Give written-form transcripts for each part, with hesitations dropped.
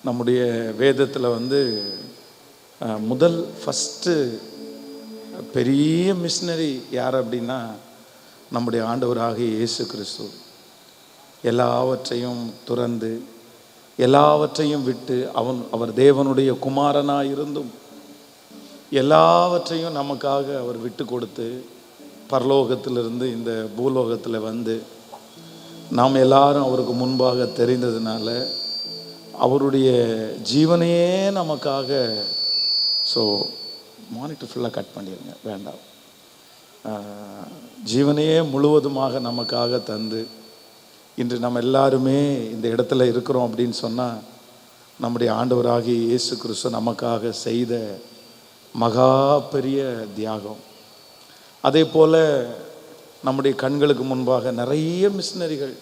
நம்முடைய வேதத்தில் வந்து ஃபஸ்ட்டு பெரிய மிஷினரி யார் அப்படின்னா நம்முடைய ஆண்டவராகிய இயேசு கிறிஸ்து. எல்லாவற்றையும் துறந்து எல்லாவற்றையும் விட்டு அவர் தேவனுடைய குமாரனாக இருந்தும் எல்லாவற்றையும் நமக்காக அவர் விட்டு கொடுத்து பரலோகத்திலிருந்து இந்த பூலோகத்தில் வந்து நாம் எல்லாரும் அவருக்கு முன்பாக தெரிந்ததுனால அவருடைய ஜீவனையே நமக்காக, ஸோ மானிட்டர் ஃபுல்லாக கட் பண்ணிடுங்க, வேண்டாம், ஜீவனையே முழுவதுமாக நமக்காக தந்து இன்று நம்ம எல்லாருமே இந்த இடத்துல இருக்கிறோம் அப்படின்னு சொன்னால் நம்முடைய ஆண்டவராகிய இயேசு கிறிஸ்து நமக்காக செய்த மகா பெரிய தியாகம். அதே போல் நம்முடைய கண்களுக்கு முன்பாக நிறைய மிஷினரிகள்,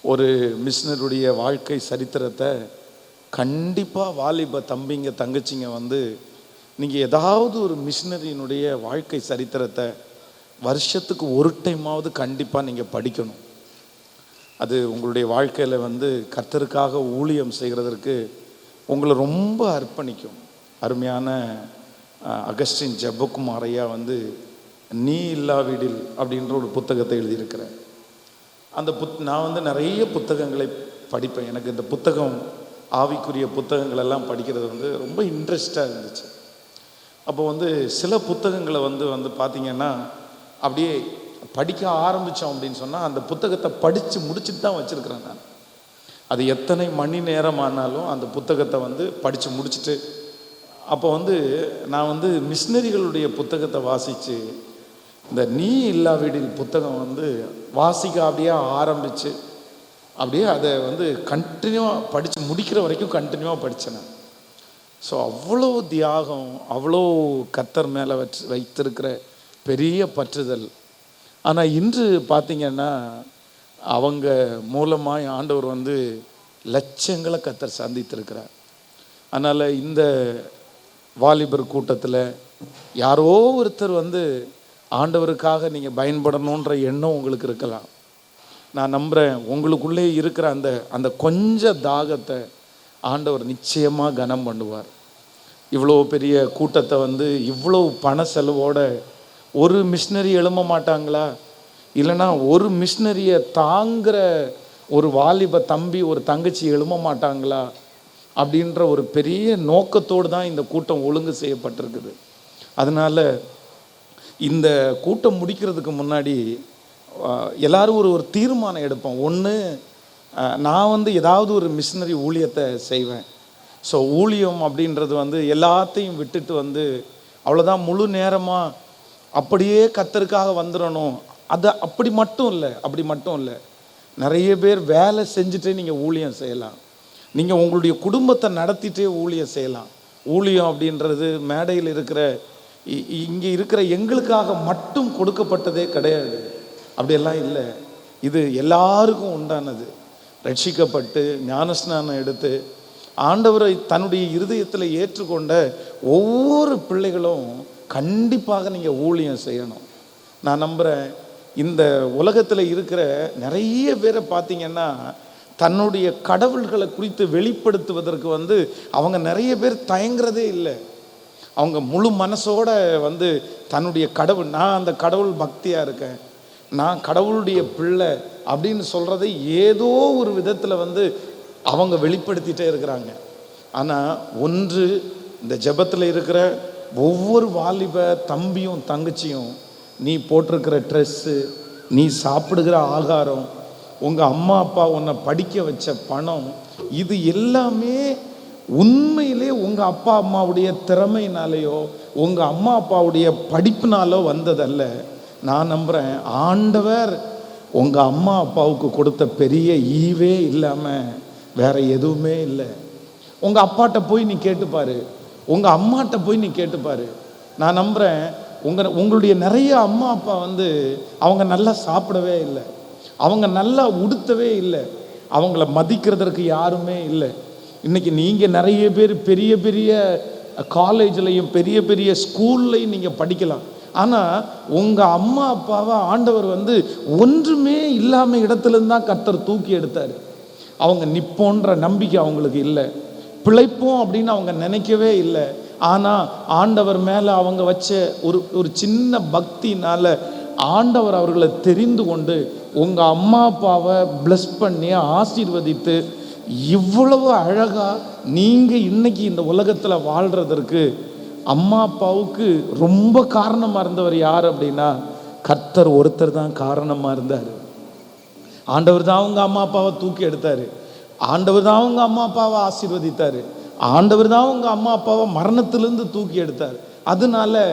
ஒரு மிஷினருடைய வாழ்க்கை சரித்திரத்தை கண்டிப்பாக வாலிப தம்பிங்க தங்கச்சிங்க வந்து நீங்கள் ஏதாவது ஒரு மிஷினரியினுடைய வாழ்க்கை சரித்திரத்தை வருஷத்துக்கு ஒரு டைமாவது கண்டிப்பாக நீங்கள் படிக்கணும். அது உங்களுடைய வாழ்க்கையில் வந்து கர்த்தருக்காக ஊழியம் செய்கிறதற்கு உங்களை ரொம்ப அர்ப்பணிக்கும். அருமையான அகஸ்டின் ஜெபக்குமார் ஐயா வந்து நீ இல்லாவிடில் அப்படின்ற ஒரு புத்தகத்தை எழுதியிருக்கிறேன். அந்த நான் வந்து நிறைய புத்தகங்களை படிப்பேன். எனக்கு இந்த புத்தகம் ஆவிக்குரிய புத்தகங்கள் எல்லாம் படிக்கிறது வந்து ரொம்ப இன்ட்ரெஸ்டாக இருந்துச்சு. அப்போ வந்து சில புத்தகங்களை வந்து பார்த்திங்கன்னா அப்படியே படிக்க ஆரம்பித்தோம் அப்படின்னு சொன்னால் அந்த புத்தகத்தை படித்து முடிச்சுட்டு தான் வச்சுருக்கிறேன் நான். அது எத்தனை மணி நேரம் ஆனாலும் அந்த புத்தகத்தை வந்து படித்து முடிச்சுட்டு, அப்போ வந்து நான் வந்து மிஷினரிகளுடைய புத்தகத்தை வாசித்து இந்த நீ இல்லாவிடில் புத்தகம் வந்து வாசிக்க அப்படியே ஆரம்பித்து அப்படியே அதை வந்து கண்டினியூவாக படித்து முடிக்கிற வரைக்கும் கண்டினியூவாக படித்தேன் நான். ஸோ அவ்வளோ தியாகம், அவ்வளோ கர்த்தர் மேலே வைத்திருக்கிற பெரிய பற்றுதல். ஆனால் இன்று பார்த்திங்கன்னா அவங்க மூலமாக ஆண்டவர் வந்து லட்சங்களை கர்த்தர் சந்தித்திருக்கிறார். அதனால் இந்த வாலிபர் கூட்டத்தில் யாரோ ஒருத்தர் வந்து ஆண்டவருக்காக நீங்கள் பயன்படணுன்ற எண்ணம் உங்களுக்கு இருக்கலாம். நான் நம்புகிறேன் உங்களுக்குள்ளே இருக்கிற அந்த கொஞ்ச தாகத்தை ஆண்டவர் நிச்சயமாக கனம் பண்ணுவார். இவ்வளோ பெரிய கூட்டத்தை வந்து இவ்வளோ பண செலவோட ஒரு மிஷினரி எழும்ப மாட்டாங்களா? இல்லைன்னா ஒரு மிஷினரியை தாங்குகிற ஒரு வாலிப தம்பி ஒரு தங்கச்சி எழும்ப மாட்டாங்களா? அப்படின்ற ஒரு பெரிய நோக்கத்தோடு தான் இந்த கூட்டம் ஒழுங்கு செய்யப்பட்டிருக்குது. அதனால் இந்த கூட்டம் முடிக்கிறதுக்கு முன்னாடி எல்லோரும் ஒரு தீர்மானம் எடுப்போம். ஒன்று, நான் வந்து ஏதாவது ஒரு மிஷினரி ஊழியத்தை செய்வேன். ஸோ ஊழியம் அப்படின்றது வந்து எல்லாத்தையும் விட்டுட்டு வந்து அவ்வளோதான் முழு நேரமாக அப்படியே கர்த்தருக்காக வந்துடணும். அது அப்படி மட்டும் இல்லை. நிறைய பேர் வேலை செஞ்சுட்டே நீங்கள் ஊழியம் செய்யலாம். நீங்கள் உங்களுடைய குடும்பத்தை நடத்திட்டே ஊழியம் செய்யலாம். ஊழியம் அப்படின்றது மேடையில் இருக்கிற இங்கே இருக்கிற எங்களுக்காக மட்டும் கொடுக்கப்பட்டதே கிடையாது. அப்படியெல்லாம் இல்லை. இது எல்லாருக்கும் உண்டானது. ரட்சிக்கப்பட்டு ஞானஸ்நானம் எடுத்து ஆண்டவரை தன்னுடைய இருதயத்தில் ஏற்றுக்கொண்ட ஒவ்வொரு பிள்ளைகளும் கண்டிப்பாக நீங்கள் ஊழியம் செய்யணும். நான் நம்புகிறேன் இந்த உலகத்தில் இருக்கிற நிறைய பேரை பார்த்திங்கன்னா தன்னுடைய கடவுள்களை குறித்து வெளிப்படுத்துவதற்கு வந்து அவங்க நிறைய பேர் தயங்குறதே இல்லை. அவங்க முழு மனசோட வந்து தன்னுடைய கடவுள், நான் அந்த கடவுள் பக்தியாக இருக்கேன், நான் கடவுளுடைய பிள்ளை அப்படின்னு சொல்கிறதை ஏதோ ஒரு விதத்தில் வந்து அவங்க வெளிப்படுத்திகிட்டே இருக்கிறாங்க. ஆனால் ஒன்று, இந்த ஜெபத்தில் இருக்கிற ஒவ்வொரு வாலிப தம்பியும் தங்கச்சியும், நீ போட்டிருக்கிற ட்ரெஸ்ஸு, நீ சாப்பிடுகிற ஆகாரம், உங்கள் அம்மா அப்பா உன்னை படிக்க வச்ச பணம், இது எல்லாமே உண்மையிலே உங்கள் அப்பா அம்மாவுடைய திறமையினாலேயோ உங்கள் அம்மா அப்பாவுடைய படிப்புனாலோ வந்ததல்ல. நான் நம்புகிறேன் ஆண்டவர் உங்கள் அம்மா அப்பாவுக்கு கொடுத்த பெரிய ஈவே இல்லாமல் வேற எதுவுமே இல்லை. உங்கள் அப்பாட்ட போய் நீ கேட்டுப்பார், உங்கள் அம்மாட்ட போய் நீ கேட்டுப்பார். நான் நம்புகிறேன் உங்களுடைய நிறைய அம்மா அப்பா வந்து அவங்க நல்லா சாப்பிடவே இல்லை, அவங்க நல்லா உடுத்தவே இல்லை, அவங்கள மதிக்கிறதற்கு யாருமே இல்லை. இன்றைக்கி நீங்கள் நிறைய பேர் பெரிய பெரிய காலேஜ்லையும் பெரிய பெரிய ஸ்கூல்லையும் நீங்கள் படிக்கலாம். ஆனால் உங்கள் அம்மா அப்பாவை ஆண்டவர் வந்து ஒன்றுமே இல்லாமல் இடத்துலேருந்து தான் கர்த்தர் தூக்கி எடுத்தார். அவங்க நிப்போன்ற நம்பிக்கை அவங்களுக்கு இல்லை. பிழைப்போம் அப்படின்னு அவங்க நினைக்கவே இல்லை. ஆனால் ஆண்டவர் மேலே அவங்க வச்ச ஒரு சின்ன பக்தினால ஆண்டவர் அவர்களை தெரிந்து கொண்டு உங்கள் அம்மா அப்பாவை பிளஸ் பண்ணி ஆசீர்வதித்து இவ்வளவு அழகாக நீங்கள் இன்னைக்கு இந்த உலகத்தில் வாழ்கிறதற்கு அம்மா அப்பாவுக்கு ரொம்ப காரணமாக இருந்தவர் யார் அப்படின்னா கர்த்தர் ஒருத்தர் தான் காரணமாக இருந்தார். ஆண்டவர் தான் அவங்க அம்மா அப்பாவை தூக்கி எடுத்தார். ஆண்டவர் தான் அவங்க அம்மா அப்பாவை ஆசீர்வதித்தார். ஆண்டவர் தான் அவங்க அம்மா அப்பாவை மரணத்திலிருந்து தூக்கி எடுத்தார். அதனால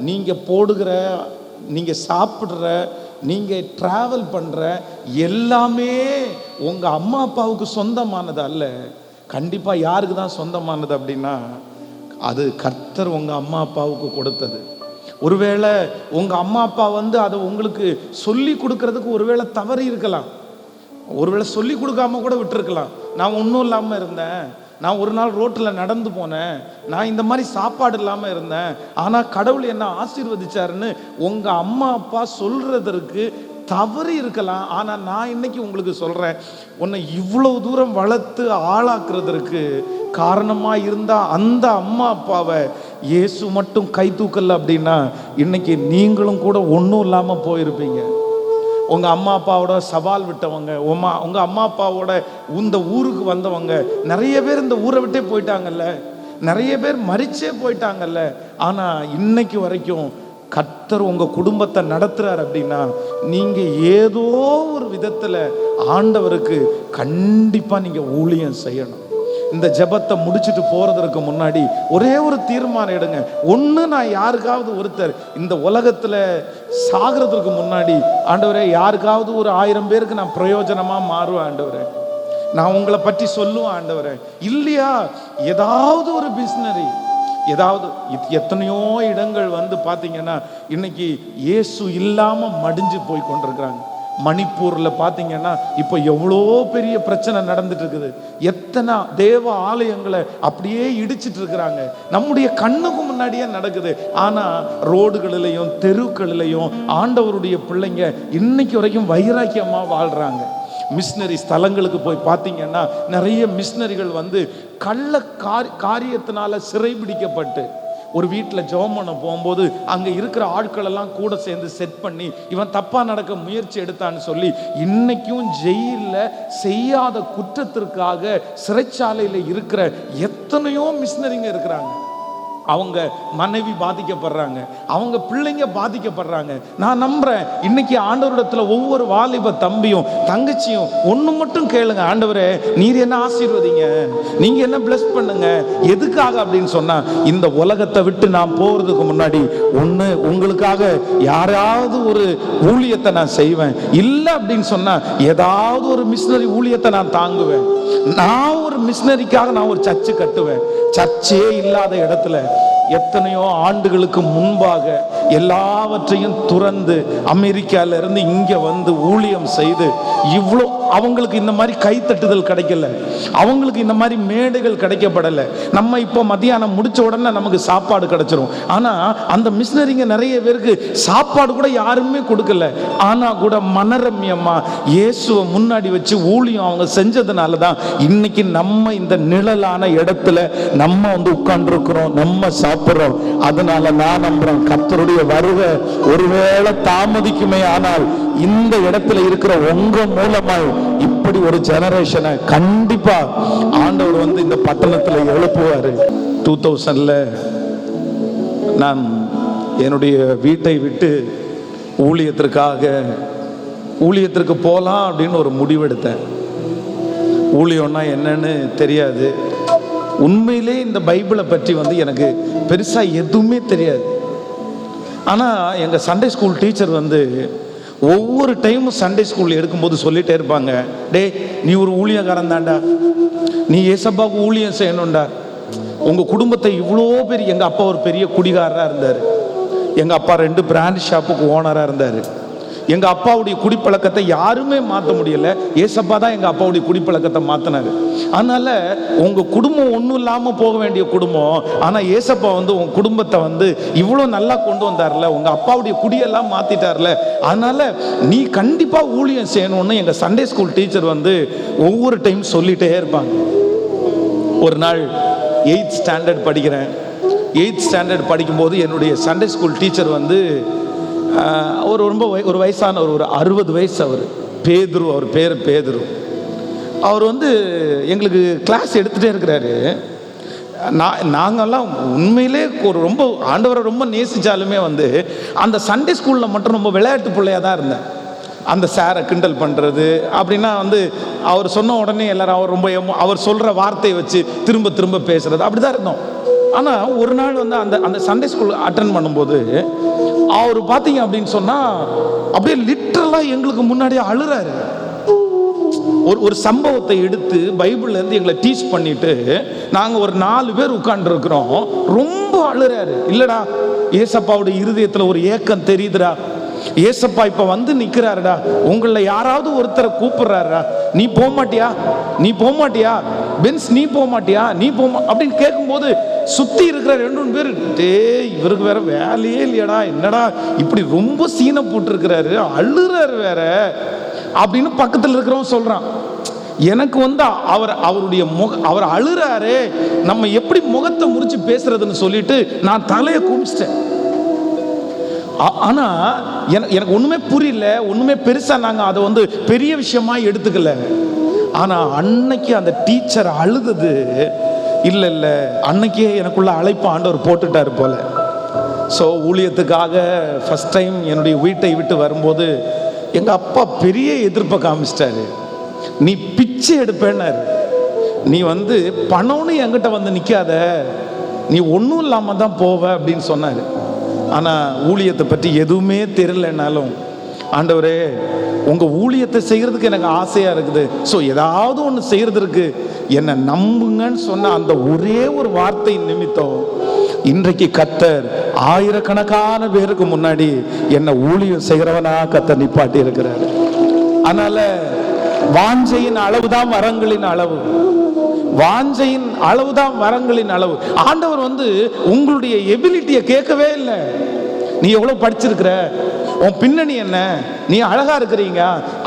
நீங்கள் போடுகிற, நீங்கள் சாப்பிட்ற, நீங்கள் ட்ராவல் பண்ணுற எல்லாமே உங்கள் அம்மா அப்பாவுக்கு சொந்தமானது அல்ல. கண்டிப்பாக யாருக்கு தான் சொந்தமானது அப்படின்னா அது கர்த்தர் உங்கள் அம்மா அப்பாவுக்கு கொடுத்தது. ஒருவேளை உங்கள் அம்மா அப்பா அதை உங்களுக்கு சொல்லி கொடுக்கறதுக்கு ஒருவேளை தவறி இருக்கலாம். ஒருவேளை சொல்லி கொடுக்காம கூட விட்டுருக்கலாம். நான் ஒன்றும் இல்லாமல் இருந்தேன், நான் ஒரு நாள் ரோட்டில் நடந்து போனேன், நான் இந்த மாதிரி சாப்பாடு இல்லாமல் இருந்தேன், ஆனால் கடவுள் என்ன ஆசீர்வதிச்சாருன்னு உங்கள் அம்மா அப்பா சொல்கிறதற்கு தவறி இருக்கலாம். ஆனால் நான் இன்னைக்கு உங்களுக்கு சொல்கிறேன், உன்னை இவ்வளோ தூரம் வளர்த்து ஆளாக்குறதற்கு காரணமாக இருந்தால் அந்த அம்மா அப்பாவை இயேசு மட்டும் கை தூக்கல அப்படின்னா இன்னைக்கு நீங்களும் கூட ஒன்றும் இல்லாமல் போயிருப்பீங்க. உங்கள் அம்மா அப்பாவோட சவால் விட்டவங்க, உங்கள் அம்மா அப்பாவோட இந்த ஊருக்கு வந்தவங்க நிறைய பேர் இந்த ஊரை விட்டே போயிட்டாங்கல்ல, நிறைய பேர் மரிச்சே போயிட்டாங்கல்ல. ஆனால் இன்னைக்கு வரைக்கும் கர்த்தர் உங்கள் குடும்பத்தை நடத்துகிறார் அப்படின்னா நீங்கள் ஏதோ ஒரு விதத்தில் ஆண்டவருக்கு கண்டிப்பாக நீங்கள் ஊழியம் செய்யணும். இந்த ஜெபத்தை முடிச்சுட்டு போகிறதுக்கு முன்னாடி ஒரே ஒரு தீர்மானம் எடுங்க. ஒன்று, நான் யாருக்காவது ஒருத்தர் இந்த உலகத்தில் சாகிறதுக்கு முன்னாடி ஆண்டவரே யாருக்காவது ஒரு 1000 பேருக்கு நான் பிரயோஜனமாக மாறுவேன் ஆண்டவரே, நான் உங்களை பற்றி சொல்லுவேன் ஆண்டவரே. இல்லையா ஏதாவது ஒரு பிஸ்னரி, ஏதாவது எத்தனையோ இடங்கள் பார்த்தீங்கன்னா இன்னைக்கு இயேசு இல்லாமல் மடிஞ்சு போய் கொண்டிருக்கிறாங்க. மணிப்பூரில் பார்த்தீங்கன்னா இப்போ எவ்வளோ பெரிய பிரச்சனை நடந்துட்டு இருக்குது. எத்தனை தேவ ஆலயங்களை அப்படியே இடிச்சிட்டு இருக்கிறாங்க, நம்முடைய கண்ணுக்கு முன்னாடியே நடக்குது. ஆனால் ரோடுகளிலையும் தெருக்களிலையும் ஆண்டவருடைய பிள்ளைங்க இன்னைக்கு வரைக்கும் வைராக்கியமாக வாழ்கிறாங்க. மிஷினரி ஸ்தலங்களுக்கு போய் பார்த்தீங்கன்னா நிறைய மிஷினரிகள் கள்ள காரியத்தினால சிறைபிடிக்கப்பட்டு ஒரு வீட்டில் ஜெபம் பண்ண போகும்போது அங்கே இருக்கிற ஆட்கள் எல்லாம் கூட சேர்ந்து செட் பண்ணி இவன் தப்பாக நடக்க முயற்சி எடுத்தான்னு சொல்லி இன்னைக்கும் ஜெயிலில் செய்யாத குற்றத்திற்காக சிறைச்சாலையில் இருக்கிற எத்தனையோ மிஷினரிங்க இருக்கிறாங்க. அவங்க மனைவி பாதிக்கப்படுறாங்க, அவங்க பிள்ளைங்க பாதிக்கப்படுறாங்க. நான் நம்புறேன் இன்னைக்கு ஆண்டவரிடத்துல ஒவ்வொரு வாலிப தம்பியும் தங்கச்சியும் ஒன்று மட்டும் கேளுங்க, ஆண்டவரே நீர் என்ன ஆசீர்வதிங்க, நீங்க என்ன பிளஸ் பண்ணுங்க. எதுக்காக அப்படின்னு சொன்னா இந்த உலகத்தை விட்டு நான் போறதுக்கு முன்னாடி ஒன்று உங்களுக்காக யாராவது ஒரு ஊழியத்தை நான் செய்வேன், இல்லை அப்படின்னு சொன்னா ஏதாவது ஒரு மிஷினரி ஊழியத்தை நான் தாங்குவேன். நான் ஒரு மிஷினரிக்காக நான் ஒரு சர்ச்சு கட்டுவேன். சர்ச்சே இல்லாத இடத்துல எத்தனையோ ஆண்டுகளுக்கு முன்பாக எல்லாவற்றையும் துறந்து அமெரிக்கால இருந்து இங்க ஊழியம் செய்து இவ்வளோ அவங்களுக்கு இந்த மாதிரி கைத்தட்டுதல் கிடைக்கல, அவங்களுக்கு இந்த மாதிரி மேடைகள் கிடைக்கப்படலை. நம்ம இப்போ மத்தியானம் முடிச்ச உடனே நமக்கு சாப்பாடு கிடைச்சிரும். ஆனா அந்த மிஷினரிங்க நிறைய பேருக்கு சாப்பாடு கூட யாருமே கொடுக்கல. ஆனா கூட மனரம்யமா இயேசுவை முன்னாடி வச்சு ஊழியம் அவங்க செஞ்சதுனால தான் இன்னைக்கு நம்ம இந்த நிழலான இடத்துல நம்ம உட்கார்ந்துருக்கிறோம், நம்ம சாப்பிட்றோம். அதனால நான் நம்புறேன் கர்த்தருடைய வருகை ஒருவேளை தாமதிக்குமே, ஆனால் இந்த இடத்துல இருக்கிற உங்க மூலமாய் இப்படி ஒரு ஜெனரேஷனை கண்டிப்பா ஆண்டவர் இந்த பட்டணத்துல எழுப்புவாரு. 2000 நான் என்னுடைய வீட்டை விட்டு ஊழியத்திற்கு போகலாம் அப்படின்னு ஒரு முடிவெடுத்தேன். ஊழியம்னா என்னன்னு தெரியாது, உண்மையிலே இந்த பைபிளை பற்றி எனக்கு பெருசாக எதுவுமே தெரியாது. ஆனால் எங்கள் சண்டே ஸ்கூல் டீச்சர் ஒவ்வொரு டைமும் சண்டே ஸ்கூல் எடுக்கும்போது சொல்லிகிட்டே இருப்பாங்க, டே நீ ஒரு ஊழியக்காரன் தான்டா, நீ ஏசப்பாவுக்கு ஊழியம் செய்யணும்டா. உங்கள் குடும்பத்தை இவ்வளோ பெரிய, எங்கள் அப்பா ஒரு பெரிய குடிகாரராக இருந்தார், எங்கள் அப்பா 2 பிராண்ட் ஷாப்புக்கு ஓனராக இருந்தார். எங்கள் அப்பாவுடைய குடிப்பழக்கத்தை யாருமே மாற்ற முடியல, ஏசப்பா தான் எங்கள் அப்பாவுடைய குடிப்பழக்கத்தை மாற்றினார். அதனால் உங்கள் குடும்பம் ஒன்றும் இல்லாமல் போக வேண்டிய குடும்பம், ஆனால் ஏசப்பா உங்கள் குடும்பத்தை இவ்வளோ நல்லா கொண்டு வந்தார்ல, உங்கள் அப்பாவுடைய குடியெல்லாம் மாற்றிட்டார்ல, அதனால் நீ கண்டிப்பாக ஊழியம் செய்யணும்னு எங்கள் சண்டே ஸ்கூல் டீச்சர் ஒவ்வொரு டைம் சொல்லிகிட்டே இருப்பாங்க. ஒரு நாள் 8th ஸ்டாண்டர்ட் படிக்கிறேன். 8th ஸ்டாண்டர்ட் படிக்கும்போது என்னுடைய சண்டே ஸ்கூல் டீச்சர் வந்து ரொம்ப ஒரு வயசான ஒரு 60 வயசு. அவர் பேதுரு, அவர் பேர் பேதுரு. அவர் வந்து எங்களுக்கு கிளாஸ் எடுத்துகிட்டே இருக்கிறாரு. நாங்கள்லாம் உண்மையிலே ரொம்ப ஆண்டவரை ரொம்ப நேசித்தாலுமே வந்து அந்த சண்டே ஸ்கூலில் மட்டும் ரொம்ப விளையாட்டு பிள்ளையாக தான் இருந்தேன். அந்த சாரை கிண்டல் பண்ணுறது அப்படின்னா வந்து அவர் சொன்ன உடனே எல்லாரும் அவர் ரொம்ப அவர் சொல்கிற வார்த்தையை வச்சு திரும்ப திரும்ப பேசுகிறது அப்படி தான் இருந்தோம். ஆனால் ஒரு நாள் வந்து அந்த சண்டே ஸ்கூல் அட்டன் பண்ணும்போது அவர் பார்த்தீங்க அப்படின்னு சொன்னால் அப்படியே லிட்டரலாக எங்களுக்கு முன்னாடியே அழுறாரு. ஒரு சம்பவத்தை எடுத்து பைபிள்லேருந்து எங்களை டீச் பண்ணிட்டு நாங்கள் ஒரு 4 பேர் உட்கார்ந்துருக்கிறோம். ரொம்ப அழுறாரு. இல்லைடா, ஏசப்பாவுடைய இருதயத்தில் ஒரு ஏக்கம் தெரியுதுடா. ஏசப்பா இப்போ வந்து நிற்கிறாருடா, உங்களில் யாராவது ஒருத்தரை கூப்பிடுறாருடா, நீ போக மாட்டியா, நீ போக மாட்டியா, பென்ஸ் நீ போக மாட்டியா, நீ அப்படின்னு கேட்கும்போது சுற்றி இருக்கிற 2-3 பேர், இவருக்கு வேற வேலையே இல்லையாடா, என்னடா இப்படி ரொம்ப சீனை போட்டுருக்கிறாரு, அழுறாரு வேற அப்படின்னு பக்கத்தில் இருக்கிறவன் சொல்கிறான். எனக்கு வந்து அவருடைய அவர் அழுறாரு, நம்ம எப்படி முகத்தை முறிச்சு பேசுறதுன்னு சொல்லிட்டு நான் தலையை குமிச்சிட்டேன். ஆனா எனக்கு ஒண்ணுமே புரியல, ஒண்ணுமே பெருசா நாங்க அதை வந்து பெரிய விஷயமா எடுத்துக்கல. ஆனா அன்னைக்கு அந்த டீச்சர் அழுதது இல்ல அன்னைக்கே எனக்குள்ள அழைப்பு ஆண்டவர் போட்டுட்டாரு போல. ஸோ ஊழியத்துக்காக ஃபர்ஸ்ட் டைம் என்னுடைய வீட்டை விட்டு வரும்போது எங்க அப்பா பெரிய எதிர்ப்பை காமிச்சிட்டாரு. நீ பிச்சை எடுப்பேன்னாரு, நீ வந்து பணம்னு என்கிட்ட வந்து நிற்காத, நீ ஒன்றும் இல்லாமல் தான் போவ அப்படின்னு சொன்னார். ஆனால் ஊழியத்தை பற்றி எதுவுமே தெரியலனாலும், ஆண்டவரே உங்கள் ஊழியத்தை செய்கிறதுக்கு எனக்கு ஆசையாக இருக்குது, ஸோ ஏதாவது ஒன்று செய்கிறதுக்கு என்னை நம்புங்கன்னு சொன்ன அந்த ஒரே ஒரு வார்த்தை நிமித்தம் இன்றைக்கு கர்த்தர் ஆயிரக்கணக்கான பேருக்கு முன்னாடி என்னை ஊழியம் செய்கிறவனா கர்த்தர் நிப்பாட்டி இருக்கிறார். அதனால வாஞ்சையின் அளவுதான் வரங்களின் அளவு, வாஞ்சையின் அளவுதான் வரங்களின் அளவு. ஆண்டவர் வந்து உங்களுடைய எபிலிட்டியை கேட்கவே இல்லை. நீ எவ்வளவு படிச்சிருக்கிற, உன் பின்னணி என்ன, நீ அழகா இருக்கிறீங்க,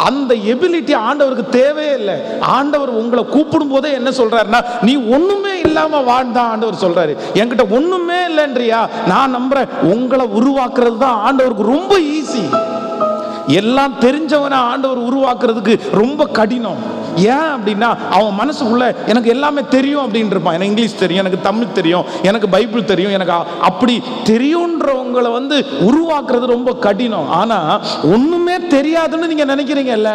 அந்த எபிலிட்டி ஆண்டவருக்கு தேவையே இல்லை. ஆண்டவர் உங்களை கூப்பிடும் போதே என்ன சொல்றாருன்னா, நீ ஒண்ணுமே இல்லாம வாழ்ந்தான் ஆண்டவர் சொல்றாரு. என்கிட்ட ஒண்ணுமே இல்லைன்றியா, நான் நம்புறேன் உங்களை உருவாக்குறது தான் ஆண்டவருக்கு ரொம்ப ஈஸி. எல்லாம் தெரிஞ்சவனை ஆண்டவர் உருவாக்குறதுக்கு ரொம்ப கடினம். ஏன் அப்படின்னா அவன் மனசுக்குள்ள எனக்கு எல்லாமே தெரியும் அப்படின்னு இருப்பான். எனக்கு இங்கிலீஷ் தெரியும், எனக்கு தமிழ் தெரியும், எனக்கு பைபிள் தெரியும், எனக்கு அப்படி தெரியுன்றவங்களை வந்து உருவாக்குறது ரொம்ப கடினம். ஆனா ஒண்ணுமே தெரியாதுன்னு நீங்க நினைக்கிறீங்கல்ல,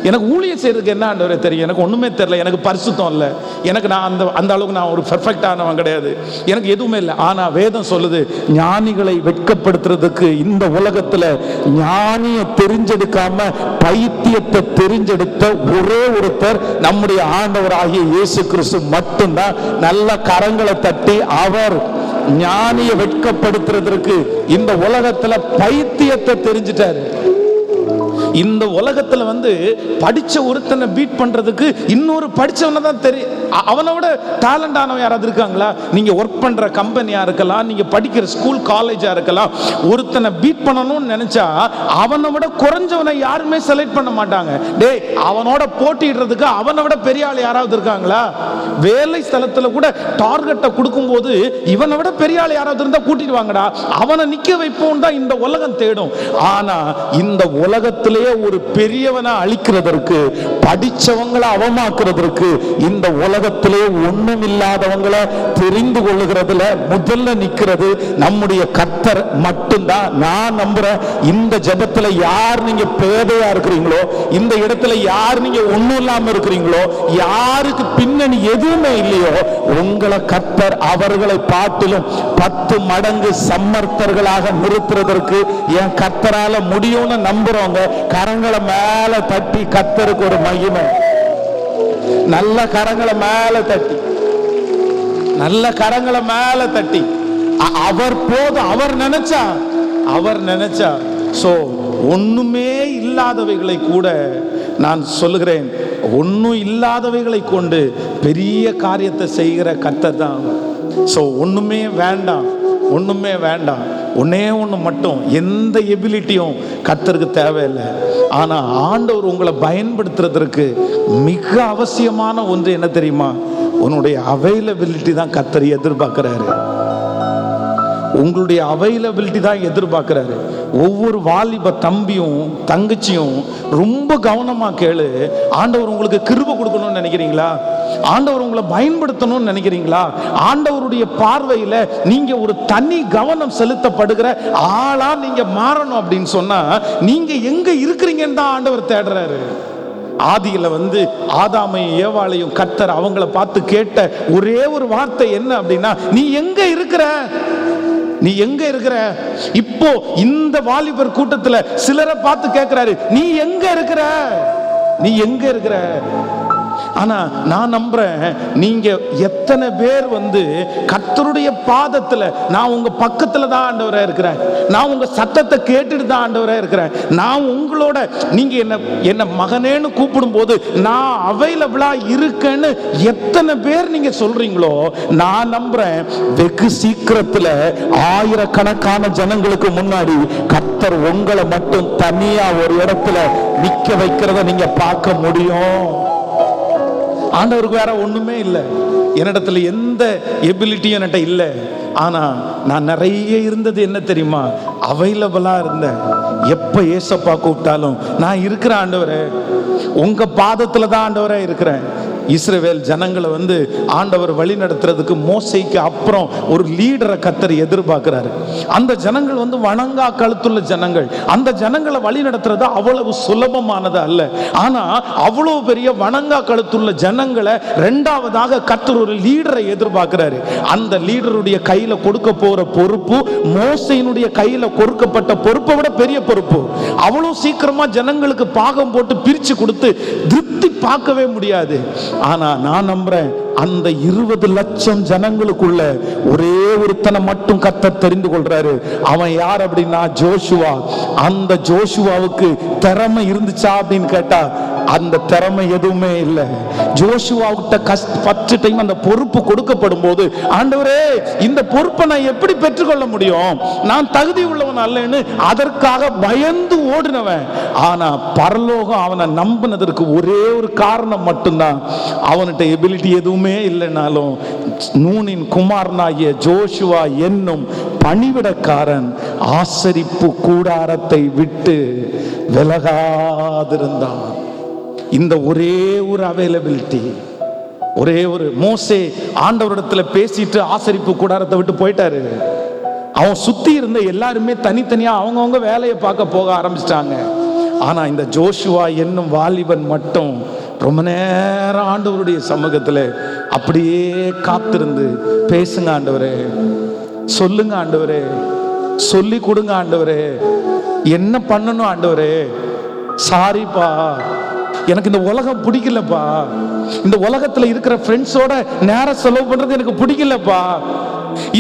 எனக்கு ஊழியம் செய்யறதுக்கு என்ன ஆண்டவரே தெரியும், எனக்கு ஒண்ணுமே தெரியல, எனக்கு பரிசுத்தம் இல்லை, எனக்கு நான் அந்த அளவுக்கு நான் ஒரு பெர்ஃபெக்டானவன் கிடையாது, எனக்கு எதுவுமே இல்லை. ஆனா வேதம் சொல்லுது, ஞானிகளை வெட்கப்படுத்துறதுக்கு இந்த உலகத்துல ஞானியை தெரிஞ்செடுக்காம பைத்தியத்தை தெரிஞ்செடுத்த ஒரே ஒருத்தர் நம்முடைய ஆண்டவராகிய இயேசு கிறிஸ்து மட்டும்தான். நல்ல கரங்களை தட்டி அவர் ஞானியை வெட்கப்படுத்துறதற்கு இந்த உலகத்துல பைத்தியத்தை தெரிஞ்சிட்டாரு. இந்த உலகத்துல வந்து படிச்ச ஒருத்தனை பீட் பண்றதுக்கு இன்னொரு படிச்சவனை தான் தெரியும். அவனை விட டேலண்ட் ஆனவன் யாராவது இருக்காங்களா? நீங்க ஒர்க் பண்ற கம்பெனியா இருக்கலாம், நீங்க படிக்கிற ஸ்கூல் காலேஜா இருக்கலாம், ஒருத்தனை பீட் பண்ணணும்னு நினைச்சா அவனை விட குறைஞ்சவனை யாருமே செலக்ட் பண்ண மாட்டாங்க. டேய், அவனோட போட்டிடுறதுக்கு அவனை விட பெரிய ஆள் யாராவது இருக்காங்களா? வேலை ஸ்தலத்துல கூட டார்கெட்டை கொடுக்கும் போது இவனை விட பெரிய ஆள் யாராவது இருந்தா கூட்டிட்டு வாங்கடா, அவனை நிக்க வைப்போம் தான் இந்த உலகம் தேடும். ஆனா இந்த உலகத்திலே ஒரு பெரியவனை அழிக்கிறதற்கு, படிச்சவங்களை அவமாக்குறதற்கு, இந்த உலகத்திலே ஒண்ணும் இல்லாதவங்களை தெரிந்து கொள்ளுகிறதுல முதல்ல நிக்கிறது நம்முடைய கர்த்தர் மட்டும்தான். நான் நம்புறேன் இந்த ஜெபத்துல யார் நீங்க பேதையா இருக்கிறீங்களோ, இந்த இடத்துல யார் நீங்க ஒண்ணும் இல்லாம இருக்கிறீங்களோ, யாருக்கு பின்னணி எதுவுமே இல்லையோ, உங்களை கர்த்தர் அவர்களை பாட்டிலும் 10 மடங்கு சம்மர்த்தர்களாக நிறுத்துறதற்கு என் கர்த்தரால முடியும்னு நம்புறவங்க கரங்களை மேல தட்டி கர்த்தருக்கு ஒரு மகிமை. நல்ல கரங்களை மேல தட்டி, நல்ல கரங்களை மேல தட்டி அவர் போதும். அவர் நினைச்சா சோ ஒண்ணுமே இல்லாதவைகளை கூட நான் சொல்லுகிறேன், ஒன்னும் இல்லாதவைகளை கொண்டு பெரிய காரியத்தை செய்கிற கர்த்தர் தான். சோ ஒண்ணுமே வேண்டாம், ஒண்ணுமே வேண்டாம். ஒன்னே ஒன்று மட்டும், எந்த எபிலிட்டியும் கர்த்தருக்கு தேவையில்லை. ஆனால் ஆண்டவர் உங்களை பயன்படுத்துறதற்கு மிக அவசியமான ஒன்று என்ன தெரியுமா? உன்னுடைய அவைலபிலிட்டி தான் கர்த்தர் எதிர்பார்க்கிறாரு. உங்களுடைய அவைலபிலிட்டி தான் எதிர்பார்க்கிறாரு. ஒவ்வொரு வாலிப தம்பியும் தங்கச்சியும் ரொம்ப கவனமா கேளு. ஆண்டவர் உங்களுக்கு கிருபை கொடுக்கணும்னு நினைக்கிறீங்களா? ஆண்டவர் உங்களை பயன்படுத்தணும்னு நினைக்கிறீங்களா? ஆண்டவருடைய பார்வையில நீங்க ஒரு தனி கவனம் செலுத்தப்படுகிற ஆளா நீங்க மாறணும் அப்படின்னு சொன்னா நீங்க எங்க இருக்கிறீங்கன்னு தான் ஆண்டவர் தேடுறாரு. ஆதியில ஆதாமையும் ஏவாளையும் கர்த்தர் அவங்கள பார்த்து கேட்ட ஒரே ஒரு வார்த்தை என்ன அப்படின்னா, நீ எங்க இருக்கிற? நீ எங்க இருக்கிற? இப்போ இந்த வாலிபர் கூட்டத்துல சிலரை பார்த்து கேட்கிறாரு, நீ எங்க இருக்கிற? நீ எங்க இருக்கிற? ஆனா நான் நம்புறேன், நீங்க எத்தனை பேர் கர்த்தருடைய பாதத்துல, நான் உங்க பக்கத்துல தான் ஆண்டவரா இருக்கிறேன், நான் உங்க சத்தத்தை கேட்டுட்டு தான் ஆண்டவரா இருக்கிறேன், நான் உங்களோட, நீங்க என்ன மகனேன்னு கூப்பிடும் போது நான் அவைலபிளா இருக்கேன்னு எத்தனை பேர் நீங்க சொல்றீங்களோ, நான் நம்புறேன் வெகு சீக்கிரத்துல ஆயிரக்கணக்கான ஜனங்களுக்கு முன்னாடி கர்த்தர் உங்களை மட்டும் தனியா ஒரு இடத்துல நிக்க வைக்கிறத நீங்க பார்க்க முடியும். ஆண்டவருக்கு வேற ஒண்ணுமே இல்லை, என்னிடத்துல எந்த எபிலிட்டியும் என்கிட்ட இல்லை. ஆனா நான் நிறைய இருந்தது என்ன தெரியுமா? அவைலபிளா இருந்தேன். எப்ப ஏசப்பா கூப்பிட்டாலும் நான் இருக்கிறேன் ஆண்டவரே, உங்க பாதத்துல தான் ஆண்டவரே இருக்கிறேன். இஸ்ரவேல் ஜனங்களை ஆண்டவர் வழி நடத்துறதுக்கு மோசேக்கு அப்புறம் ஒரு லீடரை கர்த்தர் எதிர்பார்க்கிறாரு. அந்த ஜனங்கள் வணங்கா கழுத்துள்ள ஜனங்கள். அந்த ஜனங்களை வழி நடத்துறது அவ்வளவு சுலபமானது அல்ல. ஆனா அவ்வளவு பெரிய வணங்கா கழுத்துள்ள ஜனங்களை இரண்டாவதாக கர்த்தர் ஒரு லீடரை எதிர்பார்க்கிறாரு. அந்த லீடருடைய கையில கொடுக்க போற பொறுப்பு மோசேயினுடைய கையில கொடுக்கப்பட்ட பொறுப்பை விட பெரிய பொறுப்பு. அவ்வளவு சீக்கிரமா ஜனங்களுக்கு பாகம் போட்டு பிரிச்சு கொடுத்து திருப்தி பார்க்கவே முடியாது. ஆனா நான் நம்புறேன், அந்த 20 லட்சம் ஜனங்களுக்குள்ள ஒரே ஒருத்தனை மட்டும் கர்த்தர் தெரிந்து கொள்றாரு. அவன் யார் அப்படின்னா ஜோஷுவா. அந்த ஜோஷுவாவுக்கு திறமை இருந்துச்சா அப்படின்னு கேட்டா அந்த திறமை எதுவுமே இல்லை. ஜோஷுவாவுக்கு ஃபர்ஸ்ட் டைம் அந்த பொறுப்பு கொடுக்கப்படும் போது, ஆண்டவரே இந்த பொறுப்பை நான் எப்படி பெற்றுக்கொள்ள முடியும், நான் தகுதி உள்ளவன் அல்லன்னு அதற்காக பயந்து ஓடினவன். ஆனா பரலோகம் அவனை நம்பினதற்கு ஒரே ஒரு காரணம் மட்டும்தான், அவன்கிட்ட எபிலிட்டி எதுவுமே இல்லைனாலும் நூனின் குமாரனாகிய ஜோஷுவா என்னும் பணிவிடக்காரன் ஆசரிப்பு கூடாரத்தை விட்டு விலகாதிருந்தான். இந்த ஒரே ஒரு அவைலபிலிட்டி, ஒரே ஒரு மோசே ஆண்டவரிடத்துல பேசிட்டு ஆசரிப்பு கூடாரத்தை விட்டு போயிட்டாரு. அவன் சுத்தி இருந்த எல்லாருமே தனித்தனியா அவங்கவுங்க வேலையை பார்க்க போக ஆரம்பிச்சிட்டாங்க. ஆனா இந்த ஜோஷுவா என்னும் வாலிபன் மட்டும் ரொம்ப நேரம் ஆண்டவருடைய சமூகத்துல அப்படியே காத்திருந்து, பேசுங்க ஆண்டவரே, சொல்லுங்க ஆண்டவரே, சொல்லி கொடுங்க ஆண்டவரே, என்ன பண்ணணும் ஆண்டவரே, சாரிப்பா, எனக்கு இந்த உலகம் பிடிக்கலப்பா, இந்த உலகத்துல இருக்கிற ஃப்ரெண்ட்ஸோட நேரம் செலவு பண்றது எனக்கு பிடிக்கலப்பா,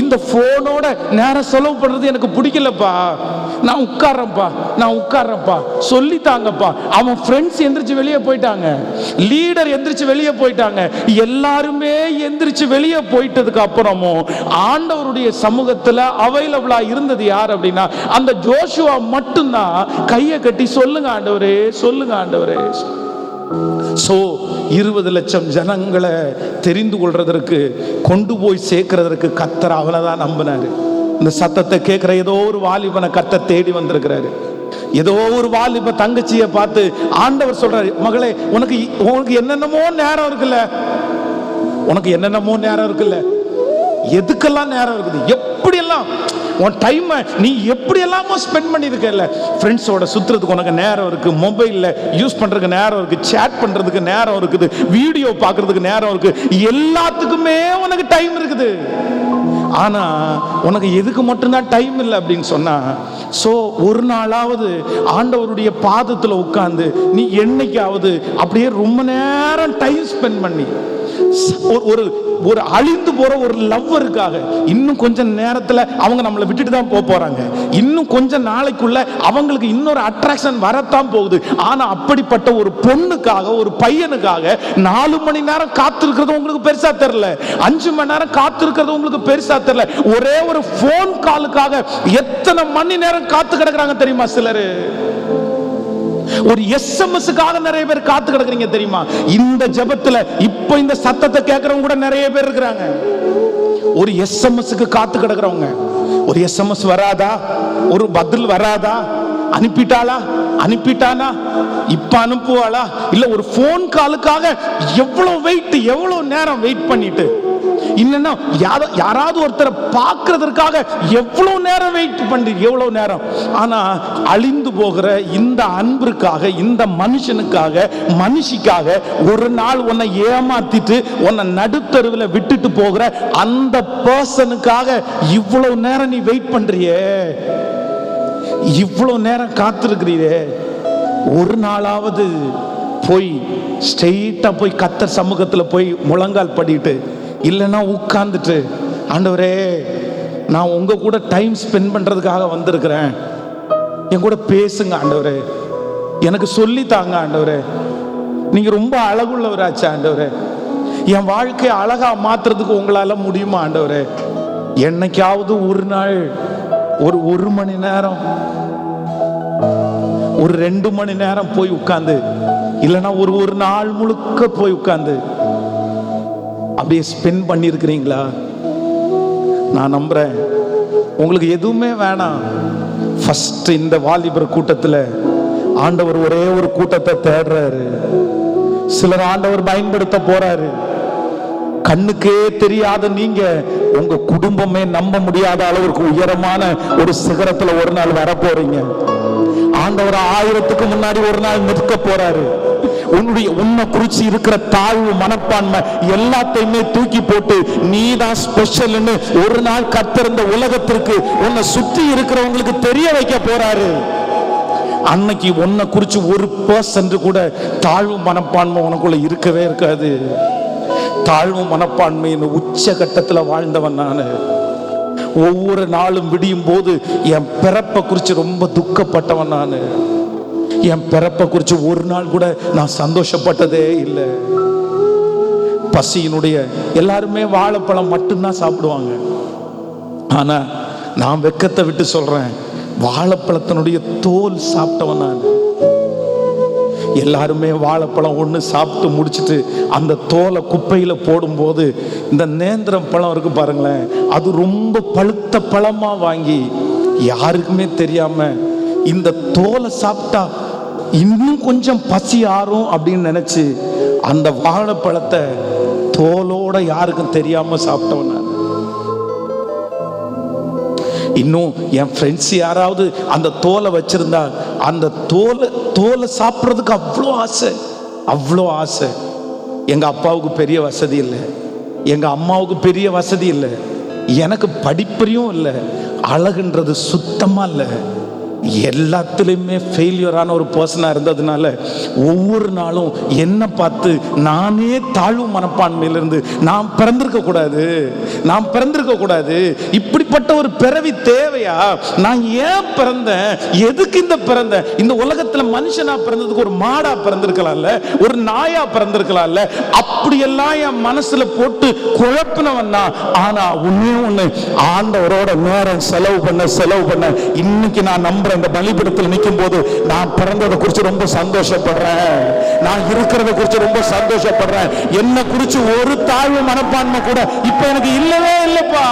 இந்த போனோட நேரம் செலவு பண்றது எனக்கு பிடிக்கலப்பா, நான் உட்கார்றேன்ப்பா, சொல்லித்தாங்கப்பா. அவன் ஃப்ரெண்ட்ஸ் எந்திரிச்சு வெளியே போயிட்டாங்க, லீடர் எந்திரிச்சு வெளியே போயிட்டாங்க. எல்லாருமே எந்திரிச்சு வெளியே போயிட்டதுக்கு அப்புறமும் ஆண்டவருடைய சமூகத்துல அவைலபிளா இருந்தது யார் அப்படின்னா அந்த ஜோஷுவா மட்டும்தான். கையை கட்டி சொல்லுங்க ஆண்டவரே, சொல்லுங்க ஆண்டவரே. 20 லட்சம் ஜனங்களை தெரிந்து கொள்றதற்கு, கொண்டு போய் சேர்க்கிறதற்கு கர்த்தர் அவளைதான் நம்பினாரு. இந்த சத்தத்தை கேட்கிற ஏதோ ஒரு வாலிபனை கர்த்தர் தேடி வந்திருக்கிறாரு. ஏதோ ஒரு வாலிப தங்கச்சியை பார்த்து ஆண்டவர் சொல்றாரு, மகளே, உனக்கு என்னென்னமோ நேரம் இருக்குல்ல, உனக்கு என்னென்னமோ நேரம் இருக்குல்ல, எதுக்கெல்லாம் நேரம் இருக்குது, எப்படியெல்லாம் உன் டைம் நீ எப்படி எல்லாமோ ஸ்பெண்ட் பண்ணியிருக்கல. ஃப்ரெண்ட்ஸோட சுற்றுறதுக்கு உனக்கு நேரம் இருக்கு, மொபைலில் யூஸ் பண்ணுறதுக்கு நேரம் இருக்கு, சேட் பண்ணுறதுக்கு நேரம் இருக்குது, வீடியோ பார்க்கறதுக்கு நேரம் இருக்கு, எல்லாத்துக்குமே உனக்கு டைம் இருக்குது. ஆனால் உனக்கு எதுக்கு மட்டும்தான் டைம் இல்லை அப்படின்னு சொன்னா, ஒரு நாளாவது ஆண்டவருடைய பாதத்தில் உட்கார்ந்து நீ என்னைக்காவது அப்படியே ரொம்ப நேரம் டைம் ஸ்பெண்ட் பண்ணி ஒரு அழிந்து போற ஒரு லவ்வருக்காக, இன்னும் கொஞ்ச நேரத்துல அவங்க நம்மளை விட்டுட்டு தான் போறாங்க, இன்னும் கொஞ்ச நாளைக்குள்ள அவங்களுக்கு இன்னொரு அட்ராக்ஷன் வரத்தான் போகுது. ஆனா அப்படிப்பட்ட ஒரு பொண்ணுக்காக, ஒரு பையனுக்காக 4 மணி நேரம் காத்திருக்கிறது உங்களுக்கு பெருசா தெரியல, 5 மணி நேரம் காத்திருக்கிறது உங்களுக்கு பெருசா தெரியல. ஒரே ஒரு போன் காலுக்காக எத்தனை மணி நேரம் காத்து கிடக்குறாங்க தெரியுமா சிலரு? ஒரு எஸ்எம்எஸ்க்காக நிறைய பேர் காத்து கிடக்குறீங்க தெரியுமா? இந்த ஜெபத்துல இப்ப இந்த சத்தத்தை கேட்கறவங்க கூட நிறைய பேர் இருக்கிறாங்க. ஒரு எஸ்எம்எஸ்க்கு காத்து கிடக்குறவங்க. ஒரு எஸ்எம்எஸ் வராதா, ஒரு பதில் வராதா, அனுப்பிட்டாளா, அனுப்பிட்டானா, இப்ப அனுப்புவாளா, இல்ல ஒரு போன் காலுக்காக எவ்வளவு வெயிட், எவ்வளவு நேரம் வெயிட் பண்ணிட்டு, இல்லைன்னா யாராவது ஒருத்தரை பார்க்கறதுக்காக எவ்வளவு நேரம் வெயிட் பண்ணி, எவ்வளவு நேரம். ஆனா அழிந்து போகிற இந்த அன்பிற்காக, இந்த மனுஷனுக்காக, மனுஷிக்காக ஒரு நாள் உன்னை ஏமாத்திட்டு உன்னை நடுத்தருவில் விட்டுட்டு போகிற அந்த பர்சனுக்காக இவ்வளவு நேரம் நீ வெயிட் பண்றியே, இவ்வளவு நேரம் காத்திருக்கிறீரே, ஒரு நாளாவது போய் ஸ்ட்ரெயிட்டா போய் கர்த்தர் சமூகத்தில் போய் முழங்கால் படிட்டு, இல்லைன்னா உட்கார்ந்துட்டு, ஆண்டவரே நான் உங்க கூட டைம் ஸ்பெண்ட் பண்றதுக்காக வந்திருக்கிறேன், என் கூட பேசுங்க ஆண்டவரே, எனக்கு சொல்லி தாங்க ஆண்டவரே, நீங்க ரொம்ப அழகுள்ளவராச்சு ஆண்டவரே, என் வாழ்க்கையை அழகா மாத்துறதுக்கு உங்களால முடியுமா ஆண்டவரே? என்னைக்காவது ஒரு நாள் ஒரு மணி நேரம், ஒரு 2 மணி நேரம் போய் உட்கார்ந்து, இல்லைன்னா ஒரு நாள் முழுக்க போய் உட்கார்ந்து அப்படியே ஸ்பெண்ட் பண்ணியிருக்கிறீங்களா? நான் நம்புறேன் உங்களுக்கு எதுவுமே வேணாம். ஃபர்ஸ்ட் இந்த வாலிபர் கூட்டத்தில் ஆண்டவர் ஒரே ஒரு கூட்டத்தை தேடுறாரு. சிலர் ஆண்டவர் பயன்படுத்த போறாரு. கண்ணுக்கே தெரியாத நீங்க, உங்க குடும்பமே நம்ப முடியாத அளவுக்கு உயரமான ஒரு சிகரத்துல ஒரு நாள் வர போறீங்க. ஆண்டவர் 1000க்கு முன்னாடி ஒரு நாள் நிற்க போறாரு. உன்னை குறிச்சு இருக்கிற தாழ்வு மனப்பான்மை எல்லாத்தையுமே தூக்கி போட்டு நீதான் ஸ்பெஷல்னு ஒரு நாள் கர்த்தர் இந்த உலகத்திற்கு, உன்னை சுற்றி இருக்கிறவங்களுக்கு தெரிய வைக்க போறாரு. அன்னைக்கு உன்னை குறிச்சு ஒரு பர்சன்ட் கூட தாழ்வு மனப்பான்மை உனக்குள்ள இருக்கவே இருக்காது. தாழ்வு மனப்பான்மையின் உச்ச கட்டத்தில் வாழ்ந்தவன் நான். ஒவ்வொரு நாளும் விடியும் போது என் பிறப்பை குறித்து ரொம்ப துக்கப்பட்டவன் நான். என் பிறப்பை குறித்து ஒரு நாள் கூட நான் சந்தோஷப்பட்டதே இல்லை. பசியினுடைய எல்லாருமே வாழைப்பழம் மட்டும்தான் சாப்பிடுவாங்க. ஆனா நான் வெக்கத்தை விட்டு சொல்றேன், வாழைப்பழத்தினுடைய தோல் சாப்பிட்டவன் நான். எல்லாருமே வாழைப்பழம் ஒன்று சாப்பிட்டு முடிச்சுட்டு அந்த தோலை குப்பையில் போடும்போது, இந்த நேந்திரம் பழம் இருக்கு பாருங்களேன், அது ரொம்ப பழுத்த பழமா வாங்கி யாருக்குமே தெரியாம இந்த தோலை சாப்பிட்டா இன்னும் கொஞ்சம் பசி ஆறும் அப்படின்னு நினைச்சு அந்த வாழைப்பழத்தை தோலோட யாருக்கும் தெரியாம சாப்பிட்டவன் நான். இன்னும் என் ஃப்ரெண்ட்ஸ் யாராவது அந்த தோலை வச்சிருந்தா அந்த தோலை சாப்பிட்றதுக்கு அவ்வளோ ஆசை, அவ்வளோ ஆசை. எங்க அப்பாவுக்கு பெரிய வசதி இல்லை, எங்க அம்மாவுக்கு பெரிய வசதி இல்லை, எனக்கு படிப்பறியும் இல்லை, அழகுன்றது சுத்தமா இல்லை, எல்லாத்துலேயுமே ஃபெயிலியரான ஒரு பர்சனாக இருந்ததுனால ஒவ்வொரு நாளும் என்னை பார்த்து நானே தாழ்வு மனப்பான்மையிலிருந்து நான் பிறந்திருக்க கூடாது, இப்படிப்பட்ட ஒரு பிறவி தேவையா, நான் ஏன் பிறந்தேன், எதுக்கு இந்த பிறந்தேன், இந்த உலகத்தில் மனுஷனா பிறந்ததுக்கு ஒரு மாடா பிறந்திருக்கலாம்ல, ஒரு நாயா பிறந்திருக்கலாம்ல, அப்படியெல்லாம் என் மனசுல போட்டு குழப்பினவன் தான். ஆனா ஒண்ணு ஆண்டவரோட நேரம் செலவு பண்ண இன்னைக்கு நான் நம்புறேன், இந்த பலிபீடத்தில் நிற்கும் போது நான் பிறந்ததை குறித்து ரொம்ப சந்தோஷப்படுறேன், நான் இருக்கிறத குறித்து ரொம்ப சந்தோஷப்படுறேன். என்ன குறித்து ஒரு தாழ்வு மனப்பான்மை கூட இப்ப எனக்கு இல்லவே இல்லப்பா.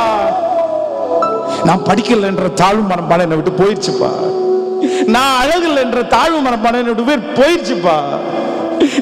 நான் படிக்கல என்ற தாழ்வு மனப்பான்மை என்னை விட்டு போயிடுச்சுப்பா. நான் அழகில்லை என்ற தாழ்வு மனப்பான்மை என்னை விட்டு போயிடுச்சுப்பா.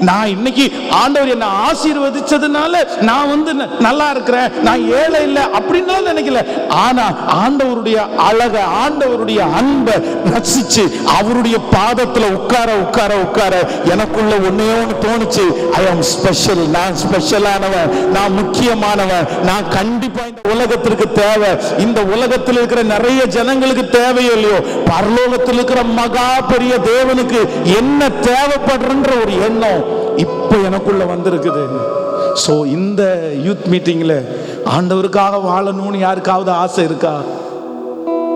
நான் இன்னைக்கு ஆண்டவர் என்ன ஆசீர்வதிச்சதுனால நான் நல்லா இருக்கிறேன், நான் ஏழை இல்லை அப்படின்னு நினைக்கல. ஆனா ஆண்டவருடைய அழக, ஆண்டவருடைய அன்பை ரசிச்சு அவருடைய பாதத்துல உட்கார எனக்குள்ள ஒன்னே ஒன்று தோணுச்சு, ஐ ஆம் ஸ்பெஷல், நான் ஸ்பெஷலானவன், நான் முக்கியமானவன், நான் கண்டிப்பா இந்த உலகத்திற்கு தேவை. இந்த உலகத்தில் இருக்கிற நிறைய ஜனங்களுக்கு தேவையோ இல்லையோ, பரலோகத்தில் இருக்கிற மகா பெரிய தேவனுக்கு என்ன தேவைப்படுற ஒரு எண்ணம் இப்ப எனக்குள்ள வந்திருக்குது. சோ இந்த யூத் மீட்டிங்ல ஆண்டவருக்காக வாழணும்னு யாருக்காவது ஆசை இருக்கா?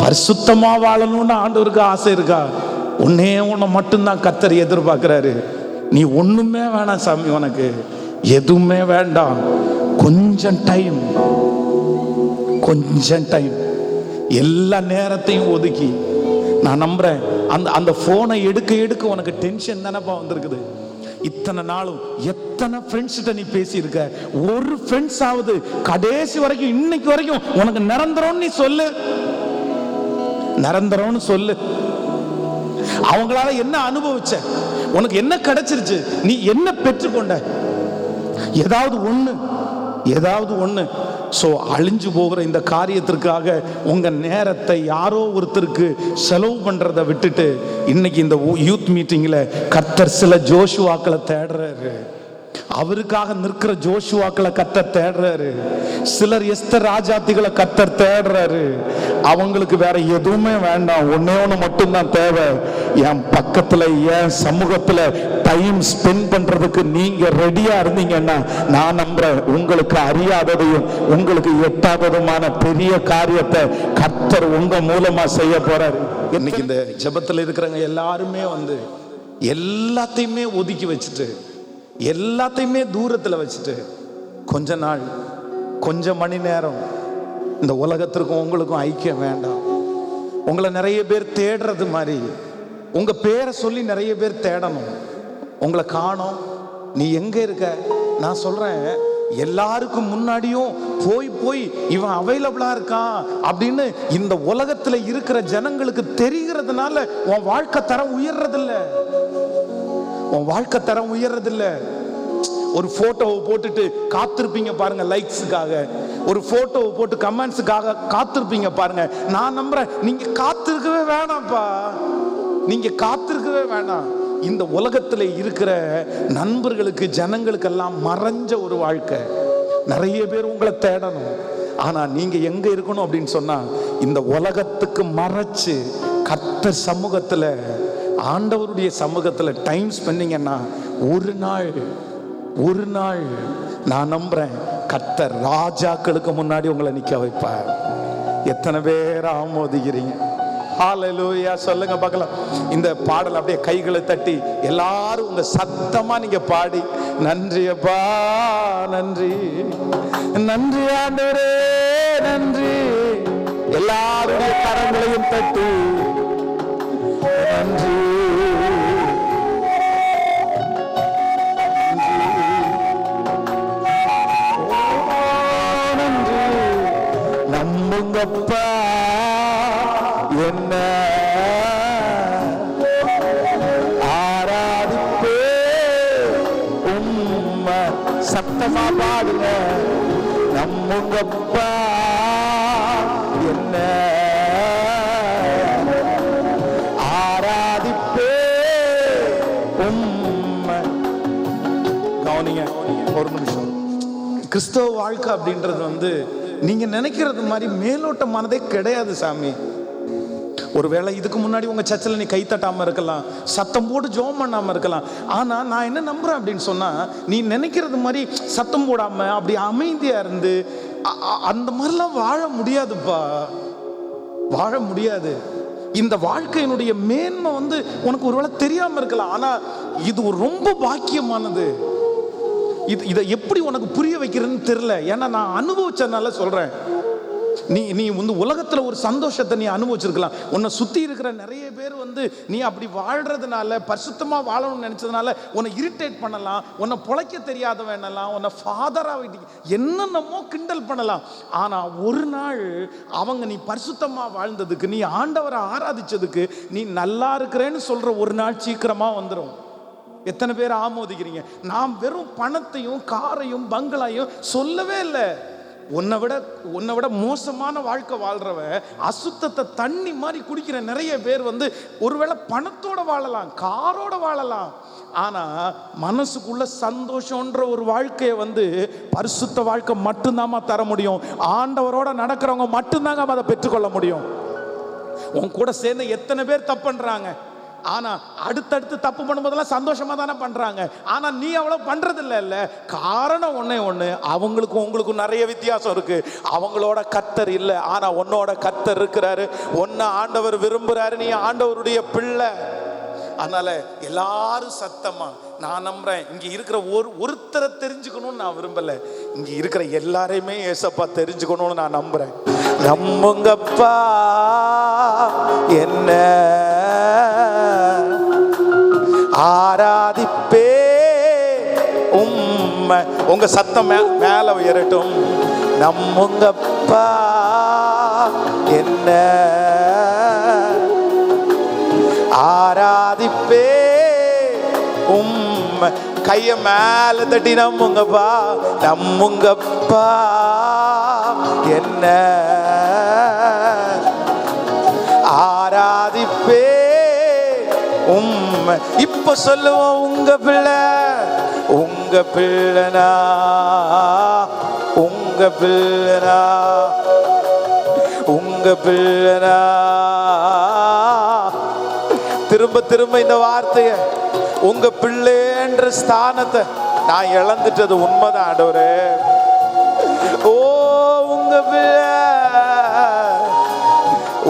பரிசுத்தமா வாழணும்னு ஆண்டவருக்கு ஆசை இருக்கா? ஒன்னை மட்டும்தான் கர்த்தர் எதிர்பார்க்கிறாரு. நீ ஒண்ணுமே வேணாம் சாமி, உனக்கு எதுவுமே வேண்டாம், கொஞ்சம் டைம், எல்லா நேரத்தையும் ஒதுக்கி, நான் நம்புறேன் அந்த போனை எடுக்க உனக்கு டென்ஷன் தானப்பா வந்திருக்குது. இத்தனை நாளும் எத்தனை ஃப்ரெண்ட்ஸ்கிட்ட நீ பேசியிருக்க, ஒரு ஃப்ரெண்ட்ஸ் ஆவது கடைசி வரைக்கும் இன்னைக்கு வரைக்கும் உனக்கு நிரந்தரம்னு நீ சொல்லு, நிரந்தரம்னு சொல்லு. அவங்களால என்ன அனுபவிச்ச, உனக்கு என்ன கிடைச்சிருச்சு, நீ என்ன பெற்றுக்கொண்ட, ஏதாவது ஒண்ணு. ஸோ அழிஞ்சு போகிற இந்த காரியத்திற்காக உங்க நேரத்தை யாரோ ஒருத்தருக்கு செலவு பண்றதை விட்டுட்டு இன்னைக்கு இந்த யூத் மீட்டிங்ல கர்த்தர் சில ஜோஷுவாக்களை தேடுறாரு. அவருக்காக நிற்கிற ஜோஷுவாக்களை கர்த்தர் தேடுறாரு. சிலர் எஸ்தர் ராஜாத்திகளை கர்த்தர் தேடுறாரு. அவங்களுக்கு வேற எதுவுமே வேண்டாம், ஒன்னே ஒன்று மட்டும்தான் தேவை. என் பக்கத்துல என் சமூகத்துல டைம் ஸ்பெண்ட் பண்றதுக்கு நீங்க ரெடியா இருந்தீங்கன்னா நான் நம்புறேன் உங்களுக்கு அறியாததையும் உங்களுக்கு எட்டாததுமான பெரிய காரியத்தை கர்த்தர் உங்க மூலமா செய்ய போறாரு. இன்னைக்கு இந்த ஜெபத்துல இருக்கிறவங்க எல்லாருமே வந்து எல்லாத்தையுமே ஒதுக்கி வச்சுட்டு, எல்லாத்தையுமே தூரத்தில் வச்சுட்டு கொஞ்ச நாள், கொஞ்சம் மணி நேரம் இந்த உலகத்திற்கும் உங்களுக்கும் ஐக்கியம் வேண்டாம். உங்களை நிறைய பேர் தேடுறது மாதிரி உங்க பேரை சொல்லி நிறைய பேர் தேடணும். உங்களை காணோம், நீ எங்க இருக்க? நான் சொல்றேன், எல்லாருக்கும் முன்னாடியும் போய் இவன் அவைலபிளா இருக்கான் அப்படின்னு இந்த உலகத்துல இருக்கிற ஜனங்களுக்கு தெரிகிறதுனால உன் வாழ்க்கை தரம் உயர்றதில்லை. உன் வாழ்க்கை தரம் உயர்றதில்லை. ஒரு போட்டோவை போட்டுட்டு காத்திருப்பீங்க பாருங்க லைக்ஸுக்காக, ஒரு போட்டோவை போட்டு கமெண்ட்ஸுக்காக காத்திருப்பீங்க பாருங்க. நான் நம்புறேன் நீங்க காத்திருக்கவே வேணாம்ப்பா, நீங்க காத்திருக்கவே வேணாம். இந்த உலகத்துல இருக்கிற நண்பர்களுக்கு ஜனங்களுக்கெல்லாம் மறைஞ்ச ஒரு வாழ்க்கை. நிறைய பேர் உங்களை தேடணும், ஆனா நீங்க எங்க இருக்கணும் அப்படின்னு சொன்னா இந்த உலகத்துக்கு மறைச்சு கர்த்தர் சமூகத்துல, ஆண்டவருடைய சமூகத்துல டைம் ஸ்பெண்டிங்கன்னா ஒரு நாள் நான் நம்புறேன் கர்த்தர் ராஜாக்களுக்கு முன்னாடி உங்களை நிக்க வைப்பார். எத்தனை பேர் ஆமோதிக்கிறீங்க? ஹல்லேலூயா சொல்லுங்க பார்க்கலாம். இந்த பாடல் அப்படியே கைகளை தட்டி எல்லாரும் உங்க சத்தமா நீங்க பாடி, நன்றி அப்பா, நன்றி நன்றி ஆண்டவரே, நன்றி. எல்லாருடைய கரங்களையும் தட்டி நன்றி நம்புங்கப்பா என்ன ஆராதிப்பே உம்மை. சத்தமா பாடுங்க, நம்புங்கப்பா என்ன ஆராதிப்பே உம்மை. கவனிங்க ஒரு நிமிஷம். கிறிஸ்தவ வாழ்க்கை அப்படின்றது வந்து நீங்க நினைக்கிறது மாதிரி மேலோட்டமானதே கிடையாது சாமி. ஒருவேளை இதுக்கு முன்னாடி உங்க சர்ச்சில் நீ கை தட்டாம இருக்கலாம், சத்தம் போட்டு ஜெபம் பண்ணாம இருக்கலாம். ஆனா நான் என்ன நம்புறேன் அப்படின்னு சொன்னா, நீ நினைக்கிறது மாதிரி சத்தம் போடாம அப்படி அமைதியா இருந்து அந்த மாதிரிலாம் வாழ முடியாதுப்பா, வாழ முடியாது. இந்த வாழ்க்கையினுடைய மேன்மை வந்து உனக்கு ஒருவேளை தெரியாம இருக்கலாம், ஆனா இது ரொம்ப பாக்கியமானது. இதை எப்படி உனக்கு புரிய வைக்கிறதுன்னு தெரியல, ஏன்னா நான் அனுபவிச்சதுனால சொல்றேன். நீ வந்து உலகத்துல ஒரு சந்தோஷத்தை நீ அனுபவிச்சிருக்கலாம். உன்னை சுத்தி இருக்கிற நிறைய பேர் வந்து நீ அப்படி வாழ்றதுனால, பரிசுத்தமா வாழணும்னு நினைச்சதுனால உன்னை இரிட்டேட் பண்ணலாம், உன்னை பொழைக்க தெரியாதவன் என்னலாம், உன்னை ஃபாதரா என்னென்னமோ கிண்டல் பண்ணலாம். ஆனா ஒரு நாள் அவங்க நீ பரிசுத்தமா வாழ்ந்ததுக்கு, நீ ஆண்டவரை ஆராதிச்சதுக்கு, நீ நல்லா இருக்கிறேன்னு சொல்ற ஒரு நாள் சீக்கிரமா வந்துடும். எத்தனை பேர் ஆமோதிக்கிறீங்க? நாம் வெறும் பணத்தையும் காரையும் பங்களாயும் சொல்லவே இல்லை. உன்னை விட மோசமான வாழ்க்கை வாழ்றவன், அசுத்தத்தை தண்ணி மாதிரி குடிக்கிற நிறைய பேர் வந்து ஒருவேளை பணத்தோட வாழலாம், காரோட வாழலாம், ஆனா மனசுக்குள்ள சந்தோஷம்ன்ற ஒரு வாழ்க்கையை வந்து பரிசுத்த வாழ்க்கை மட்டும்தாமா தர முடியும். ஆண்டவரோட நடக்கிறவங்க மட்டும்தாங்க அதை பெற்றுக்கொள்ள முடியும். உன் கூட சேர்ந்து எத்தனை பேர் தப்பு பண்றாங்க, ஆனா அடுத்தடுத்து தப்பு பண்ணும்போதெல்லாம் சந்தோஷமா தானே பண்றாங்க. ஆனா நீ அவ்வளவு பண்றது இல்ல. காரணம் ஒண்ணு, அவங்களுக்கும் உங்களுக்கும் நிறைய வித்தியாசம் இருக்கு. அவங்களோட கர்த்தர் இல்ல, ஆனா உன்னோட கர்த்தர் இருக்கிறாரு. உன்னை ஆண்டவர் விரும்புறாரு, நீ ஆண்டவருடைய பிள்ளை. அதனால எல்லாரும் சத்தமா நான் நம்புறேன், இங்க இருக்கிற ஒருத்தரை தெரிஞ்சுக்கணும்னு நான் விரும்பல, இங்க இருக்கிற எல்லாரையுமே ஏசப்பா தெரிஞ்சுக்கணும்னு நான் நம்புறேன். நம்புங்கப்பா என்ன ஆராதிப்பே உம்மை. உங்க சத்தம் மேல உயரட்டும். நம்முங்கப்பா என்ன ஆராதிப்பே உம்மை. கைய மேல தட்டி நம்முங்கப்பா, நம்முங்கப்பா என்ன ஆராதிப்பே உம்மை. இப்ப சொல்லுவோம், உங்க பிள்ளை, உங்க பிள்ளைனா, உங்க பிள்ளைனா, உங்க பிள்ளைனா. திரும்ப திரும்ப இந்த வார்த்தைய, உங்க பிள்ளைன்ற ஸ்தானத்தை நான் இழந்துட்டது உண்மைதான் ஆண்டவரே. ஓ உங்க பிள்ளை,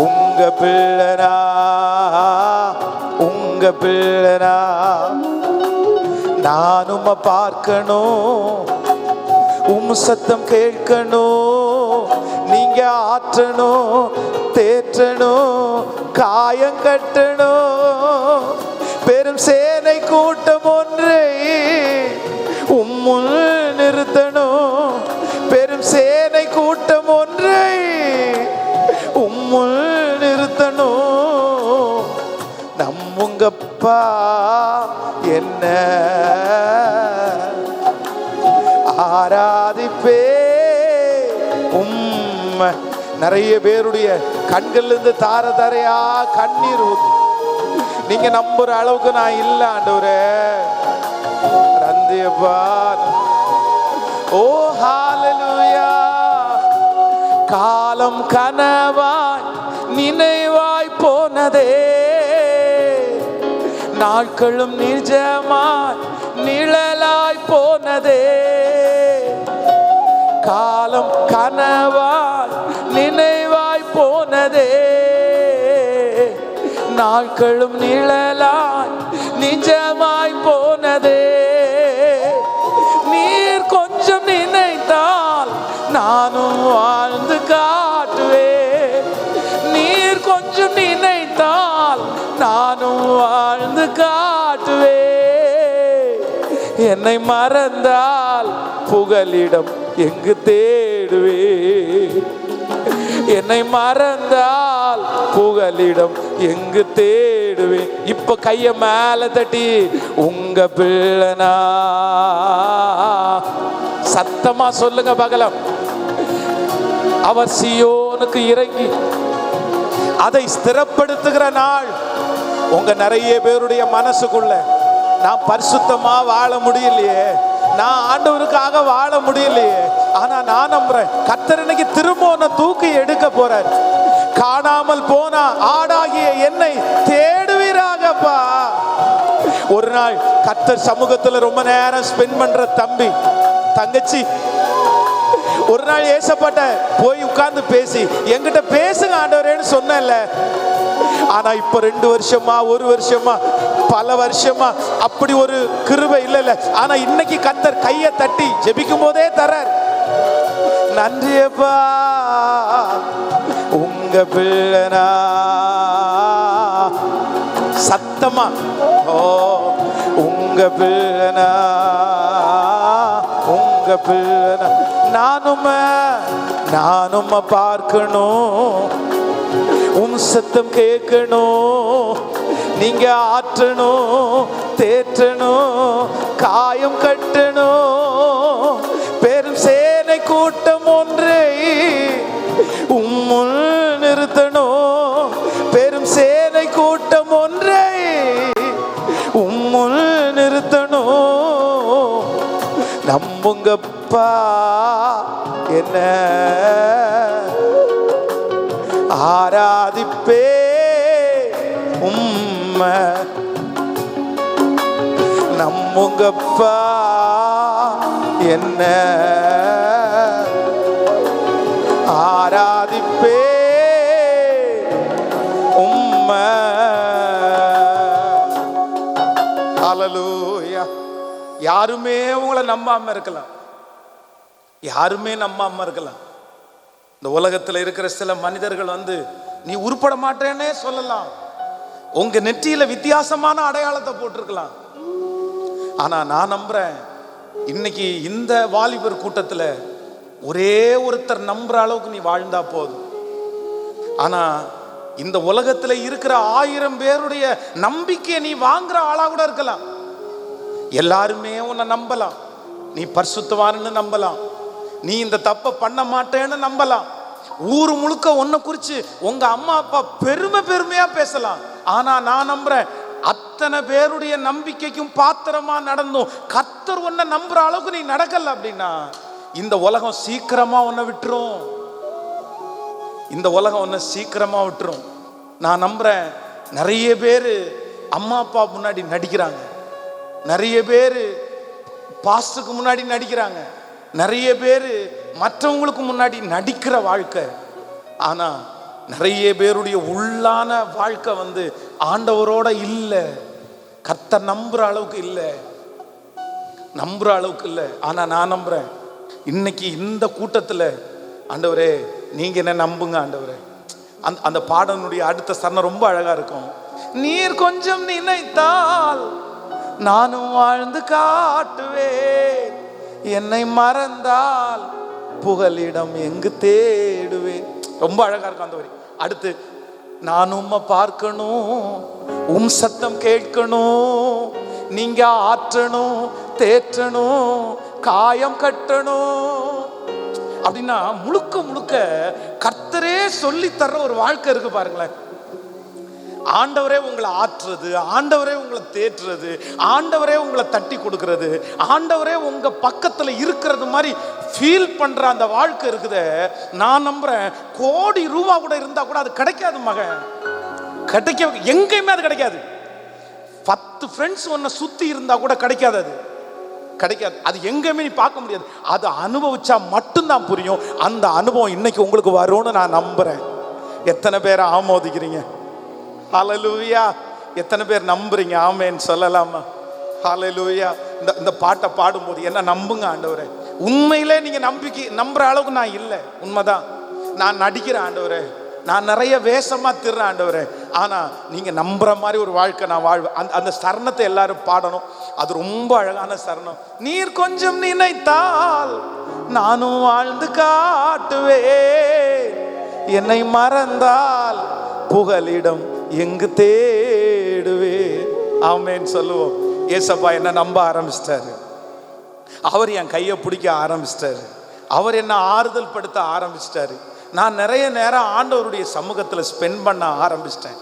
உங்க பிள்ளைனா, உங்க பிள்ளைனா. நானும் பார்க்கணும், சத்தம் கேட்கணும், நீங்க ஆற்றணும், தேற்றணும், காயம் கட்டணும். பெரும் சேனை கூட்டம் ஒன்றை உம்முள் நிறுத்தணும். பெரும் சேனை கூட்டம் ஒன்றை உம்முள் நிறுத்தணும். நம்முங்கப்பா என்ன ஆராதிப்பே உம்மை. நிறைய பேருடைய கண்கள்ல இருந்து தார தாரையா கண்ணீர் ஊத்து. நீங்க நம்புற அளவுக்கு நான் இல்ல ஆண்டவரே. ரந்தியப்பா, ஓ ஹalleluya. காலம் கனவாய் நினைவாய் போனதே, நாட்களும் நிஜமாய் நிழலாய் போனதே. காலம் கனவாய் நினைவாய் போனதே, நாட்களும் நிழலாய் நிஜமாய் போனதே. நீர் கொஞ்சம் நினைத்தால் நானும் வாழ்ந்து காட்டுவேன். நீர் கொஞ்சம் நினைத்தால் நானும் வாழ்ந்து காட்டுவேன். என்னை மறந்தால் புகலிடம் எங்கு தேடுவேன். என்னை மறந்தால் புகலிடம் எங்கு தேடுவேன். இப்ப கைய மேல தட்டி, உங்க பிள்ளைனா சத்தமா சொல்லுங்க பகலம். அவர் சியோனுக்கு இறங்கி அதை ஸ்திரப்படுத்துகிற நாள். உங்க நிறைய பேருடைய மனசுக்குள்ள, நான் பரிசுத்தமா வாழ முடியலையே, நான் ஆண்டவருக்காக வாழ முடியலையே, ஆனா நான் நம்புறேன் கர்த்தர் இன்னைக்கு திரும்ப உன்னை தூக்கி எடுக்க போறார். காணாமல் போனா ஆடாகிய என்னை தேடுவீராகப்பா. ஒரு நாள் கர்த்தர் சமூகத்துல ரொம்ப நேரம் ஸ்பெண்ட் பண்ற தம்பி தங்கச்சி ஒரு நாள் ஏசப்பட்ட போய் உட்கார்ந்து பேசி, என்கிட்ட பேசுங்க ஆண்டவரேன்னு சொன்னேன்ல. ஆனா இப்ப 2 வருஷமா 1 வருஷமா பல வருஷமா அப்படி ஒரு கிருபை இல்ல. ஆனா இன்னைக்கு கர்த்தர் கையை தட்டி ஜெபிக்கும் போதே தரார். நன்றியப்பா. உங்க பிள்ளைனா சத்தமா, ஓ உங்க பிள்ளைனா, உங்க பிள்ளைனா. நானும் பார்க்கணும், சத்தம் கேட்கணும், நீங்க ஆற்றணும், தேற்றணும், காயம் கட்டணும். பெரும் சேனை கூட்டம் ஒன்றை உம்முள் நிறுத்தணும். பெரும் சேனை கூட்டம் ஒன்றை உம்முள் நிறுத்தணும். நம்புங்கப்பா என்ன ஆராதிப்பே உம்மை. நம்புங்கப்பா என்ன ஆராதிப்பே உம்மை. ஹல்லேலூயா. யாருமே உங்களை நம்பாம இருக்கலாம், யாருமே நம்பாம இருக்கலாம். இந்த உலகத்தில் இருக்கிற சில மனிதர்கள் நீ உருப்பட மாட்டேன்னே சொல்லலாம். உங்க நெற்றியில வித்தியாசமான அடையாளத்தை போட்டிருக்கலாம். ஆனா நான் நம்புறேன், இன்னைக்கு இந்த வாலிபர் கூட்டத்துல ஒரே ஒருத்தர் நம்புற அளவுக்கு நீ வாழ்ந்தா போதும். ஆனா இந்த உலகத்துல இருக்கிற 1000 பேருடைய நம்பிக்கையை நீ வாங்குற ஆளா கூட இருக்கலாம். எல்லாருமே உன்னை நம்பலாம், நீ பரிசுத்தவான்னு நம்பலாம், நீ இந்த தப்பை பண்ண மாட்டேன்னு நம்பலாம், ஊர் முழுக்க உன்னை குறிச்சு உங்க அம்மா அப்பா பெருமையா பேசலாம். ஆனா நான் நம்புறேன், அத்தனை பேருடைய நம்பிக்கைக்கும் பாத்திரமா நடந்தும் கர்த்தர் உன்னை நம்புற அளவுக்கு நீ நடக்கல அப்படின்னா இந்த உலகம் சீக்கிரமா உன்னை விட்டுரும். இந்த உலகம் உன்னை சீக்கிரமா விட்டுரும். நான் நம்புறேன், நிறைய பேர் அம்மா அப்பா முன்னாடி நடிக்கிறாங்க, நிறைய பேர் பாஸ்டருக்கு முன்னாடி நடிக்கிறாங்க, நிறைய பேர் மற்றவங்களுக்கு முன்னாடி நடிக்கிற வாழ்க்கை. ஆனா நிறைய பேருடைய உள்ளான வாழ்க்கை ஆண்டவரோட இல்லை, கர்த்தர் நம்புற அளவுக்கு இல்லை, நம்புற அளவுக்கு இல்லை. ஆனா நான் நம்புறேன், இன்னைக்கு இந்த கூட்டத்தில் ஆண்டவரே நீங்க என்ன நம்புங்க ஆண்டவரே. அந்த பாடனுடைய அடுத்த சரணம் ரொம்ப அழகா இருக்கும். நீர் கொஞ்சம் நினைத்தால் நானும் வாழ்ந்து காட்டுவேன், என்னை மறந்தால் புகலிடம் எங்கு தேடுவேன். ரொம்ப அழகா இருக்கும் அந்த வரி. அடுத்து, நான் உம்மை பார்க்கணும், உம் சத்தம் கேட்கணும், நீங்க ஆற்றணும், தேற்றணும், காயம் கட்டணும் அப்படின்னா முழுக்க முழுக்க கர்த்தரே சொல்லி தர்ற ஒரு வாழ்க்கை இருக்கு பாருங்களேன். ஆண்டவரே உங்களை ஆற்றுறது, ஆண்டவரே உங்களை தேற்றுறது, ஆண்டவரே உங்களை தட்டி கொடுக்கறது, ஆண்டவரே உங்க பக்கத்துல இருக்கிறது மாதிரி ஃபீல் பண்ற அந்த வாழ்க்கை இருக்குதே. நான் நம்புறேன், கோடி ரூபா கூட இருந்தா கூட அது கிடைக்காது மகன், கிடைக்க எங்கேயுமே அது கிடைக்காது. 10 ஃப்ரெண்ட்ஸ் உன்னை சுத்தி இருந்தா கூட கிடைக்காது, அது கிடைக்காது. அது எங்கேயுமே நீ பார்க்க முடியாது. அதை அனுபவிச்சா மட்டும்தான் புரியும். அந்த அனுபவம் இன்னைக்கு உங்களுக்கு வரும்னு நான் நம்புறேன். எத்தனை பேர் ஆமோதிக்கிறீங்க? ஹல்லேலூயா. எத்தனை பேர் நம்புறீங்க? ஆமேன்னு சொல்லலாமா? ஹல்லேலூயா. இந்த பாட்டை பாடும்போது என்ன நம்புங்க ஆண்டவரே. உண்மையிலே நீங்க நம்புற அளவுக்கு நான் இல்லை, உண்மைதான். நான் நடிக்கிறேன் ஆண்டவரே, நான் நிறைய வேஷமா திர்றேன் ஆண்டவரே. ஆனா நீங்க நம்புற மாதிரி ஒரு வாழ்க்கை நான் வாழ்வேன். அந்த சரணத்தை எல்லாரும் பாடணும். அது ரொம்ப அழகான சரணம். நீர் கொஞ்சம் நினைத்தால் நானும் வாழ்ந்து காட்டுவேன், என்னை மறந்தால் புகலிடம் எங்கு தேடுவேன். ஆமேன்னு சொல்லுவோம். ஏசப்பா என்ன நம்ப ஆரம்பிச்சிட்டாரு, அவர் என் கையை பிடிக்க ஆரம்பிச்சிட்டாரு, அவர் என்ன ஆறுதல் படுத்த ஆரம்பிச்சிட்டாரு. நான் நிறைய நேரம் ஆண்டவருடைய சமூகத்தில் ஸ்பெண்ட் பண்ண ஆரம்பிச்சிட்டேன்.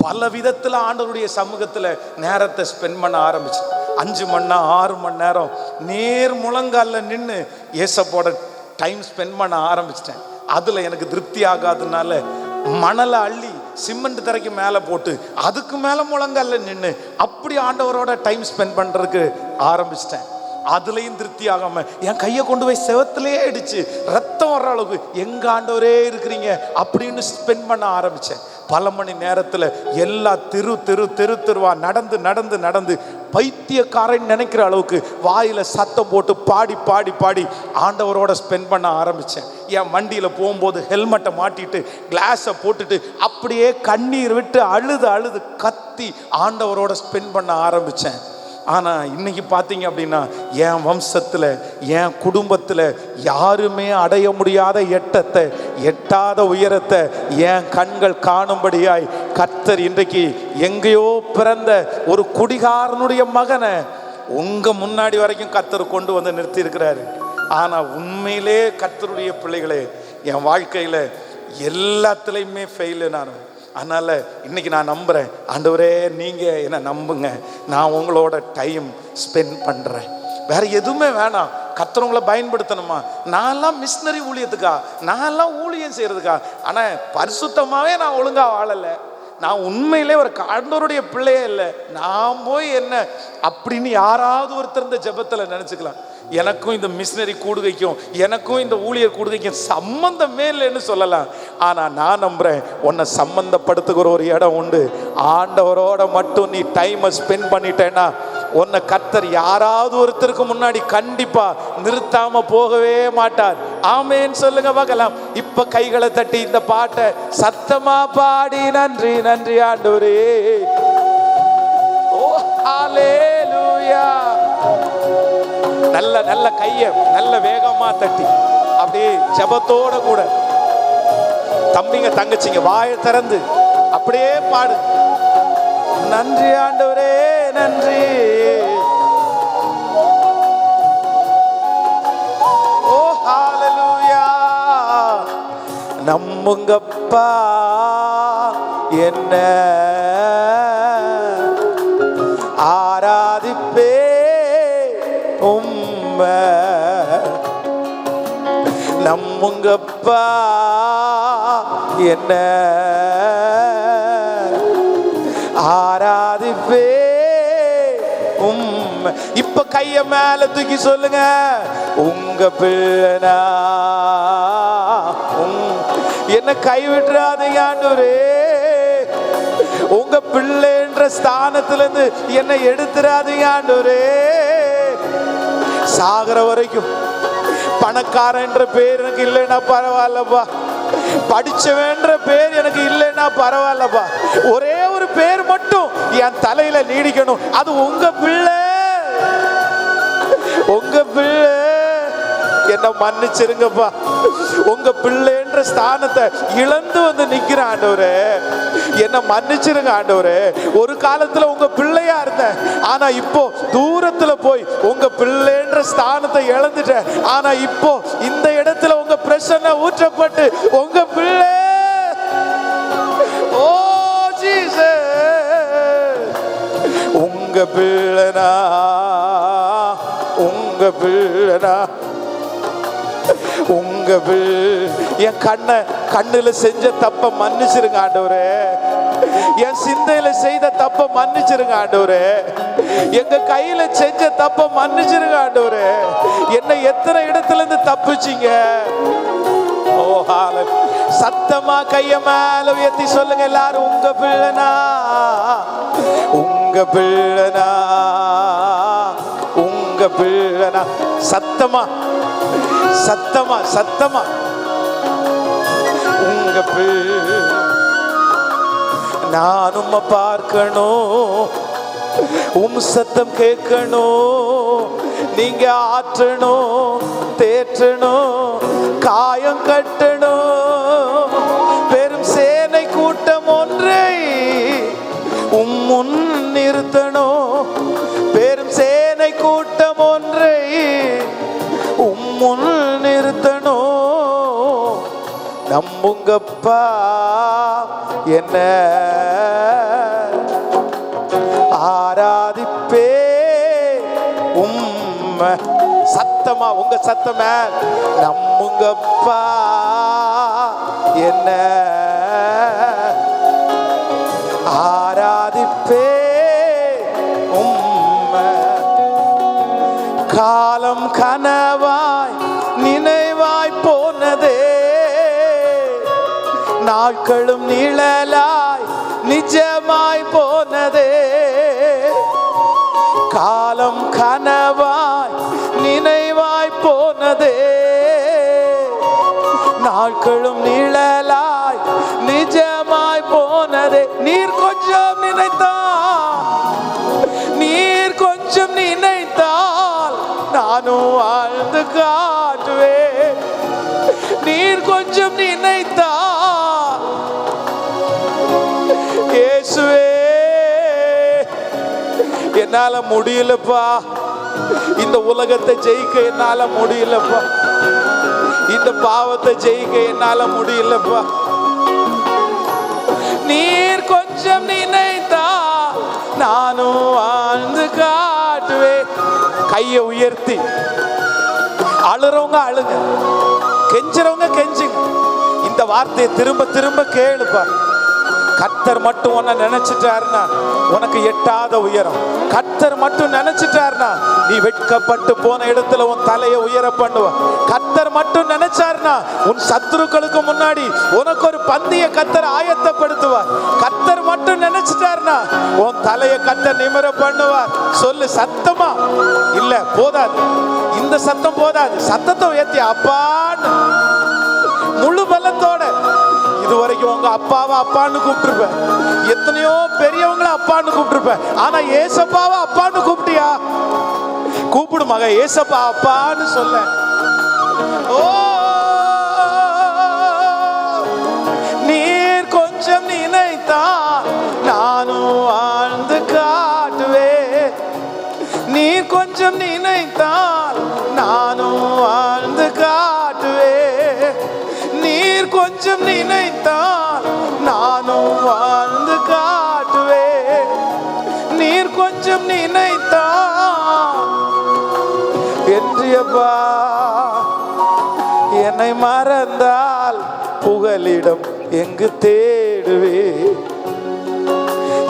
பல விதத்தில் ஆண்டவருடைய சமூகத்தில் நேரத்தை ஸ்பெண்ட் பண்ண ஆரம்பிச்சேன். 5 மணி நேரம் 6 மணி நேரம் நேர் முழங்கால நின்று ஏசப்போட டைம் ஸ்பெண்ட் பண்ண ஆரம்பிச்சிட்டேன். அதில் எனக்கு திருப்தி ஆகாதனால மணலை அள்ளி சிமெண்ட் தரைக்கு மேலே போட்டு அதுக்கு மேலே முழங்கால நின்று அப்படி ஆண்டவரோட டைம் ஸ்பெண்ட் பண்ணுறதுக்கு ஆரம்பிச்சிட்டேன். அதுலேயும் திருப்தி ஆகாம என் கையை கொண்டு போய் செவத்திலேயே அடிச்சு ரத்தம் வர்ற அளவுக்கு எங்க ஆண்டவரே இருக்கிறீங்க அப்படின்னு ஸ்பெண்ட் பண்ண ஆரம்பிச்சேன். பல மணி நேரத்தில் எல்லா தெருவா நடந்து நடந்து நடந்து பைத்தியக்காரன் நினைக்கிற அளவுக்கு வாயில சத்தம் போட்டு பாடி பாடி பாடி ஆண்டவரோட ஸ்பெண்ட் பண்ண ஆரம்பிச்சேன். என் வண்டியில் போகும்போது ஹெல்மெட்டை மாட்டிட்டு கிளாஸை போட்டுட்டு அப்படியே கண்ணீர் விட்டு அழுது கத்தி ஆண்டவரோட ஸ்பெண்ட் பண்ண ஆரம்பிச்சேன். ஆனால் இன்னைக்கு பார்த்தீங்க அப்படின்னா என் வம்சத்தில் என் குடும்பத்தில் யாருமே அடைய முடியாத எட்டாத உயரத்தை என் கண்கள் காணும்படியாய் கர்த்தர் இன்றைக்கு எங்கேயோ பிறந்த ஒரு குடிகாரனுடைய மகனை உங்க முன்னாடி வரைக்கும் கர்த்தர் கொண்டு வந்து நிறுத்தி இருக்கிறாரு. ஆனால் உண்மையிலே கர்த்தருடைய பிள்ளைகளே, என் வாழ்க்கையில் எல்லாத்துலேயுமே ஃபெயிலு நான். அதனால் இன்னைக்கு நான் நம்புகிறேன், ஆண்டவரே நீங்கள் என்னை நம்புங்க, நான் உங்களோட டைம் ஸ்பெண்ட் பண்ணுறேன். வேற எதுவுமே வேணாம். கர்த்தர் பயன்படுத்தணுமா? நான்லாம் மிஷினரி ஊழியத்துக்கா, நான்லாம் ஊழியம் செய்கிறதுக்கா? ஆனால் பரிசுத்தமாகவே நான் ஒழுங்காக வாழலை. நான் உண்மையிலே ஒரு ஆண்டவருடைய பிள்ளையே இல்லை. நான் போய் என்ன அப்படின்னு யாராவது ஒருத்தர் இந்த ஜெபத்தில் நினச்சிக்கலாம். எனக்கும் இந்த மிஷினரி கூடுகைக்கும் எனக்கும் இந்த ஊழியர் கூடுகைக்கும் சம்பந்தமே இல்லைன்னு சொல்லலாம். ஆனால் நான் நம்புறேன், உன்னை சம்பந்தப்படுத்துகிற ஒரு இடம் உண்டு. ஆண்டவரோட மட்டும் நீ டைமை ஸ்பெண்ட் பண்ணிட்டேன்னா உன்னை கர்த்தர் யாராவது ஒருத்தருக்கு முன்னாடி கண்டிப்பா நிறுத்தாம போகவே மாட்டார். ஆமேன் சொல்லுங்க பார்க்கலாம். இப்ப கைகளை தட்டி இந்த பாட்டை சத்தமா பாடி நன்றி நன்றி ஆண்டவரே. ஓ ஹalleluya. நல்ல நல்ல கையை நல்ல வேகமா தட்டி அப்படியே ஜெபத்தோட கூட தம்பிங்க தங்கச்சிங்க வாயை திறந்து அப்படியே பாடு. நன்றி ஆண்டவரே நன்றி. ஓ ஹalleluya. நம்புங்கப்பா என்ன ஆராதிப்பே உம்மை. நம்புங்கப்பா என்ன ஆராதிப்பே உம்மை. இப்ப கைய மேல தூக்கி சொல்லுங்க, உங்க பிள்ளை என்ன கைவிட்டுறாதீங்க ஆண்டவரே. உங்க பிள்ளைன்ற ஸ்தானத்துல இருந்து என்னை எடுத்துறாதீங்க ஆண்டவரே. சாகர வரைக்கும் பணக்காரன்ற பேர் எனக்கு இல்லைன்னா பரவாயில்லப்பா, படிச்சவன்ற பேர் எனக்கு இல்லைன்னா பரவாயில்லப்பா, ஒரே ஒரு பேர் மட்டும் என் தலையில நீடிக்கணும், அது உங்க பிள்ளை. உங்க பிள்ளை என்ன மன்னிச்சிருங்கப்பா. உங்க பிள்ளைன்ற ஸ்தானத்தை இழந்து வந்து நிக்கிற ஆண்டவரே, என்ன மன்னிச்சிருங்க ஆண்டவரே. ஒரு காலத்துல உங்க பிள்ளையா இருந்தேன், ஆனா இப்போ தூரத்துல போய் உங்க பிள்ளைன்ற ஸ்தானத்தை இழந்துட்டேன். ஆனா இப்போ இந்த இடத்துல உங்க பிரசன்ன ஊற்றப்பட்டு உங்க பிள்ளை. ஓ ஜீசஸ், உங்க பிள்ளைனா உங்க பிள்ளைனா உங்க என் கண்ணுல செஞ்ச தப்ப மன்னிச்சிருங்க ஆண்டவரே. என் சிந்தையில செய்த தப்ப மன்னிச்சிருங்க ஆண்டவரே. எங்க கையில செஞ்ச தப்ப மன்னிச்சிருங்க ஆண்டவரே. என்னை எத்தனை இடத்துல இருந்து தப்பிச்சிங்க. ஓ ஹalleluya. சத்தமா கைய மேல உயர்த்தி சொல்லுங்க எல்லாரும், உங்க பிள்ளைனா உங்க பிள்ளைனா உங்க பிள்ளைனா. சத்தமா சத்தமா சத்தமா உங்க பிள்ளை. நான் உம்மை பார்க்கணும், உம் சத்தம் கேட்கணும், நீங்க ஆற்றணும், தேற்றணும், காயம் கட்டணும். பெரும் சேனை கூட்டம் ஒன்றை உம் முன் நிறுத்தணும். பெரும் சேனை கூட்டம் ஒன்றை உம் முன் நிறுத்தணும். நம்புங்கப்பா என்ன ஆராதிப்பே உம்மை. சத்தமா உங்க சத்தமே, நம்புங்கப்பா என்ன ஆராதிப்பே உம்மை. காலம் கனவாய் நினைவாய் போனதே, நாட்களும் நிழலாய் நிஜமாய் போனதே. காலம் கனவாய் நினைவாய் போனதே, நாட்களும் நிழலாய் நிஜமாய் போனதே. நீர் கொஞ்சம் நினைத்தால், நீர் கொஞ்சம் நினைத்தால் நானும் வாழ்ந்து காட்டுவேன். நீர் கொஞ்சம் நினைத்தால் இயேசுவே என்னால முடியலப்பா, இந்த உலகத்தை ஜெயிக்க என்னால முடியலப்பா, இந்த பாவத்தை ஜெயிக்க என்னால முடியலப்பா. நீர் கொஞ்சம் நினைத்தா நானும் வாழ்ந்து காட்டுவேன். கையை உயர்த்தி அழுறவங்க அழுங்க, கெஞ்சுறவங்க கெஞ்சுங்க. இந்த வார்த்தையை திரும்ப திரும்ப கேளுப்பா. கர்த்தர் மட்டும் உன்னை நினைச்சிட்டாருன்னா உனக்கு எட்டாத உயரம். கர்த்தர் மட்டும் நினைச்சிட்டாருன்னா நீ வெட்கப்பட்டு போன இடத்துல உன் தலையை உயர பண்ணுவ. கர்த்தர் மட்டும் நினைச்சாருன்னா உன் சத்துருக்களுக்கு முன்னாடி உனக்கு ஒரு பந்திய கர்த்தர் ஆயத்தப்படுத்துவார். கர்த்தர் மட்டும் நினைச்சிட்டாருன்னா உன் தலையை கர்த்தர் நிமிர பண்ணுவார். சொல்லு சத்தமா. இல்ல போதாது, இந்த சத்தம் போதாது. சத்தத்தை உயர்த்தி அப்பான்னு முழு பலத்தோட. இதுவரைக்கும் உங்க அப்பாவை அப்பான்னு கூப்பிட்டுருப்பேன், எத்தனையோ பெரியவங்கள அப்பான்னு கூப்பிட்டுருப்பேன். ஆனா ஏசப்பாவை அப்பான்னு கூப்பிட்டியா? கூப்பிடு மக, ஏசப்பா அப்பான்னு சொல்ல. ஓ நீர் கொஞ்சம் நினைத்தா நானும் வாழ்ந்து காட்டுவேன். நீர் கொஞ்சம் நினைத்தால் நானும் வாழ்ந்து காட்டுவேன். நீர் கொஞ்சம் நினைத்தால் நானும் வாழ்ந்து காட்டுவேன். நீர் கொஞ்சம் நினைத்தால் என்றியப்பா. என்னை மறந்தால் புகலிடம் எங்கு தேடுவே.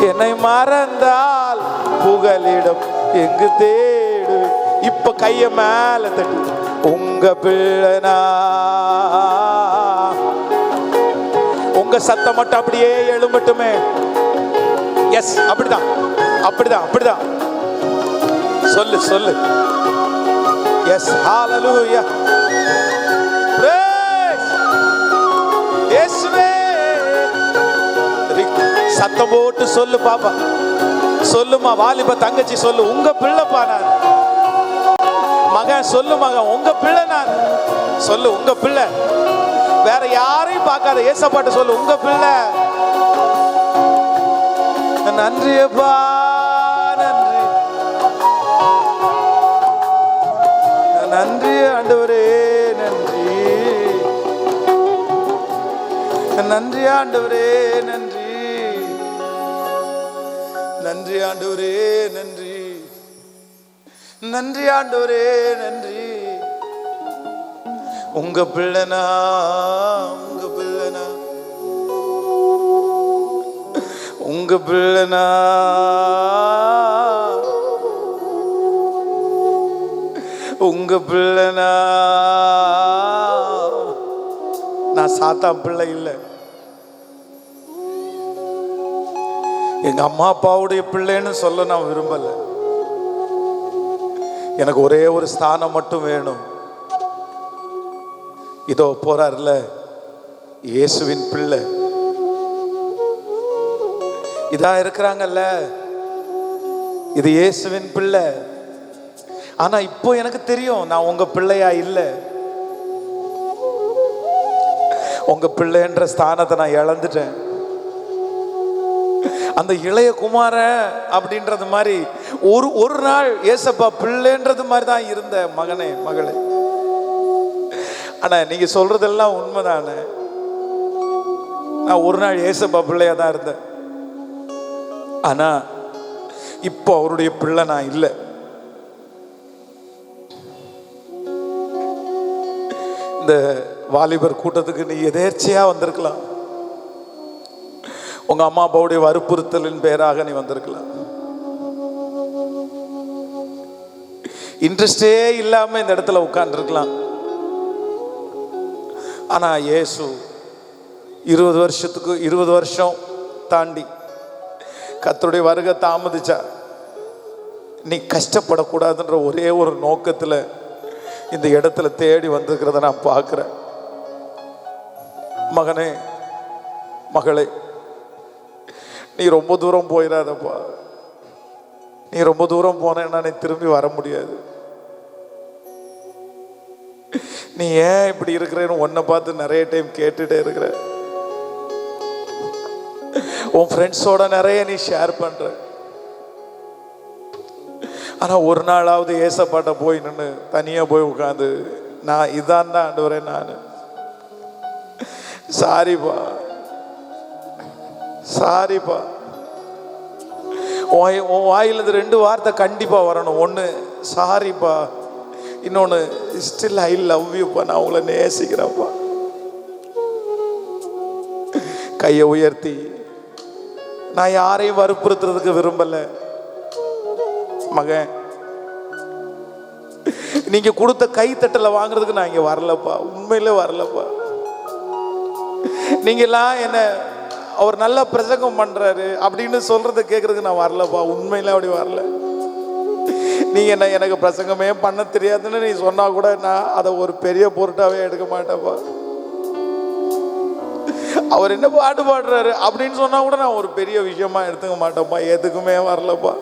என்னை மறந்தால் புகலிடம் எங்கு தேடுவே. இப்ப கைய மேல தட்டு. உங்க பிள்ளனா. உங்க சத்தம் மட்டும் அப்படியே எழும்பட்டுமே. எஸ், அப்படிதான் அப்படிதான் அப்படிதான். சொல்லு சொல்லு. எஸ், ஹalleluya. praise இயேசுவே. சத்தம் போட்டு சொல்லு பாப்பா. சொல்லுமா வாலிப தங்கச்சி சொல்லு. உங்க பிள்ளைப்பா நான். மகன் சொல்லு மகன், உங்க பிள்ளை நான். சொல்லு உங்க பிள்ளை. வேற யாரையும் பார்க்காத, ஏசப்பாட்ட சொல்லு உங்க பிள்ளை. நன்றியப்பா, நன்றி நன்றி ஆண்டவரே, நன்றி நன்றி ஆண்டவரே, நன்றி நன்றி ஆண்டவரே, நன்றி நன்றி ஆண்டவரே, நன்றி. உங்க பிள்ளைனா, உங்க பிள்ளைனா, உங்க பிள்ளைனா. உங்க பிள்ளைனா. நான் சாத்தா பிள்ளை இல்லை, எங்க அம்மா அப்பாவுடைய பிள்ளைன்னு சொல்ல நான் விரும்பல. எனக்கு ஒரே ஒரு ஸ்தானம் மட்டும் வேணும். இதோ போறார்ல இயேசுவின் பிள்ளை, இதா இருக்கிறாங்கல்ல, இது இயேசுவின் பிள்ளை. ஆனா இப்போ எனக்கு தெரியும் நான் உங்க பிள்ளையா இல்லை. உங்க பிள்ளைன்ற ஸ்தானத்தை நான் இழந்துட்டேன். அந்த இளைய குமாரன் அப்படின்றது மாதிரி ஒரு நாள் ஏசப்பா பிள்ளைன்றது மாதிரி தான் இருந்த மகனே மகளே. ஆனா நீங்க சொல்றதெல்லாம் உண்மைதானே. நான் ஒரு நாள் ஏசப்பா பிள்ளையா தான் இருந்தேன். ஆனா இப்போ அவருடைய பிள்ளை நான் இல்லை. இந்த வாலிபர் கூட்டத்துக்கு நீ எதேர்ச்சியா வந்திருக்கலாம். உங்க அம்மா அப்பாவுடைய வற்புறுத்தலின் பேராக நீ வந்திருக்கலாம். இன்ட்ரெஸ்டே இல்லாம இந்த இடத்துல உட்கார்ந்துருக்கலாம். ஆனா இயேசு 20 வருஷம் தாண்டி கர்த்தருடைய வருகை தாமதிச்சா நீ கஷ்டப்படக்கூடாதுன்ற ஒரே ஒரு நோக்கத்துல இந்த இடத்துல தேடி வந்திருக்கிறத நான் பார்க்கிறேன். மகனே மகளே, நீ ரொம்ப தூரம் போயிடாதப்பா. நீ ரொம்ப தூரம் போனேன்னா நீ திரும்பி வர முடியாது. நீ ஏன் இப்படி இருக்கிறேன்னு உன்னை பார்த்து நிறைய டைம் கேட்டுட்டே இருக்கிற. உன் ஃப்ரெண்ட்ஸோட நிறைய நீ ஷேர் பண்ற. ஆனா ஒரு நாளாவது ஏசப்பாட்ட போய் நின்று தனியா போய் உட்காந்து நான் இதான் தான் ஆண்டவரே, நான் சாரிப்பா சாரிப்பா. உன் வாயிலிருந்து 2 வார்த்தை கண்டிப்பா வரணும். ஒன்று சாரிப்பா, இன்னொன்று ஸ்டில் ஐ லவ் யூப்பா, நான் உங்களை நேசிக்கிறேன்ப்பா. கையை உயர்த்தி, நான் யாரையும் வற்புறுத்துறதுக்கு விரும்பல. மகன் நீங்க கொடுத்த கைத்தட்டல வாங்குறதுக்கு நான் இங்க வரலப்பா, உண்மையிலே வரலப்பா. நீங்கெல்லாம் என்ன அவர் நல்லா பிரசங்கம் பண்றாரு அப்படின்னு சொல்றதை கேட்கறதுக்கு நான் வரலப்பா, உண்மையில அப்படி வரல. நீங்க என்ன எனக்கு பிரசங்கமே பண்ண தெரியாதுன்னு நீ சொன்னா கூட நான் அதை ஒரு பெரிய பொருட்டாவே எடுக்க மாட்டேப்பா. அவர் என்ன பாட்டு பாடுறாரு அப்படின்னு சொன்னா கூட நான் ஒரு பெரிய விஷயமா எடுத்துக்க மாட்டேப்பா. எதுக்குமே வரலப்பா,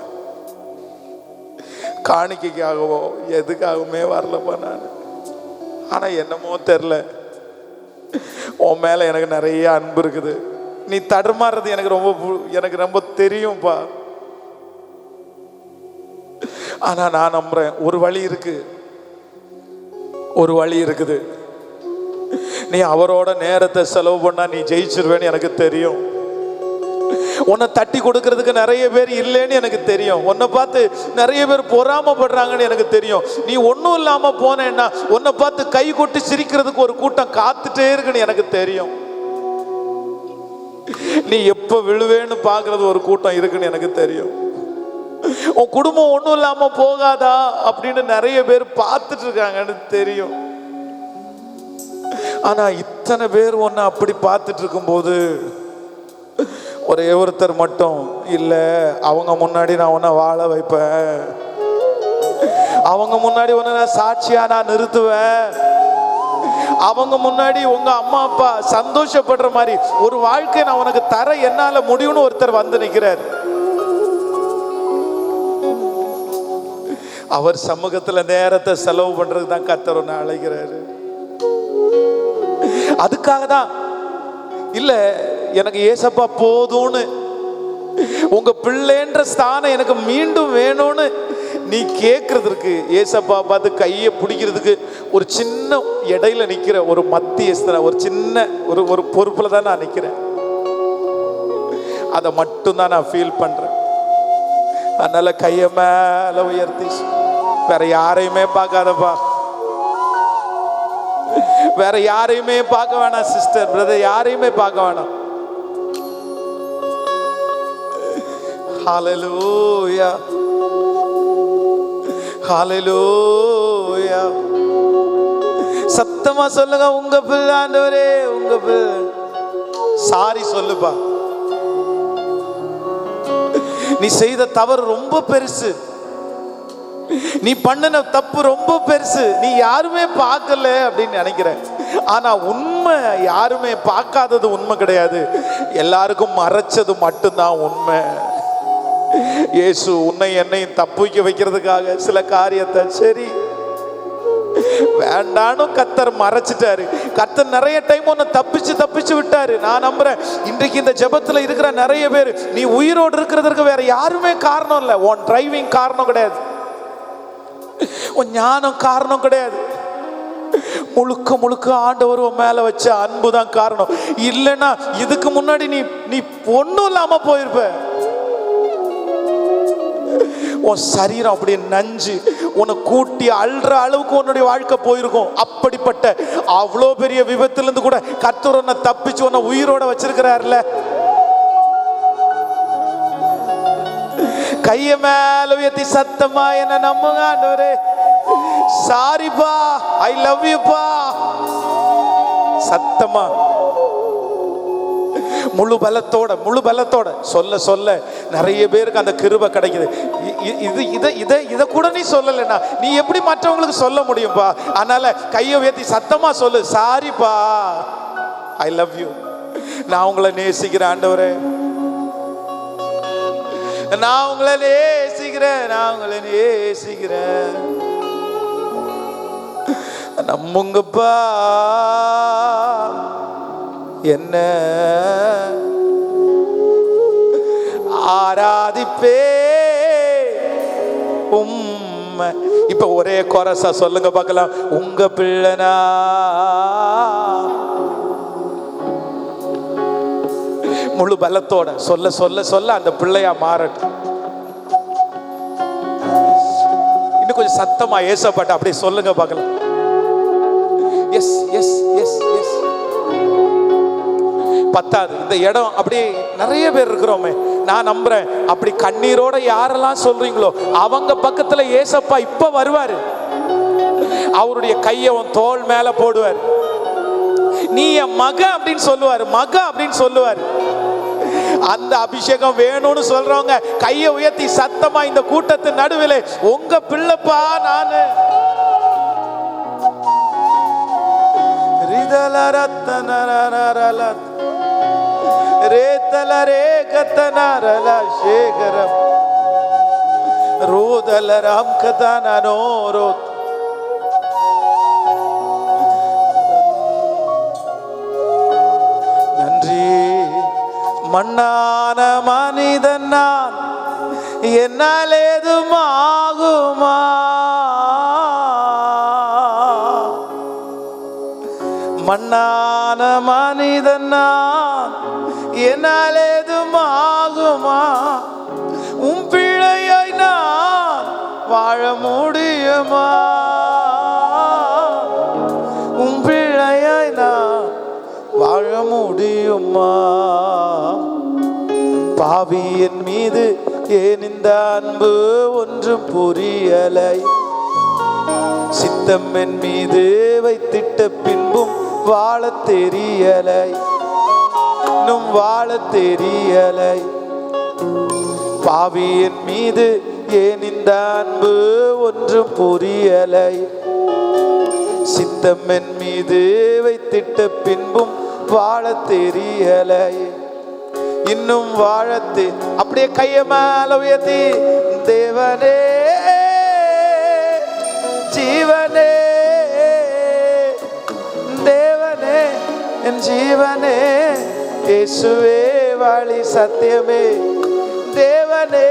காணிக்கைக்காகவோ எதுக்காகவுமே வரலப்பா நான். ஆனா என்னமோ தெரியல, உன் மேல எனக்கு நிறைய அன்பு இருக்குது. நீ தடுமாறுறது எனக்கு ரொம்ப தெரியும்பா. ஆனா நான் நம்புறேன் ஒரு வழி இருக்கு, ஒரு வழி இருக்குது. நீ அவரோட நேரத்தை செலவு பண்ணா நீ ஜெயிச்சிருவேன்னு எனக்கு தெரியும். உன்னை தட்டி கொடுக்கறதுக்கு நிறைய பேர் இல்லைன்னு எனக்கு தெரியும். உன்னை பார்த்து நிறைய பேர் பொறாமப்படுறாங்கன்னு எனக்கு தெரியும். நீ ஒன்றும் இல்லாம போனேன்னா உன்னை பார்த்து கை கொட்டி சிரிக்கிறதுக்கு ஒரு கூட்டம் காத்துட்டே இருக்குன்னு எனக்கு தெரியும். நீ எப்ப விழுவேன்னு பாக்குறது ஒரு கூட்டம் இருக்குன்னு எனக்கு தெரியும். உன் குடும்பம் ஒன்றும் இல்லாம போகாதா அப்படின்னு நிறைய பேர் பார்த்துட்டு இருக்காங்கன்னு தெரியும். ஆனா இத்தனை பேர் ஒன்னு அப்படி பார்த்துட்டு இருக்கும்போது ஒரே ஒருத்தர் மட்டும் இல்ல, அவங்க முன்னாடி நான் உன்னை வாழ வைப்பேன், அவங்க முன்னாடி உன்னை நான் சாட்சியா நான் நிறுத்துவேன், அவங்க முன்னாடி உங்க அம்மா அப்பா சந்தோஷப்படுற மாதிரி ஒரு வாழ்க்கை நான் உனக்கு தர என்னால முடியும்னு ஒருத்தர் வந்து நிற்கிறார். அவர் சமூகத்துல நேரத்தை செலவு பண்றதுக்கு தான் கர்த்தர் ஒன்று அழைக்கிறாரு. அதுக்காக தான் இல்ல எனக்கு ஏசப்பா போதும்னு, உங்க பிள்ளைன்ற ஸ்தானம் எனக்கு மீண்டும் வேணும்னு நீ கேட்கறதுக்கு ஏசப்பா பார்த்து கையை பிடிக்கிறதுக்கு ஒரு சின்ன இடையில நிக்கிற ஒரு மத்திய ஒரு சின்ன ஒரு பொறுப்புல தான் நான் நிக்கிறேன். அதை மட்டும் தான் நான் ஃபீல் பண்றேன். அதனால கைய மேல உயர்த்தி வேற யாரையுமே பார்க்காதப்பா, வேற யாரையுமே பார்க்க வேணாம் சிஸ்டர், பிரதர், யாரையுமே பார்க்க வேணாம். ஹல்லேலூயா, ஹல்லேலூயா. சத்தமா சொல்லுங்க, உங்க பிள்ளை ஆண்டவரே, உங்க பிள்ளை. சாரி சொல்லுப்பா, நீ செய்த தவறு ரொம்ப பெருசு, நீ பண்ணின தப்பு ரொம்ப பெருசு, நீ யாருமே பார்க்கல அப்படின்னு நினைக்கிற. ஆனா உண்மை யாருமே பார்க்காதது உண்மை கிடையாது, எல்லாருக்கும் மறைச்சது மட்டும்தான் உண்மை. இயேசு உன்னை என்னையும் தப்பிக்க வைக்கிறதுக்காக சில காரியத்தை சரி வேண்டான்னு கர்த்தர் மறைச்சிட்டாரு. கர்த்தர் நிறைய டைம் உன்னை தப்பிச்சு விட்டாரு. நான் நம்புறேன் இன்றைக்கு இந்த ஜெபத்துல இருக்கிற நிறைய பேர் நீ உயிரோடு இருக்கிறதுக்கு வேற யாருமே காரணம் இல்லை. உன் டிரைவிங் காரணம் கிடையாது, உன் ஞானம் காரணம் கிடையாது, முழுக்க ஆண்டவர் உன் மேல வச்ச அன்புதான் காரணம். இல்லைன்னா இதுக்கு முன்னாடி நீ ஒண்ணும் இல்லாம போயிருப்ப. உன் சரீரம் அப்படி நஞ்சு உன்னை கூட்டி அல்ற அளவுக்கு உன்னுடைய வாழ்க்கை போயிருக்கும். அப்படிப்பட்ட அவ்வளோ பெரிய விபத்திலிருந்து கூட கர்த்தர் உன்னை தப்பிச்சு உன்னை உயிரோட வச்சிருக்கிறார்ல. கைய மேல உயர்த்தி சத்தமா என்ன நம்புங்க ஆண்டவரே, சாரிப்பா, ஐ லவ் யூப்பா. சத்தமா முழு பலத்தோட சொல்ல நிறைய பேருக்கு அந்த கிருபை கிடைக்குது. இதை கூட நீ சொல்லலைன்னா நீ எப்படி மற்றவங்களுக்கு சொல்ல முடியும்பா? அதனால கையை உயர்த்தி சத்தமா சொல்லு, சாரிப்பா, ஐ லவ் யூ, நான் உங்களை நேசிக்கிறேன் ஆண்டவரே, நான் உங்களை நேசிக்கிறேன், நம்புங்கப்பா என்ன ஆராதிப்பே உம்மை. இப்ப ஒரே கோரஸா சொல்லுங்க பார்க்கலாம், உங்க பிள்ளைனா முழு பலத்தோட சொல்ல அந்த பிள்ளையா மாறட்டும். இன்னும் கொஞ்சம் சத்தமா ஏசப்பட்ட அப்படியே சொல்லுங்க பார்க்கலாம். Yes yes yes yes. பத்தாது இந்த இடம் அப்படி நிறைய பேர் இருக்கிறோமே, நான் நம்புறேன் அப்படி கண்ணீரோட யாரெல்லாம் சொல்றீங்களோ அவங்க பக்கத்துல ஏசப்பா இப்ப வருவாரு. அவருடைய கையை உன் தோள் மேல போடுவார். நீ என் மக அப்படின்னு சொல்லுவார், மக அப்படின்னு சொல்லுவார். அந்த அபிஷேகம் வேணும்னு சொல்றவங்க கையை உயர்த்தி சத்தமா இந்த கூட்டத்தின் நடுவில், உங்க பிள்ளைப்பா நானு. நன்றி. மண்ணான மனிதன் நான், என்னால் ஏதும் ஆகுமா? மண்ணான மனிதன் நான், என்னால் ஏதும் ஆகுமா? உன் பிள்ளையாய் நான் வாழ முடியுமா? உன் பிள்ளையாய் நான் வாழ முடியுமா? பாவியின் மீது ஏன் இந்த அன்பு ஒன்றும் புரியலை. சித்தம் என் மீது வைத்திட்ட பின்பும் வாழ தெரியலை, இன்னும் வாழ தெரியலை. பாவியின் மீது ஏன் இந்த அன்பு ஒன்றும் புரியலை. சித்தம் என் மீது வைத்திட்ட பின்பும் வாழ தெரியலை, இன்னும் வாழத்து. அப்படியே கைய மேல உயர்த்தி, தேவனே ஜீவனே, தேவனே என் ஜீவனே, இயேசுவே வழி சத்தியமே, தேவனே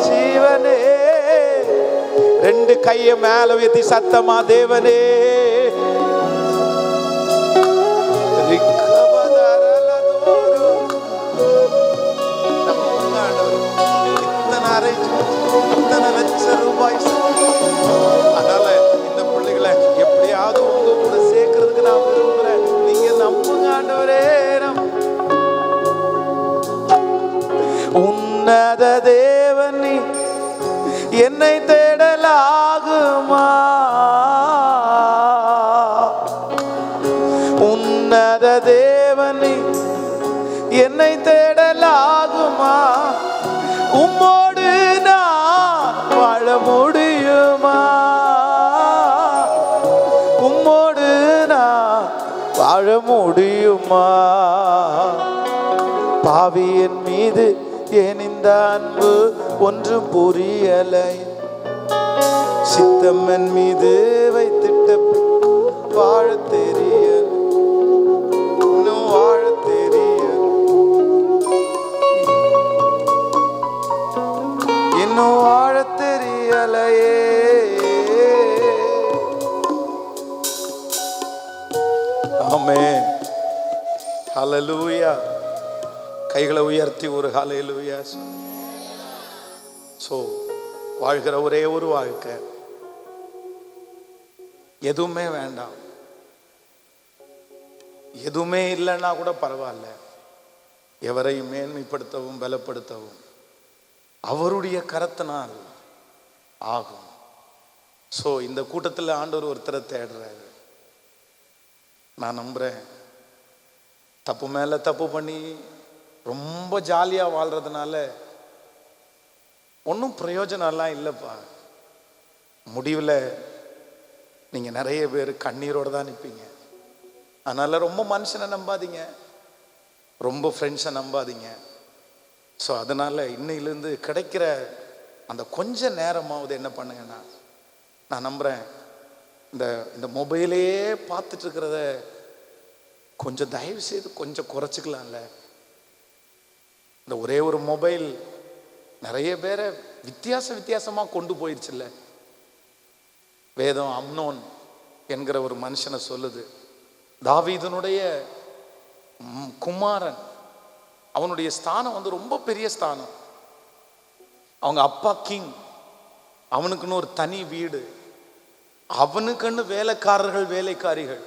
ஜீவனே. ரெண்டு கைய மேல உயர்த்தி சத்தமா, தேவனே இத்தனை லட்சம் ரூபாய். அதனால இந்த பிள்ளைகளை எப்படியாவது உங்க கூட சேர்க்கறதுக்கு நான் விரும்புறேன். நீங்க நம்புங்க ஆண்டவரே. உன்னத தேவன் நீ என்னை தேடலாகுமா? உன்னத தேவன் நீ என்னை தேடலாகுமா? உம்மோடு நான் வாழ முடியுமா? உம்மோடு நான் வாழ முடியுமா? பாவியின் மீது ஏன் இந்த அன்பு ஒன்றும் புரியலை. சித்தம் என் மீது வைத்திட்ட வாழ தெரியல, இன்னும் வாழ தெரியல, இன்னும் வாழ தெரியலையே. ஆமென். ஹல்லேலூயா. கைகளை உயர்த்தி ஒரு ஹல்லேலூயா. சோ வாழ்கிற ஒரே ஒரு வாழ்க்கை, எதுவுமே வேண்டாம், எதுவுமே இல்லைன்னா கூட பரவாயில்ல. எவரையும் மேன்மைப்படுத்தவும் பலப்படுத்தவும் அவருடைய கரத்தினால் ஆகும். ஸோ இந்த கூட்டத்தில் ஆண்டவர் ஒருத்தரை தேடுறாரு. நான் நம்புறேன், தப்பு மேல தப்பு பண்ணி ரொம்ப ஜாலியா வாழ்றதுனால ஒன்றும் பிரயோஜனம்லாம் இல்லைப்பா. முடிவில் நீங்க நிறைய பேர் கண்ணீரோடு தான் நிற்பீங்க. அதனால ரொம்ப மனுஷனை நம்பாதீங்க, ரொம்ப ஃப்ரெண்ட்ஸை நம்பாதீங்க. ஸோ அதனால இன்னையிலேருந்து கிடைக்கிற அந்த கொஞ்ச நேரமாவது என்ன பண்ணுங்கன்னா, நான் நம்புறேன் இந்த மொபைலே பார்த்துட்டு இருக்கிறத கொஞ்சம் தயவு செய்து கொஞ்சம் குறைச்சிக்கலாம்ல. இந்த ஒரே ஒரு மொபைல் நிறைய பேரை வித்தியாசமாக கொண்டு போயிடுச்சுல்ல. வேதம் அம்னோன் என்கிற ஒரு மனுஷனை சொல்லுது. தாவீதுனுடைய குமாரன், அவனுடைய ஸ்தானம் ரொம்ப பெரிய ஸ்தானம். அவங்க அப்பா கிங், அவனுக்குன்னு ஒரு தனி வீடு, அவனுக்குன்னு வேலைக்காரர்கள் வேலைக்காரிகள்.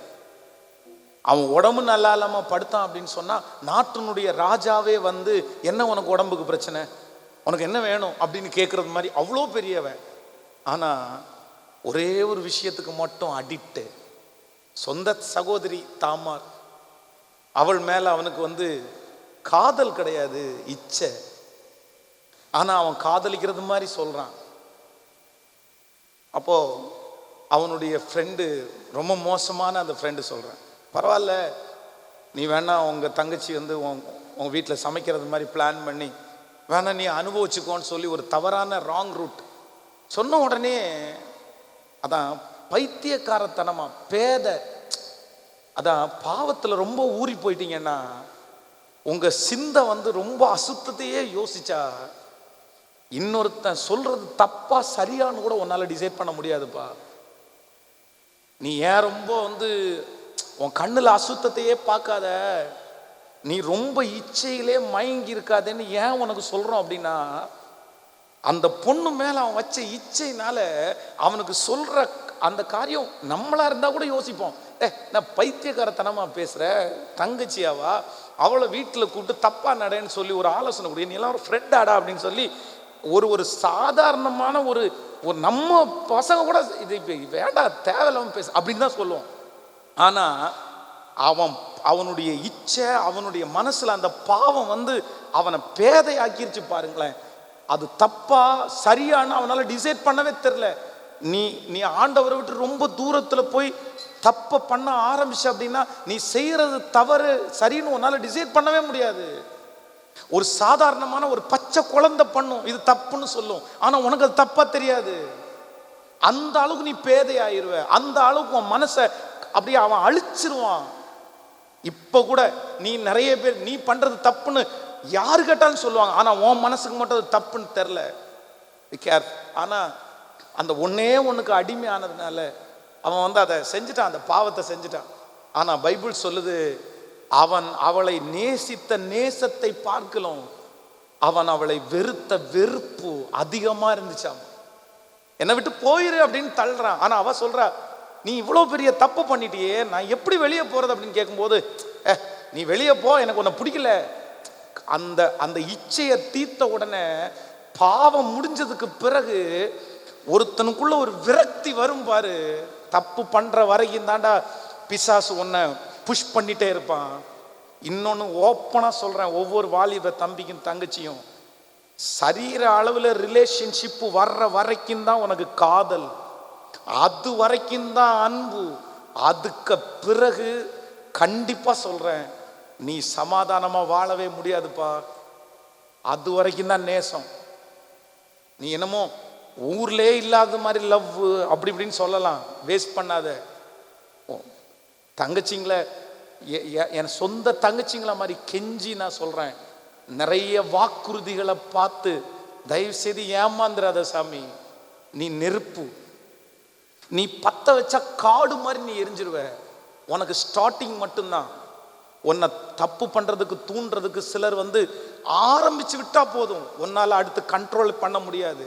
அவன் உடம்பு நல்லா இல்லாம படுத்தான் அப்படின்னு சொன்னா நாட்டினுடைய ராஜாவே என்ன உனக்கு உடம்புக்கு பிரச்சனை, உனக்கு என்ன வேணும் அப்படின்னு கேட்கறது மாதிரி அவ்வளோ பெரியவன். ஆனா ஒரே ஒரு விஷயத்துக்கு மட்டும் அடிக்ட். சொந்த சகோதரி தாமார், அவள் மேல அவனுக்கு காதல் கிடையாது, இச்சை. ஆனா அவன் காதலிக்கிறது மாதிரி சொல்றான். அப்போ அவனுடைய ஃப்ரெண்டு, ரொம்ப மோசமான அந்த ஃப்ரெண்டு சொல்றான், பரவாயில்ல நீ வேணா உங்க தங்கச்சி உங்க வீட்டில் சமைக்கிறது மாதிரி பிளான் பண்ணி வேணா நீ அனுபவிச்சுக்கோன்னு சொல்லி ஒரு தவறான ராங் ரூட் சொன்ன உடனே, அதான் பைத்தியக்காரத்தனமா பேத, அதான் பாவத்தில் ரொம்ப ஊறி போயிட்டீங்கன்னா உங்க சிந்தை ரொம்ப அசுத்தத்தையே யோசிச்சா இன்னொருத்தன் சொல்றது தப்பா சரியான்னு கூட உன்னால டிசைட் பண்ண முடியாதுப்பா. நீ ஏன் ரொம்ப உன் கண்ணுல அசுத்தத்தையே பார்க்காத, நீ ரொம்ப இச்சையிலே மயங்கி இருக்காதேன்னு ஏன் உனக்கு சொல்றோம் அப்படின்னா, அந்த பொண்ணு மேல அவன் வச்ச இச்சைனால அவனுக்கு சொல்ற அந்த காரியம் நம்மளா இருந்தா கூட யோசிப்போம், நான் பைத்தியக்காரத்தனமா பேசுற, தங்கச்சியாவா, அவளை வீட்டில் கூப்பிட்டு தப்பா நடன்னு சொல்லி ஒரு ஆலோசனை கொடு, நீ எல்லாம் ஒரு ஃப்ரெண்டாடா அப்படின்னு சொல்லி ஒரு சாதாரணமான ஒரு நம்ம பசங்க கூட இது வேண்டாம் தேவையில்லாம பேச அப்படின்னு தான் சொல்லுவோம். ஆனா அவனுடைய இச்சை, அவனுடைய மனசுல அந்த பாவம் அவனை பேதையாக்கிருச்சு பாருங்களேன். அது தப்பா சரியானு அவனால டிசைட் பண்ணவே தெரியல. நீ ஆண்டவரை விட்டு ரொம்ப தூரத்துல போய் தப்ப பண்ண ஆரம்பிச்ச அப்படின்னா நீ செய்யறது தவறு சரின்னு உன்னால டிசைட் பண்ணவே முடியாது. ஒரு சாதாரணமான ஒரு பச்சை குழந்தை பண்ணும், இது தப்புன்னு சொல்லும், ஆனா உனக்கு அது தப்பா தெரியாது. அந்த அளவுக்கு நீ பேதையாயிருவ, அந்த அளவுக்கு உன் மனசை அப்படியே அவன் அழிச்சிருவான். இப்ப கூட நீ நிறைய பேர் நீ பண்றது தப்புன்னு யாரு கேட்டாலும் சொல்லுவாங்க, ஆனா உன் மனசுக்கு மட்டும் அது தப்புன்னு தெரியல. ஆனா அந்த ஒன்னே ஒண்ணுக்கு அடிமை ஆனதுனால அவன் அதை செஞ்சுட்டான், அந்த பாவத்தை செஞ்சுட்டான். ஆனா பைபிள் சொல்லுது, அவன் அவளை நேசித்த நேசத்தை பார்க்கலாம், அவன் அவளை வெறுத்த வெறுப்பு அதிகமா இருந்துச்சாம். என்னை விட்டு போயிரு அப்படின்னு தள்ளுறான். ஆனா அவ சொல்றா, நீ இவ்வளவு பெரிய தப்பு பண்ணிட்டியே, நான் எப்படி வெளியே போறது அப்படின்னு கேட்கும்போது, நீ வெளியே போ, எனக்கு உன்னை பிடிக்கல. அந்த அந்த இச்சையை தீர்த்த உடனே பாவம் முடிஞ்சதுக்கு பிறகு ஒருத்தனுக்குள்ள ஒரு விரக்தி வரும் பாரு. தப்பு பண்ற வரைக்கும் தாண்டா பிசாசு உன்னை புஷ் பண்ணிட்டே இருப்பான். இன்னொன்னு ஓப்பனா சொல்றேன், ஒவ்வொரு வாலிப தம்பிக்கும் தங்கச்சியும், சரீர அளவுல ரிலேஷன்ஷிப் வர்ற வரைக்கும் தான் உனக்கு காதல், அது வரைக்கும் தான் அன்பு. அதுக்கு பிறகு கண்டிப்பா சொல்றேன், நீ சமாதானமா வாழவே முடியாதுப்பா. அது வரைக்கும் தான் நேசம். நீ என்னமோ ஊர்லே இல்லாத மாதிரி லவ் அப்படி இப்படின்னு சொல்லலாம், வேஸ்ட் பண்ணாத. தங்கச்சிங்களை என் சொந்த தங்கச்சிங்கள மாதிரி கெஞ்சி நான் சொல்றேன், நிறைய வாக்குறுதிகளை பார்த்து தயவு செய்து ஏமாந்துராத சாமி. நீ நெருப்பு, நீ பத்த வச்சா காடு மாதிரி நீ எரிஞ்சிருவ. உனக்கு ஸ்டார்டிங் மட்டும்தான். உன்னை தப்பு பண்றதுக்கு தூண்டுறதுக்கு சிலர் ஆரம்பிச்சு விட்டா போதும், உன்னால அடுத்து கண்ட்ரோல் பண்ண முடியாது.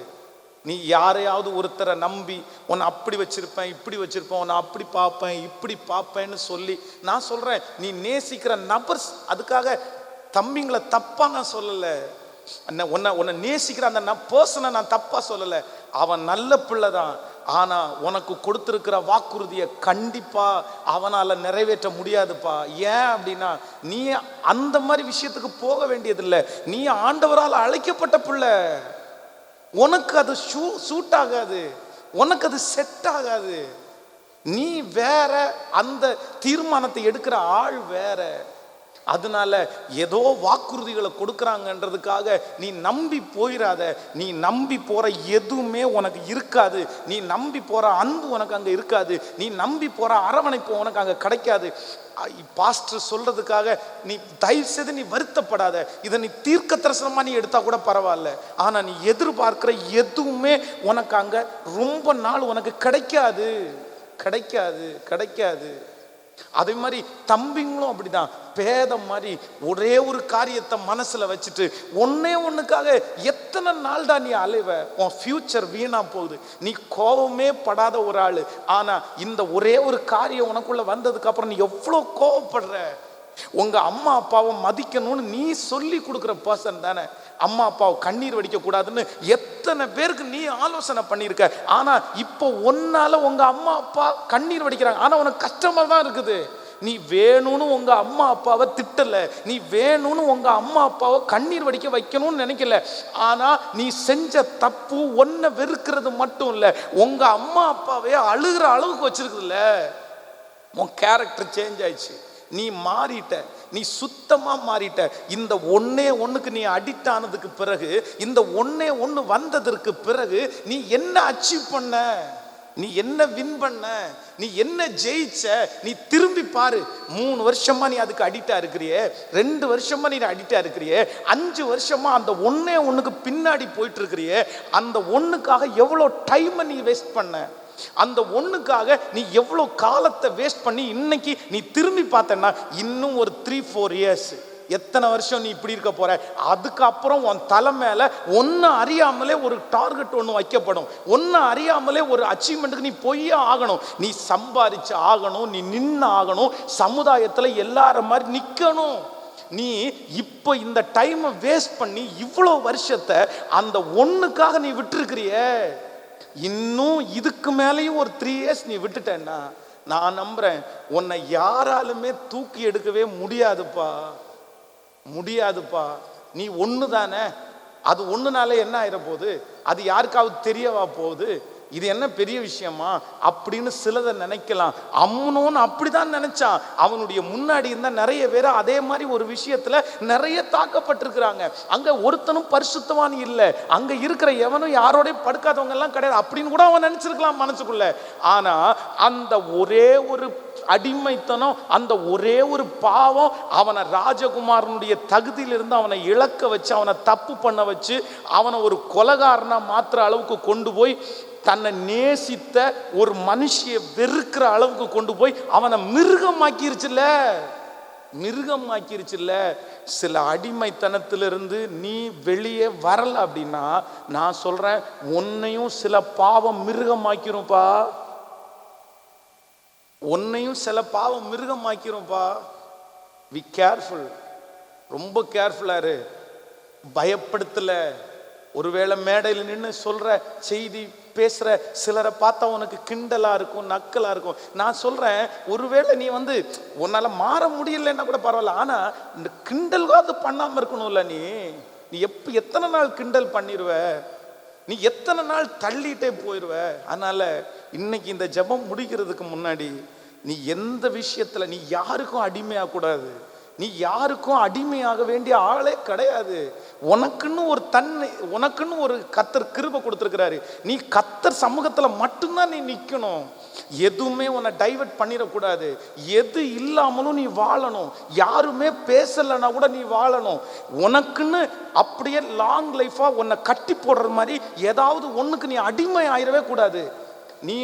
நீ யாரையாவது ஒருத்தரை நம்பி உன்னை அப்படி வச்சிருப்பேன் இப்படி வச்சிருப்பேன், உன்னை அப்படி பார்ப்பேன் இப்படி பார்ப்பேன்னு சொல்லி, நான் சொல்றேன், நீ நேசிக்கிற நபர், அதுக்காக தம்பிங்களை தப்பா நான் சொல்லலை, உன்னை நேசிக்கிற அந்த பர்சனை நான் தப்பா சொல்லலை, அவன் நல்ல பிள்ளை தான். ஆனா உனக்கு கொடுத்திருக்கிற வாக்குறுதியை கண்டிப்பா அவனால நிறைவேற்ற முடியாதுப்பா. ஏன் அப்படின்னா, நீ அந்த மாதிரி விஷயத்துக்கு போக வேண்டியதில்லை. நீ ஆண்டவரால் அழைக்கப்பட்ட பிள்ளை, உனக்கு அது சூட் ஆகாது, உனக்கு அது செட் ஆகாது. நீ வேற, அந்த தீர்மானத்தை எடுக்கிற ஆள் வேற. அதனால ஏதோ வாக்குறுதிகளை கொடுக்குறாங்கன்றதுக்காக நீ நம்பி போயிடாத. நீ நம்பி போற எதுவுமே உனக்கு இருக்காது. நீ நம்பி போற அன்பு உனக்கு அங்க இருக்காது. நீ நம்பி போற அரவணைப்பு உனக்கு அங்க கிடைக்காது. பாஸ்டர் சொல்றதுக்காக நீ தயவு செய்து நீ வருத்தப்படாத. இதை நீ தீர்க்க தரிசனமா நீ எடுத்தா கூட பரவாயில்ல. ஆனா நீ எதிர்பார்க்கிற எதுவுமே உனக்கு அங்க ரொம்ப நாள் உனக்கு கிடைக்காது, கிடைக்காது, கிடைக்காது. அதே மாதிரி தம்பிங்களும் அப்படிதான், பேதம் மாதிரி ஒரே ஒரு காரியத்தை மனசுல வச்சுட்டு ஒன்னே ஒண்ணுக்காக எத்தனை நாள் தான் நீ அலைவ? உன் ஃபியூச்சர் வீணா போகுது. நீ கோபமே படாத ஒரு ஆளு, ஆனா இந்த ஒரே ஒரு காரியம் உனக்குள்ள வந்ததுக்கு அப்புறம் நீ எவ்வளவு கோபப்படுற. உங்க அம்மா அப்பாவை மதிக்கணும்னு நீ சொல்லி கொடுக்குற பர்சன் தானே. அம்மா அப்பாவை கண்ணீர் வடிக்க கூடாதுன்னு எத்தனை பேருக்கு நீ ஆலோசனை பண்ணியிருக்க. ஆனா இப்போ ஒன்னால உங்க அம்மா அப்பா கண்ணீர் வடிக்கிறாங்க, ஆனா உனக்கு கஷ்டமா தான் இருக்குது. நீ வேணும்னு உங்க அம்மா அப்பாவை திட்டல, நீ வேணும்னு உங்க அம்மா அப்பாவை கண்ணீர் வடிக்க வைக்கணும்னு நினைக்கல. ஆனா நீ செஞ்ச தப்பு ஒன்ன வெறுக்கிறது மட்டும் இல்ல, உங்க அம்மா அப்பாவே அழுகிற அளவுக்கு வச்சிருக்குதுல்ல. உன் கேரக்டர் சேஞ்ச் ஆயிடுச்சு, நீ மாறிட்ட, நீ சுத்தமா மாறிட்ட. இந்த ஒன்னே ஒண்ணுக்கு நீ அடிக்ட் ஆனதுக்கு பிறகு, இந்த ஒன்னே ஒண்ணு வந்ததற்கு பிறகு நீ என்ன அச்சீவ் பண்ண, நீ என்ன வின் பண்ண, நீ என்ன ஜெயிச்ச, நீ திரும்பி பாரு. 3 வருஷமா நீ அதுக்கு அடிக்டா இருக்கிறியே, 2 வருஷமா நீ அடிக்டா இருக்கிறியே, 5 வருஷமா அந்த ஒன்னே ஒண்ணுக்கு பின்னாடி போயிட்டு இருக்கிறியே. அந்த ஒண்ணுக்காக எவ்வளவு டைம் நீ வேஸ்ட் பண்ண, அந்த ஒண்ணுக்காக நீ எவ்வளவு காலத்தை வேஸ்ட் பண்ணி இன்னைக்கு நீ திரும்பி பார்த்தன்னா இன்னும் ஒரு 3-4 இயர்ஸ், எத்தனை வருஷம் நீ இப்படி இருக்க போற. அதுக்கப்புறம் உன் தலை மேல ஒன்னு அறியாமலே ஒரு டார்கெட் ஒன்று வைக்கப்படும், ஒன்னு அறியாமலே ஒரு அச்சீவ்மெண்ட்டுக்கு நீ போயே ஆகணும், நீ சம்பாதிச்சு ஆகணும், நீ நின்று ஆகணும், சமுதாயத்தில் எல்லார மாதிரி நிற்கணும். நீ இப்போ இந்த டைமை வேஸ்ட் பண்ணி இவ்வளோ வருஷத்தை அந்த ஒன்றுக்காக நீ விட்டுருக்கிறிய. இன்னும் இதுக்கு மேலேயும் ஒரு 3 இயர்ஸ் நீ விட்டுட்டேன்னா நான் நம்புறேன் உன்னை யாராலுமே தூக்கி எடுக்கவே முடியாதுப்பா, முடியாதுப்பா. நீ ஒன்று தானே, அது ஒன்றுனால என்ன ஆயிட போகுது, அது யாருக்காவது தெரியவா போகுது, இது என்ன பெரிய விஷயமா அப்படின்னு சிலதை நினைக்கலாம். அம்னோன்னு அப்படிதான் நினைச்சான். அவனுடைய முன்னாடி இருந்த நிறைய பேர் அதே மாதிரி ஒரு விஷயத்துல நிறைய தாக்கப்பட்டிருக்கிறாங்க. அங்க ஒருத்தனும் பரிசுத்தவான் இல்லை, அங்க இருக்கிற எவனும் யாரோட படுக்காதவங்க எல்லாம் கிடையாது அப்படின்னு கூட அவன் நினைச்சிருக்கலாம் மனசுக்குள்ள. ஆனா அந்த ஒரே ஒரு அடிமைத்தனம், அந்த ஒரே ஒரு பாவம் அவனை ராஜகுமாரனுடைய தகுதியிலிருந்து அவனை இழக்க வச்சு, அவனை தப்பு பண்ண வச்சு, அவனை ஒரு கொலைகாரனா மாத்திர அளவுக்கு கொண்டு போய், தன்னை நேசித்த ஒரு மனுஷிய வெறுக்கிற அளவுக்கு கொண்டு போய் அவனை மிருகமாக்கிருச்சுல்ல, மிருகமாக்கிருச்சுல்ல. சில அடிமைத்தனத்திலிருந்து நீ வெளியே வரல அப்படின்னா நான் சொல்றேன் உன்னையும் சில பாவம் மிருகமாக்கிரும்பா, உன்னையும் சில பாவம் மிருகமாக்கிரும்பா. வி கேர்ஃபுல், ரொம்ப கேர்ஃபுல்லா இரு. பயப்படுத்தல. ஒருவேளை மேடையில் நின்று சொல்ற செய்தி பேசுற சிலரை பார்த்தா உனக்கு கிண்டலா இருக்கும், நக்கலா இருக்கும். நான் சொல்றேன் ஒருவேளை நீ உன்னால மாற முடியலன்னா கூட பரவாயில்ல, ஆனா இந்த கிண்டல்காவது பண்ணாம இருக்கணும்ல. நீ எத்தனை நாள் கிண்டல் பண்ணிடுவ, நீ எத்தனை நாள் தள்ளிட்டே போயிடுவ. அதனால இன்னைக்கு இந்த ஜெபம் முடிக்கிறதுக்கு முன்னாடி நீ எந்த விஷயத்துல நீ யாருக்கும் அடிமையாக கூடாது. நீ யாருக்கும் அடிமையாக வேண்டிய ஆளே கிடையாது. உனக்குன்னு ஒரு தன்னை, உனக்குன்னு ஒரு கர்த்தர் கிருபை கொடுத்துருக்கிறாரு. நீ கர்த்தர் சமூகத்துல மட்டும்தான் நீ நிற்கணும். எதுவுமே உன்னை டைவர்ட் பண்ணிடக்கூடாது. எது இல்லாமலும் நீ வாழணும். யாருமே பேசலைன்னா கூட நீ வாழணும். உனக்குன்னு அப்படியே லாங் லைஃபா உன்னை கட்டி போடுற மாதிரி ஏதாவது ஒண்ணுக்கு நீ அடிமை ஆயிடவே கூடாது. நீ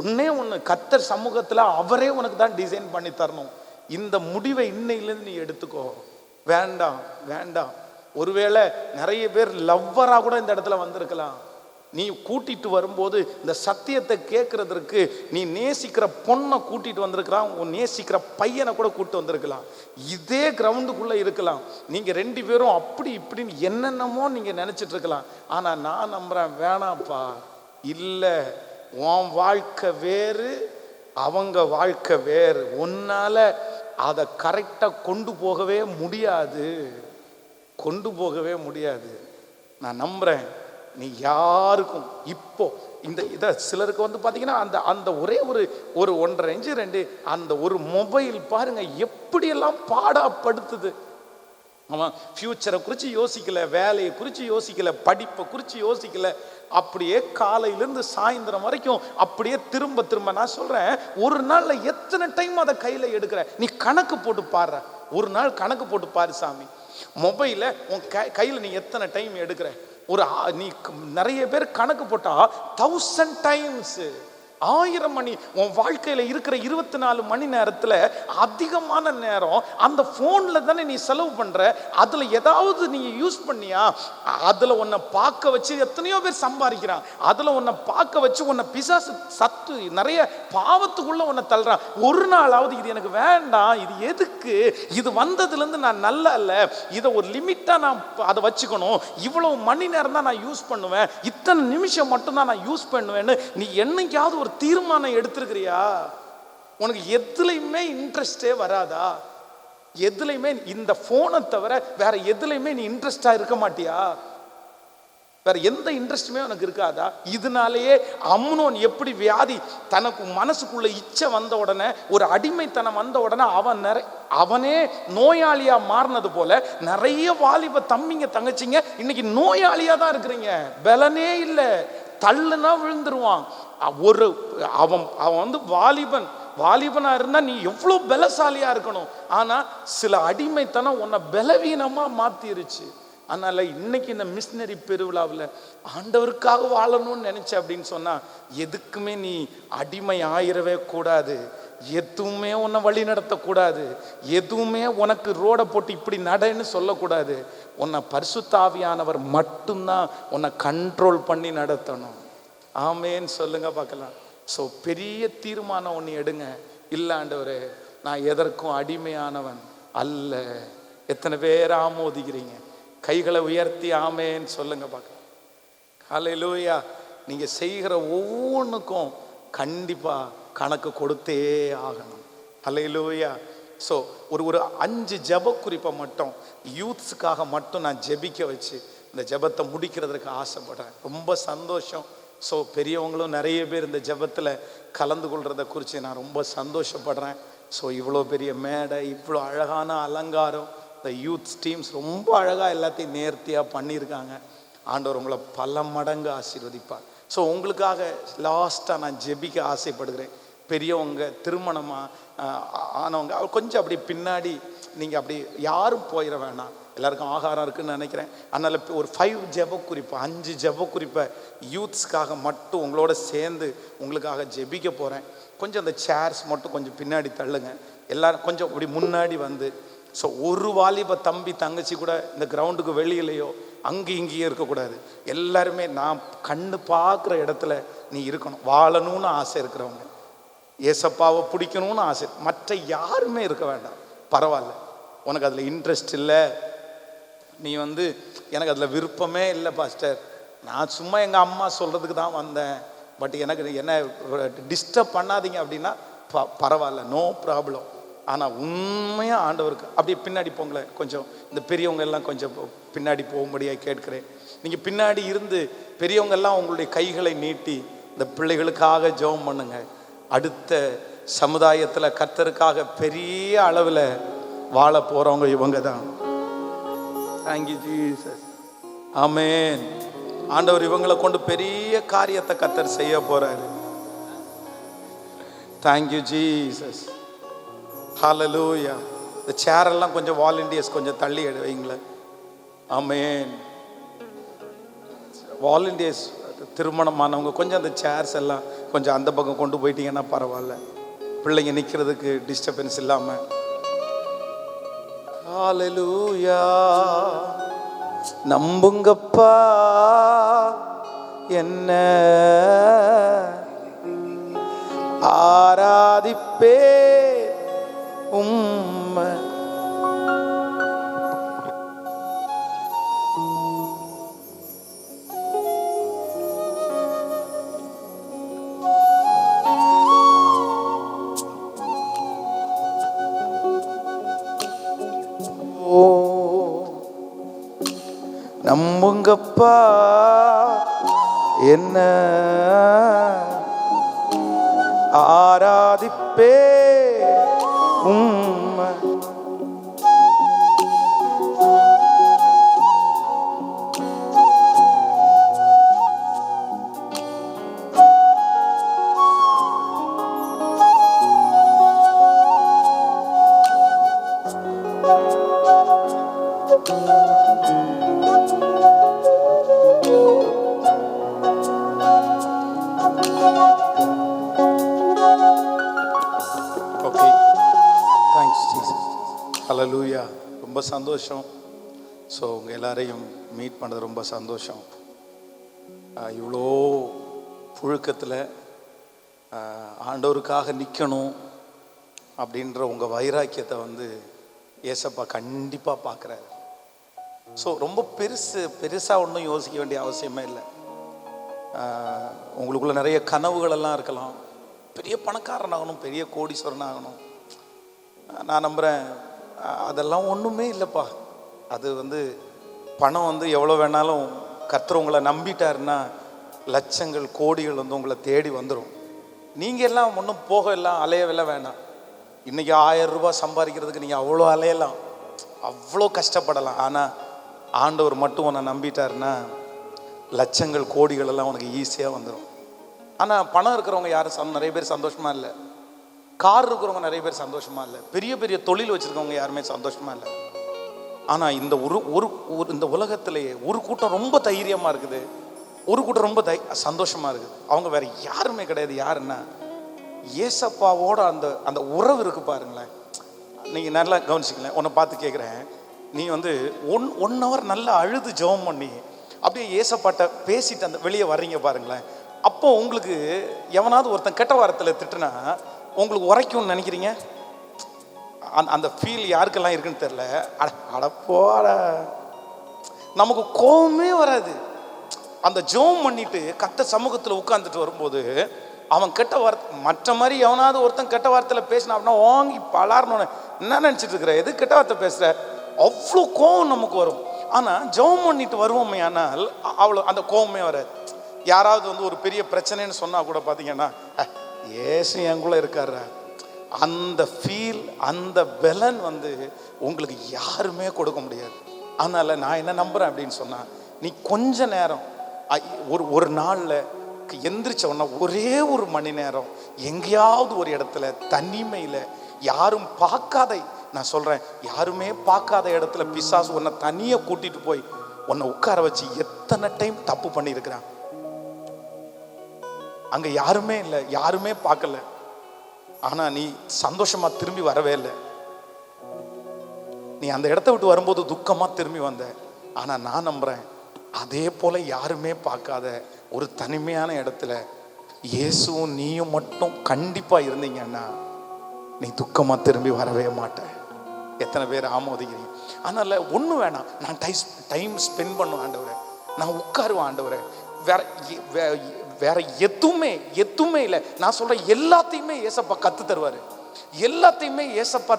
ஒன்னே ஒன்று, கர்த்தர் சமூகத்துல அவரே உனக்கு தான் டிசைன் பண்ணி தரணும். இந்த முடிவை இன்னையிலேருந்து நீ எடுத்துக்கோ. வேண்டாம் வேண்டாம். ஒருவேளை நிறைய பேர் லவ்வரா கூட இந்த இடத்துல வந்திருக்கலாம். நீ கூட்டிட்டு வரும்போது இந்த சத்தியத்தை கேட்கறதற்கு நீ நேசிக்கிற பொண்ணை கூட்டிட்டு வந்திருக்கலாம், உன் நேசிக்கிற பையனை கூட கூப்பிட்டு வந்திருக்கலாம். இதே கிரவுண்டுக்குள்ள இருக்கலாம். நீங்க 2 பேரும் அப்படி இப்படின்னு என்னென்னமோ நீங்க நினைச்சிட்டு இருக்கலாம். ஆனா நான் நம்புறேன் வேணாப்பா, இல்லை, உன் வாழ்க்கை வேறு, அவங்க வாழ்க்கை வேறு. உன்னால அதை கரெக்டா கொண்டு போகவே முடியாது, கொண்டு போகவே முடியாது. நான் நம்புறேன் நீ யாருக்கும் இப்போ இதை சிலருக்கு பார்த்தீங்கன்னா அந்த ஒரே ஒரு 1.5 இன்ச்சு 2 அந்த ஒரு மொபைல் பாருங்க எப்படியெல்லாம் பாடாப்படுத்துது. அவன் ஃபியூச்சரை குறித்து யோசிக்கல, வேலையை குறித்து யோசிக்கல, படிப்பை குறித்து யோசிக்கல. அப்படியே காலையிலேருந்து சாயந்தரம் வரைக்கும் அப்படியே திரும்ப திரும்ப. நான் சொல்றேன் ஒரு நாள்ல எத்தனை டைம் அதை கையில எடுக்கிற நீ கணக்கு போட்டு பாரு. ஒரு நாள் கணக்கு போட்டு பாரு சாமி. மொபைல உன் கையில நீ எத்தனை டைம் எடுக்கிற? நீ நிறைய பேர் கணக்கு போட்டா 1000 டைம்ஸ், 1000 மணி. உன் வாழ்க்கையில இருக்கிற 24 மணி நேரத்துல அதிகமான நேரம் அந்த போன்ல தானே நீ செலவு பண்ற. அதுல ஏதாவது நீ யூஸ் பண்ணியா? அதுல உன்னை பார்க்க வச்சு எத்தனையோ பேர் சம்பாதிக்கிறான். அதுல உன்னை பார்க்க வச்சு உன்னை பிசாசு சத்து பார்த்துட்டு நிறைய பாவத்துக்குள்ள உன்னை தள்ளுறான். ஒரு நாளாவது இது எனக்கு வேண்டாம், இது எதுக்கு, இது வந்ததுலேருந்து நான் நல்லா இல்லை, இதை ஒரு லிமிட்டாக நான் அதை வச்சுக்கணும், இவ்வளோ மணி நேரம் தான் நான் யூஸ் பண்ணுவேன், இத்தனை நிமிஷம் மட்டும்தான் நான் யூஸ் பண்ணுவேன்னு நீ என்னைக்காவது ஒரு தீர்மானம் எடுத்துருக்கிறியா? உனக்கு எதுலையுமே இன்ட்ரெஸ்டே வராதா? எதுலையுமே இந்த போனை தவிர வேற எதுலையுமே நீ இன்ட்ரெஸ்டா இருக்க மாட்டியா? வேற எந்த இன்ட்ரெஸ்டுமே உனக்கு இருக்காதா? இதனாலேயே அம்னோன் எப்படி வியாதி, தனக்கு மனசுக்குள்ள இச்சை வந்த உடனே, ஒரு அடிமைத்தனம் வந்த உடனே அவனே நோயாளியா மாறினது போல நிறைய வாலிப தம்பிங்க தங்கச்சிங்க இன்னைக்கு நோயாளியா தான் இருக்கிறீங்க. பலனே இல்லை, தள்ளுனா விழுந்துருவான். அவன் வந்து வாலிபனா இருந்தா நீ எவ்வளோ பலசாலியா இருக்கணும். ஆனா சில அடிமைத்தனம் உன்னை பலவீனமா மாத்திருச்சு. அதனால இன்னைக்கு இந்த மிஷினரி பெருவிழாவில் ஆண்டவருக்காக வாழணும்னு நினைச்ச அப்படின்னு சொன்னா எதுக்குமே நீ அடிமை ஆயிரவே கூடாது. எதுவுமே உன்னை வழி நடத்தக்கூடாது. எதுவுமே உனக்கு ரோடை போட்டு இப்படி நடன்னு சொல்லக்கூடாது. உன்னை பரிசுத்த ஆவியானவர் மட்டும்தான் உன்னை கண்ட்ரோல் பண்ணி நடத்தணும். ஆமேன்னு சொல்லுங்க பார்க்கலாம். ஸோ பெரிய தீர்மானம் ஒன்று எடுங்க. இல்லை ஆண்டவரே, நான் எதற்கும் அடிமையானவன் அல்ல. எத்தனை பேர் ஆமோதிக்கிறீங்க? கைகளை உயர்த்தி ஆமேன்னு சொல்லுங்க பார்க்கலாம். ஹல்லேலூயா. நீங்கள் செய்கிற ஒவ்வொன்றுக்கும் கண்டிப்பாக கணக்கு கொடுத்தே ஆகணும். ஹல்லேலூயா. ஸோ ஒரு 5 ஜெப குறிப்பை மட்டும் யூத்ஸுக்காக மட்டும் நான் ஜெபிக்க வச்சு இந்த ஜெபத்தை முடிக்கிறதுக்கு ஆசைப்படுறேன். ரொம்ப சந்தோஷம். ஸோ பெரியவங்களும் நிறைய பேர் இந்த ஜெபத்தில் கலந்து கொள்றதை குறித்து நான் ரொம்ப சந்தோஷப்படுறேன். ஸோ இவ்வளோ பெரிய மேடை, இவ்வளோ அழகான அலங்காரம், இந்த யூத் டீம்ஸ் ரொம்ப அழகாக எல்லாத்தையும் நேர்த்தியாக பண்ணியிருக்காங்க. ஆண்டவர் உங்களை பல மடங்கு ஆசீர்வதிப்பார். ஸோ உங்களுக்காக லாஸ்ட்டாக நான் ஜெபிக்க ஆசைப்படுகிறேன். பெரியவங்க, திருமணமாக ஆனவங்க கொஞ்சம் அப்படி பின்னாடி நீங்கள் அப்படி யாரும் போயிட வேணாம். எல்லாருக்கும் ஆகாரம் இருக்குன்னு நினைக்கிறேன். அதனால் ஒரு 5 ஜெப குறிப்பை, 5 ஜெப குறிப்பை யூத்ஸ்க்காக மட்டும் உங்களோட சேர்ந்து உங்களுக்காக ஜெபிக்க போகிறேன். கொஞ்சம் அந்த சேர்ஸ் மட்டும் கொஞ்சம் பின்னாடி தள்ளுங்க. எல்லாரும் கொஞ்சம் அப்படி முன்னாடி வந்து. ஸோ ஒரு வாலிப தம்பி தங்கச்சி கூட இந்த கிரவுண்டுக்கு வெளியிலையோ அங்கேயும் இங்கேயும் இருக்கக்கூடாது. எல்லாருமே நான் கண்ணு பார்க்குற இடத்துல நீ இருக்கணும். வாழணும்னு ஆசை இருக்கிறவங்க, ஏசப்பாவை பிடிக்கணும்னு ஆசை, மற்ற யாருமே இருக்க வேண்டாம். பரவாயில்ல, உனக்கு அதில் இன்ட்ரெஸ்ட் இல்லை, நீ வந்து எனக்கு அதில் விருப்பமே இல்லை பாஸ்டர், நான் சும்மா எங்கள் அம்மா சொல்கிறதுக்கு தான் வந்தேன், பட் எனக்கு என்ன டிஸ்டர்ப் பண்ணாதீங்க அப்படின்னா பரவாயில்ல, நோ ப்ராப்ளம். ஆனால் உண்மையாக ஆண்டவருக்கு அப்படியே பின்னாடி போங்களேன். கொஞ்சம் இந்த பெரியவங்க எல்லாம் கொஞ்சம் பின்னாடி போகும்படியாக கேட்கிறேன். நீங்கள் பின்னாடி இருந்து பெரியவங்க எல்லாம் உங்களுடைய கைகளை நீட்டி இந்த பிள்ளைகளுக்காக ஜெபம் பண்ணுங்க. அடுத்த சமுதாயத்தில் கர்த்தருக்காக பெரிய அளவில் வாழ போகிறவங்க இவங்க தான். Thank you Jesus. ஆமென். ஆண்டவர் இவங்களை கொண்டு பெரிய காரியத்தை கர்த்தர் செய்ய போறாரு. Thank you Jesus. ஹல்லேலூயா. இந்த சேர் எல்லாம் கொஞ்சம் வாலண்டியர்ஸ் கொஞ்சம் தள்ளி வைங்களேன். ஆமென். வாலண்டியர்ஸ், திருமணமானவங்க கொஞ்சம் அந்த சேர்ஸ் எல்லாம் கொஞ்சம் அந்த பக்கம் கொண்டு போயிட்டீங்கன்னா பரவாயில்ல, பிள்ளைங்க நிற்கிறதுக்கு டிஸ்டர்பன்ஸ் இல்லாமல். ஹல்லேலூயா. நம்புங்கப்பா என்ன ஆராதிப்பே உம்மை. நம்புங்கப்பா என்ன ஆராதிப்பே உம்மை. ஹல்லேலூயா. ரொம்ப சந்தோஷம். ஸோ உங்கள் எல்லாரையும் மீட் பண்ணது ரொம்ப சந்தோஷம். இவ்வளோ புழுக்கத்தில் ஆண்டவருக்காக நிற்கணும் அப்படின்ற உங்கள் வைராக்கியத்தை ஏசப்பா கண்டிப்பாக பார்க்குறாரு. ஸோ ரொம்ப பெருசாக ஒன்றும் யோசிக்க வேண்டிய அவசியமே இல்லை. உங்களுக்குள்ள நிறைய கனவுகளெல்லாம் இருக்கலாம். பெரிய பணக்காரன் ஆகணும், பெரிய கோடீஸ்வரன் ஆகணும். நான் நம்புகிறேன் அதெல்லாம் ஒன்றுமே இல்லைப்பா. அது பணம் எவ்வளோ வேணாலும் கர்த்தர் உங்களை நம்பிட்டாருன்னா லட்சங்கள் கோடிகள் உங்களை தேடி வந்துடும். நீங்கள் எல்லாம் ஒன்றும் எல்லாம் அலையவெல்லாம் வேண்டாம். இன்றைக்கி 1000 ரூபாய் சம்பாதிக்கிறதுக்கு நீங்கள் அவ்வளோ அலையலாம், அவ்வளோ கஷ்டப்படலாம். ஆனால் ஆண்டவர் மட்டும் உன்னை நம்பிட்டாருன்னா லட்சங்கள் கோடிகள் எல்லாம் உனக்கு ஈஸியாக வந்துடும். ஆனால் பணம் இருக்கிறவங்க யாரும் நிறைய பேர் சந்தோஷமாக இல்லை. கார் இருக்கிறவங்க நிறைய பேர் சந்தோஷமாக இல்லை. பெரிய பெரிய தொழில் வச்சுருக்கவங்க யாருமே சந்தோஷமாக இல்லை. ஆனால் இந்த இந்த உலகத்திலேயே ஒரு கூட்டம் ரொம்ப தைரியமாக இருக்குது, ஒரு கூட்டம் ரொம்ப சந்தோஷமாக இருக்குது. அவங்க வேற யாருமே கிடையாது. யாருன்னா ஏசப்பாவோட அந்த உறவு இருக்கு பாருங்களேன். நீங்கள் நல்லா கவனிச்சிங்களேன். உன்னை பார்த்து கேட்குறேன், நீ 1 hour நல்லா அழுது ஜெபம் பண்ணி அப்படியே ஏசப்பாட்ட பேசிட்டு அந்த வெளியே வர்றீங்க பாருங்களேன். அப்போ உங்களுக்கு எவனாவது ஒருத்தன் கெட்ட வாரத்தில் திட்டுனா உங்களுக்கு உரைக்கும்னு நினைக்கிறீங்க? அந்த ஃபீல் யாருக்கெல்லாம் இருக்குன்னு தெரியல. அடப்போட நமக்கு கோபமே வராது. அந்த ஜெபம் பண்ணிட்டு கர்த்தர் சமூகத்தில் உட்கார்ந்துட்டு வரும்போது அவன் கெட்ட வார்த்தை மற்ற மாதிரி எவனாவது ஒருத்தன் கெட்ட வார்த்தையில் பேசினா அப்படின்னா வாங்கி பலாரணுன்னு என்ன நினச்சிட்டு இருக்கிற, எது கெட்ட வார்த்தை பேசுகிற, அவ்வளோ கோபம் நமக்கு வரும். ஆனால் ஜெபம் பண்ணிட்டு வருவோமே ஆனால் அவ்வளோ அந்த கோபமே வராது. யாராவது ஒரு பெரிய பிரச்சனைன்னு சொன்னால் கூட பார்த்தீங்கன்னா ஏசு எங்குள்ள இருக்காரு, அந்த ஃபீல் அந்த பலன் உங்களுக்கு யாருமே கொடுக்க முடியாது. அதனால் நான் என்ன நம்புகிறேன் அப்படின்னு சொன்னால், நீ கொஞ்ச நேரம் ஒரு நாளில் எந்திரிச்ச உடனே ஒரே 1 மணி நேரம் எங்கேயாவது ஒரு இடத்துல தனிமையில் யாரும் பார்க்காத, நான் சொல்கிறேன் யாருமே பார்க்காத இடத்துல பிசாசு உன்னை தனியாக கூட்டிகிட்டு போய் உன்னை உட்கார வச்சு எத்தனை டைம் தப்பு பண்ணியிருக்கிறான். அங்கே யாருமே இல்லை, யாருமே பார்க்கல. ஆனால் நீ சந்தோஷமாக திரும்பி வரவே இல்லை. நீ அந்த இடத்த விட்டு வரும்போது துக்கமாக திரும்பி வந்த. ஆனால் நான் நம்புகிறேன் அதே போல் யாருமே பார்க்காத ஒரு தனிமையான இடத்துல இயேசுவும் நீயும் மட்டும் கண்டிப்பாக இருந்தீங்கன்னா நீ துக்கமாக திரும்பி வரவே மாட்டேன். எத்தனை பேர் ஆமோதிக்கிறீங்க? அதனால் ஒன்று வேணாம், நான் டைம் ஸ்பெண்ட் பண்ணுவேன் ஆண்டவரே, நான் உட்காருவேன் ஆண்டவரே, வேற எதுவுமே இல்லை. நான் சொல்கிறேன் எல்லாத்தையுமே ஏசப்பா கற்று தருவார், எல்லாத்தையுமே ஏசப்பா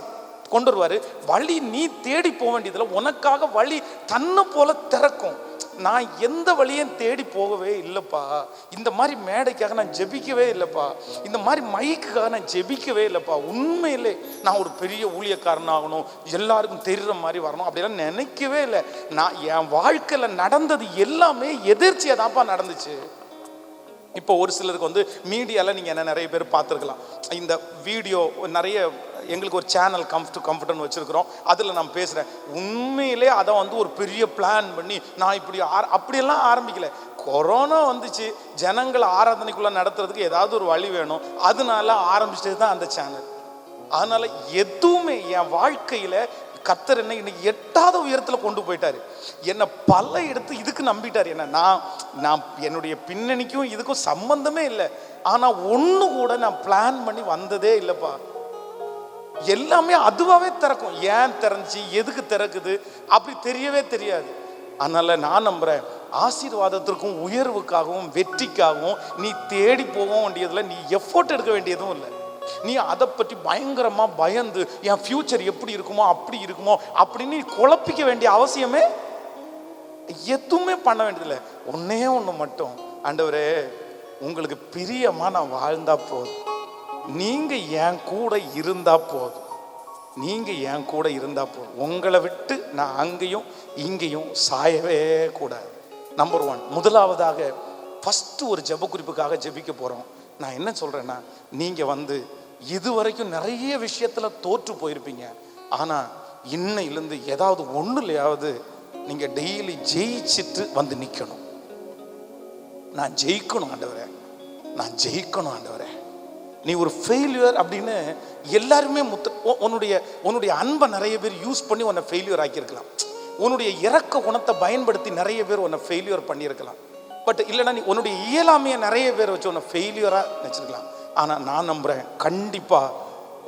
கொண்டு வருவார். வழி நீ தேடி போக வேண்டியதில்லை, உனக்காக வழி தன்னை போல திறக்கும். நான் எந்த வழியும் தேடி போகவே இல்லைப்பா. இந்த மாதிரி மேடைக்காக நான் ஜெபிக்கவே இல்லைப்பா, இந்த மாதிரி மைக்குக்காக நான் ஜெபிக்கவே இல்லைப்பா. உண்மையிலே நான் ஒரு பெரிய ஊழியக்காரன் ஆகணும், எல்லாருக்கும் தெரிகிற மாதிரி வரணும் அப்படிலாம் நினைக்கவே இல்லை. நான் என் வாழ்க்கையில் நடந்தது எல்லாமே எதிர்ச்சியாக தான்ப்பா நடந்துச்சு. இப்போ ஒரு சிலருக்கு மீடியாவில் நீங்கள் என்ன நிறைய பேர் பார்த்துருக்கலாம். இந்த வீடியோ நிறைய எங்களுக்கு ஒரு சேனல் கம்ஃபர்ட்னு வச்சுருக்கிறோம், அதில் நான் பேசுகிறேன். உண்மையிலே அதை ஒரு பெரிய பிளான் பண்ணி நான் இப்படி அப்படியெல்லாம் ஆரம்பிக்கல. கொரோனா வந்துச்சு, ஜனங்கள் ஆராதனைக்குள்ளே நடத்துறதுக்கு ஏதாவது ஒரு வழி வேணும், அதனால ஆரம்பிச்சது தான் அந்த சேனல். அதனால் எதுவுமே என் வாழ்க்கையில் கர்த்தர் என்னை இன்னைக்கு 8வது உயரத்தில் கொண்டு போயிட்டாரு. என்னை பல எடுத்து இதுக்கு நம்பிட்டார். என்ன நான் என்னுடைய பின்னணிக்கும் இதுக்கும் சம்பந்தமே இல்லை. ஆனால் ஒன்று கூட நான் பிளான் பண்ணி வந்ததே இல்லைப்பா. எல்லாமே அதுவாகவே திறக்கும். ஏன் திறந்துச்சு, எதுக்கு திறக்குது அப்படி தெரியவே தெரியாது. அதனால நான் நம்புறேன் ஆசீர்வாதத்திற்கும் உயர்வுக்காகவும் வெற்றிக்காகவும் நீ தேடி போக வேண்டியதில்லை, நீ எஃபோர்ட் எடுக்க வேண்டியதும் இல்லை. நீ அதை பற்றி பயங்கரமாக பயந்து என் ஃபியூச்சர் எப்படி இருக்குமோ அப்படி இருக்குமோ அப்படின்னு குழப்பிக்க வேண்டிய அவசியமே எதுவுமே பண்ண வேண்டியதில்லை. ஒன்னே ஒன்று மட்டும், ஆண்டவரே உங்களுக்கு பிரியமாக நான் வாழ்ந்தா போதும், நீங்கள் என் கூட இருந்தா போதும், நீங்கள் என் கூட இருந்தா போதும். உங்களை விட்டு நான் அங்கேயும் இங்கேயும் சாயவே கூடாது. நம்பர் 1. முதலாவதாக ஃபஸ்ட்டு ஒரு ஜெப குறிப்புக்காக ஜெபிக்க போகிறோம். நான் என்ன சொல்கிறேன்னா, நீங்கள் இது வரைக்கும் நிறைய விஷயத்தில் தோற்று போயிருப்பீங்க. ஆனால் இன்னையிலேருந்து ஏதாவது ஒன்றுலையாவது நீங்கள் டெய்லி ஜெயிச்சுட்டு நிற்கணும். நான் ஜெயிக்கணும் ஆண்டவரே, நான் ஜெயிக்கணும் ஆண்டவரே. நீ ஒரு ஃபெயிலியர் அப்படின்னு எல்லாருமே உன்னுடைய அன்பை நிறைய பேர் யூஸ் பண்ணி உன்னை ஃபெயிலியர் ஆக்கியிருக்கலாம். உன்னுடைய இறக்க குணத்தை பயன்படுத்தி நிறைய பேர் உன்னை ஃபெயிலியர் பண்ணியிருக்கலாம். பட் இல்லைன்னா நீ உன்னுடைய இயலாமையை நிறைய பேர் வச்சு உன்னை ஃபெயிலியராக நினச்சிருக்கலாம். ஆனால் நான் நம்புகிறேன், கண்டிப்பாக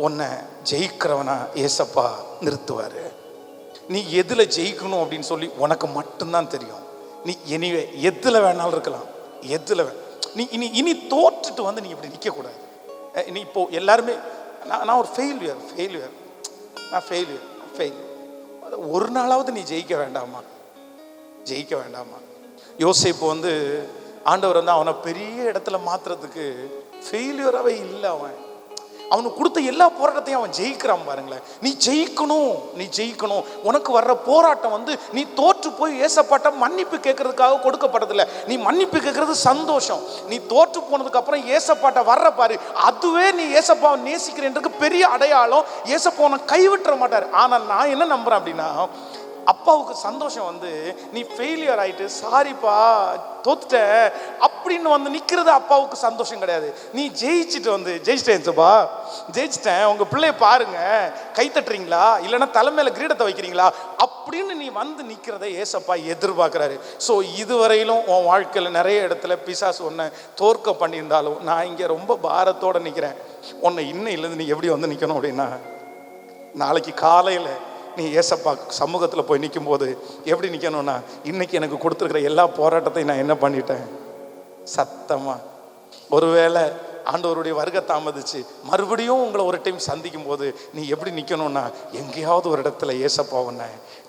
உன்னை ஜெயிக்கிறவனா ஏசப்பா நிறுத்துவார். நீ எதில் ஜெயிக்கணும் அப்படின்னு சொல்லி உனக்கு மட்டும்தான் தெரியும். நீ எனிவே எதில் வேணாலும் இருக்கலாம், எதில் நீ இனி தோற்றுட்டு வந்து நீ இப்படி நிற்கக்கூடாது. நீ இப்போ எல்லாருமே நான் ஒரு ஃபெயில்யூர் நான் ஃபெயில் ஒரு நாளாவது நீ ஜெயிக்க வேண்டாமா? யோசேப்பு வந்து ஆண்டவர் வந்து அவனை பெரிய இடத்துல மாத்துறதுக்கு ஃபெயில்யூராகவே இல்லை. அவனுக்கு கொடுத்த எல்லா போராட்டத்தையும் அவன் ஜெயிக்கிறான். பாருங்களேன், நீ ஜெயிக்கணும். உனக்கு வர்ற போராட்டம் வந்து நீ தோற்று போய் ஏசப்பாட்ட மன்னிப்பு கேட்கறதுக்காக கொடுக்கப்பட்டதில்லை. நீ மன்னிப்பு கேட்கறது சந்தோஷம். நீ தோற்று போனதுக்கு அப்புறம் ஏசப்பாட்ட வர்ற பாரு, அதுவே நீ ஏசப்பாவை நேசிக்கிறேன்றதுக்கு பெரிய அடையாளம். ஏசப்பா உன்னை கைவிட்டுற மாட்டார். ஆனால் நான் என்ன நம்புறேன் அப்படின்னா, அப்பாவுக்கு சந்தோஷம் வந்து நீ ஃபெயிலியர் ஆயிட்டு சாரிப்பா தோத்துட்ட அப்படின்னு வந்து நிற்கிறது அப்பாவுக்கு சந்தோஷம் கிடையாது. நீ ஜெயிச்சிட்டேன் உங்க பிள்ளைய பாருங்க, கை தட்டுறீங்களா இல்லைன்னா தலைமையில கிரீடத்தை வைக்கிறீங்களா அப்படின்னு நீ வந்து நிற்கிறத ஏசப்பா எதிர்பார்க்கிறாரு. ஸோ இதுவரையிலும் உன் வாழ்க்கையில் நிறைய இடத்துல பிசாசு உன்னை தோற்க பண்ணியிருந்தாலும் நான் இங்கே ரொம்ப பாரத்தோடு நிற்கிறேன். உன்னை இன்னையிலேருந்து நீ எப்படி வந்து நிற்கணும் அப்படின்னா, நாளைக்கு காலையில் நீ ஏசப்பா சமூகத்தில் போய் நிற்கும் போது எப்படி நிற்கணும்னா, இன்னைக்கு எனக்கு கொடுத்துருக்கிற எல்லா போராட்டத்தையும் நான் என்ன பண்ணிட்டேன் சத்தமா. ஒருவேளை ஆண்டவருடைய வருகை தாமதிச்சு மறுபடியும் உங்களை ஒரு டைம் சந்திக்கும் போது நீ எப்படி நிற்கணும்னா, எங்கேயாவது ஒரு இடத்துல ஏசப்பா உன்னை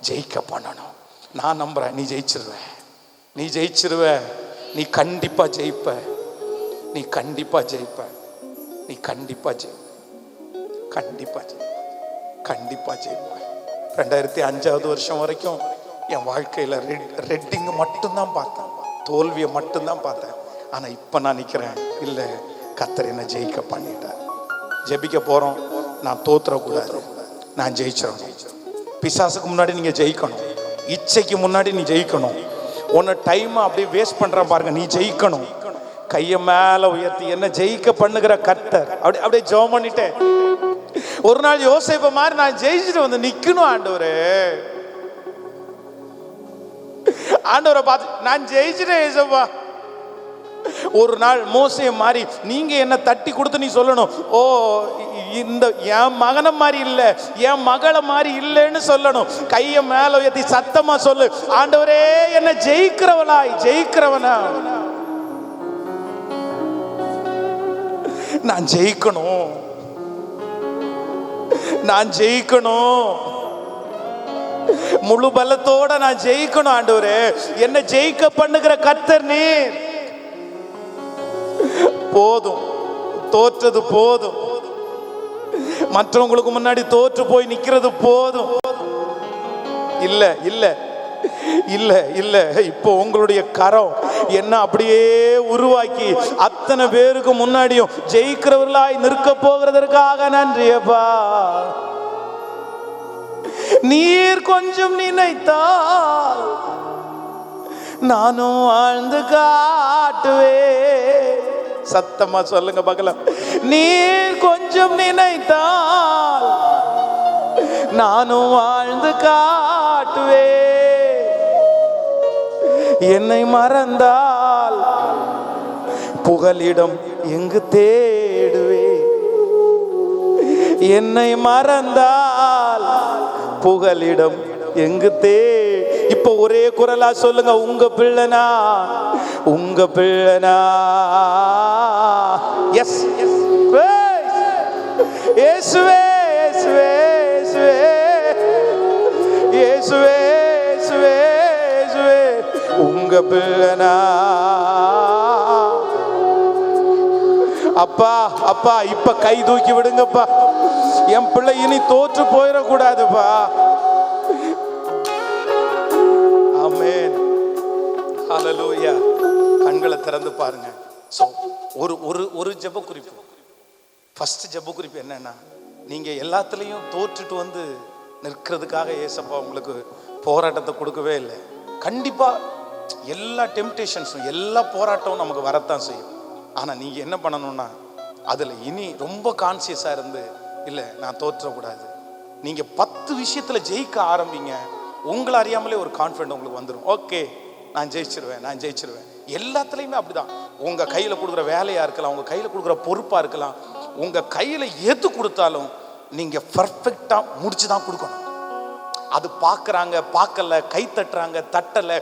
ஜெயிக்க பண்ணணும். நான் நம்புறேன், நீ ஜெயிச்சிருவ. நீ கண்டிப்பா ஜெயிப்ப. 2005 வருஷம் வரைக்கும் என் வாழ்க்கையில் ரெட்டிங்கு மட்டும்தான் பார்த்தேன், தோல்வியை மட்டும்தான் பார்த்தேன். ஆனால் இப்போ நான் நிற்கிறேன், இல்லை கர்த்தர் என்ன ஜெயிக்க பண்ணிட்டார். ஜெபிக்க போகிறோம், நான் தோத்துறக்கூடாது, நான் ஜெயிச்சிடணும். பிசாசுக்கு முன்னாடி நீங்கள் ஜெயிக்கணும், இச்சைக்கு முன்னாடி நீ ஜெயிக்கணும். உன்னை டைமை அப்படியே வேஸ்ட் பண்ணுற பாருங்க, நீ ஜெயிக்கணும். கையை மேலே உயர்த்தி என்ன ஜெயிக்க பண்ணுகிற கர்த்தர் அப்படியே ஜெபம் பண்ணிட்டேன். ஒரு நாள் யோசேப்பு மாதிரி நான் ஜெயிச்சுட்டு வந்து நிக்கணும். ஆண்டவரை பார்த்து நான் ஜெயிச்சுட்டேன் ஏசப்பா. ஒரு நாள் மோசே மாதிரி நீங்க என்ன தட்டி கொடுத்து நீ சொல்லணும், ஓ இந்த என் மகனை மாதிரி இல்லை, என் மகளை மாதிரி இல்லைன்னு சொல்லணும். கையை மேல உயர்த்தி சத்தமா சொல்லு, ஆண்டவரே என்ன ஜெயிக்கிறவனா நான் ஜெயிக்கணும். முழு பலத்தோட நான் ஜெயிக்கணும். ஆண்டவரே என்ன ஜெயிக்க பண்ணுகிற கர்த்தர் நீர். போதும், தோற்றது போதும், மற்றவங்களுக்கு முன்னாடி தோற்று போய் நிக்கிறது போதும். இல்ல இல்ல இல்ல இல்ல இப்போ உங்களுடைய கரம் என்ன அப்படியே உருவாக்கி அத்தனை பேருக்கு முன்னாடியும் ஜெயிக்கிறவர்களாய் நிற்க போகிறதற்காக நன்றியப்பா. நீர் கொஞ்சம் நினைத்தால் நானும் வாழ்ந்து காட்டுவே. சத்தமா சொல்லுங்க பார்க்கலாம். நீர் கொஞ்சம் நினைத்தால் நானும் வாழ்ந்து காட்டுவே. என்னை மறந்தால் புகலிடம் எங்கு தேடுவே. என்னை மறந்தால் புகலிடம் எங்கு இப்போ ஒரே குரலா சொல்லுங்க, உங்க பிள்ளைனா எஸ் இயேசுவே இயேசுவே இயேசுவே இயேசுவே இயேசுவே உங்க பிள்ளைனா. அப்பா அப்பா இப்ப கை தூக்கி விடுங்கப்பா, என் பிள்ளை இனி தோற்று போயிடக்கூடாதுப்பா. ஆமென், ஹல்லேலூயா. கண்களை திறந்து பாருங்க. சோ ஒரு ஒரு ஒரு ஜெப குறிப்பு, ஃபர்ஸ்ட் ஜெப குறிப்பு என்னன்னா, நீங்க எல்லாத்துலயும் தோற்றுட்டு வந்து நிற்கிறதுக்காக ஏசப்பா உங்களுக்கு போராட்டத்தை கொடுக்கவே இல்லை. கண்டிப்பா எல்லா டெம்டேஷன்ஸும் எல்லா போராட்டமும் நமக்கு வரத்தான் செய்யும். ஆனா நீங்க என்ன பண்ணணும்னா, அதுல இனி ரொம்ப கான்சியஸா இருந்து, இல்லை நான் தோற்றக்கூடாது. நீங்க 10 விஷயத்துல ஜெயிக்க ஆரம்பிங்க, உங்களை அறியாமலே ஒரு கான்ஃபிடன்ட் உங்களுக்கு வந்துடும். ஓகே நான் ஜெயிச்சிருவேன், நான் ஜெயிச்சிருவேன். எல்லாத்துலேயுமே அப்படிதான். உங்கள் கையில் கொடுக்குற வேலையாக இருக்கலாம், உங்கள் கையில் கொடுக்குற பொறுப்பாக இருக்கலாம், உங்கள் கையில் எது கொடுத்தாலும் நீங்கள் பர்ஃபெக்டாக முடிச்சு தான் கொடுக்கணும். அது பார்க்குறாங்க பார்க்கல, கை தட்டுறாங்க தட்டலை,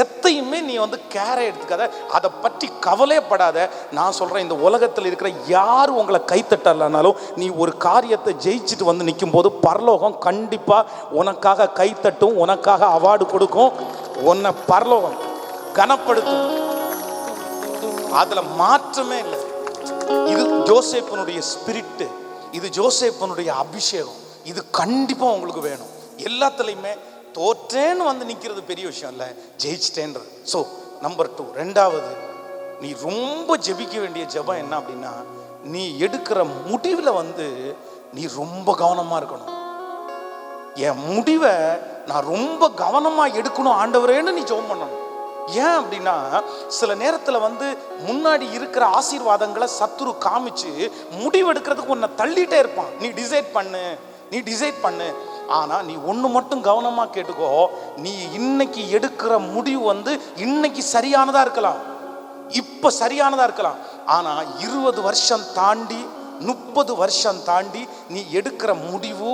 எத்தையுமே நீ கேரை எடுத்துக்காத, அதை பற்றி கவலைப்படாத. நான் சொல்கிறேன், இந்த உலகத்தில் இருக்கிற யார் உங்களை கை தட்டலைனாலும் நீ ஒரு காரியத்தை ஜெயிச்சுட்டு நிற்கும் போது பரலோகம் கண்டிப்பாக உனக்காக கை தட்டும், உனக்காக அவார்டு கொடுக்கும், உன்னை பரலோகம் கனப்படுத்தும். அதில் மாற்றமே இல்லை. இது ஜோசேப்பனுடைய ஸ்பிரிட்டு, இது ஜோசேப்பனுடைய அபிஷேகம். இது கண்டிப்பாக உங்களுக்கு வேணும். எல்லாத்துலேயுமே தோற்றேன்னு நிற்கிறது பெரிய விஷயம் இல்லை, ஜெயிச்சிட்டேன்றது. ஸோ நம்பர் 2, ரெண்டாவது, நீ ரொம்ப ஜெபிக்க வேண்டிய ஜெபம் என்ன அப்படின்னா, நீ எடுக்கிற முடிவில் நீ ரொம்ப கவனமாக இருக்கணும். என் முடிவை நான் ரொம்ப கவனமாக எடுக்கணும் ஆண்டவரேன்னு நீ ஜெபம் பண்ணணும். ஏன் அப்படின்னா, சில நேரத்தில் முன்னாடி இருக்கிற ஆசீர்வாதங்களை சத்துரு காமிச்சு முடிவெடுக்கிறதுக்கு உன்னை தள்ளிட்டே இருப்பான். நீ டிசைட் பண்ணு, நீ டிசைட் பண்ணு. ஆனால் நீ ஒன்று மட்டும் கவனமாக கேட்டுக்கோ, நீ இன்னைக்கு எடுக்கிற முடிவு இன்னைக்கு சரியானதாக இருக்கலாம், இப்போ சரியானதாக இருக்கலாம். ஆனால் 20 வருஷம் தாண்டி 30 வருஷம் தாண்டி நீ எடுக்கிற முடிவு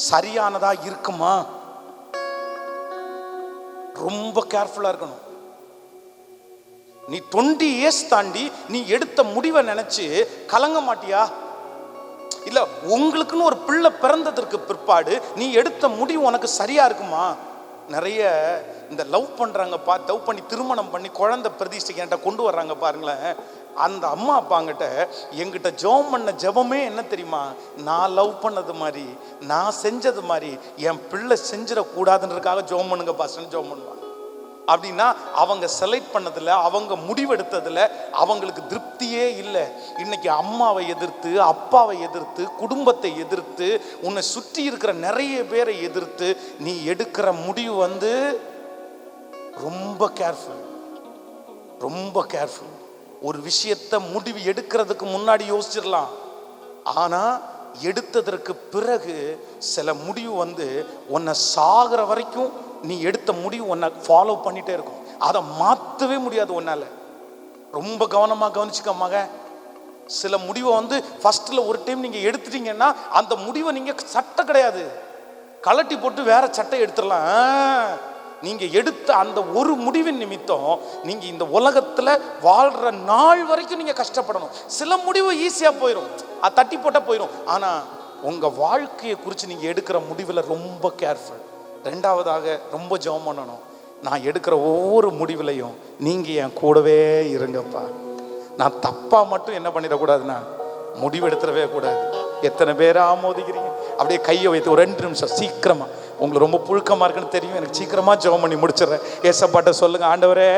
சரியானதாக இருக்குமா? ரொம்ப கேர்ஃபுல்லாக இருக்கணும். நீ 20 இயர்ஸ் தாண்டி நீ எடுத்த முடிவை நினைச்சு கலங்க மாட்டியா? இல்ல, உங்களுக்குன்னு ஒரு பிள்ளை பிறந்ததற்கு பிற்பாடு நீ எடுத்த முடிவு உனக்கு சரியா இருக்குமா? நிறைய இந்த லவ் பண்றாங்க, லவ் பண்ணி திருமணம் பண்ணி குழந்தை பிரதிஷ்டைக்கு என்கிட்ட கொண்டு வர்றாங்க பாருங்களேன். அந்த அம்மா அப்பாங்கிட்ட என்கிட்ட ஜெபம் பண்ண ஜெபமே என்ன தெரியுமா? நான் லவ் பண்ணது மாதிரி, நான் செஞ்சது மாதிரி என் பிள்ளை செஞ்சிடக்கூடாதுன்றதுக்காக ஜெபம் பண்ணுங்க பாஸ்டர்னு ஜெபம் பண்ணுவாங்க. அப்படின்னா அவங்க செலக்ட் பண்ணதில், அவங்க முடிவெடுத்ததில் அவங்களுக்கு திருப்தியே இல்லை. இன்னைக்கு அம்மாவை எதிர்த்து, அப்பாவை எதிர்த்து, குடும்பத்தை எதிர்த்து, உன்னை சுற்றி இருக்கிற நிறைய பேரை எதிர்த்து நீ எடுக்கிற முடிவு ரொம்ப கேர்ஃபுல், ரொம்ப கேர்ஃபுல். ஒரு விஷயத்தை முடிவு எடுக்கிறதுக்கு முன்னாடி யோசிச்சிடலாம், ஆனால் எடுத்ததற்கு பிறகு சில முடிவு உன்னை சாகிற வரைக்கும் நீ எடுத்த முடிவு உன்னை ஃபாலோ பண்ணிட்டே இருக்கும். அதை மாற்றவே முடியாது உன்னால. ரொம்ப கவனமாக கவனிச்சுக்க மகன். சில முடிவை ஃபர்ஸ்ட்ல ஒரு டைம் நீங்க எடுத்துட்டீங்கன்னா அந்த முடிவை நீங்க சட்டை கிடையாது, கலட்டி போட்டு வேற சட்டை எடுத்துடலாம். நீங்க எடுத்த அந்த ஒரு முடிவின் நிமித்தம் நீங்க இந்த உலகத்துல வாழ்ற நாள் வரைக்கும் நீங்க கஷ்டப்படணும். சில முடிவு ஈஸியா போயிடும், அது தட்டி போட்டா போயிடும். ஆனா உங்க வாழ்க்கையை குறித்து நீங்க எடுக்கிற முடிவில் ரொம்ப கேர்ஃபுல். ரெண்டாவதாக ரொம்ப ஜெபம் பண்ணணும். நான் எடுக்கிற ஒவ்வொரு முடிவிலையும் நீங்க என் கூடவே இருங்கப்பா. நான் தப்பா மட்டும் என்ன பண்ணிடக்கூடாதுன்னா முடிவு எடுத்துடவே கூடாது. எத்தனை பேரை ஆமோதிக்கிறீங்க? அப்படியே கையை வைத்து ஒரு 2 நிமிஷம் சீக்கிரமா, உங்களுக்கு ரொம்ப புழுக்கமா இருக்குன்னு தெரியும், எனக்கு சீக்கிரமா ஜெபம் பண்ணி முடிச்சிடுறேன். ஏசப்பாட்ட சொல்லுங்க, ஆண்டவரே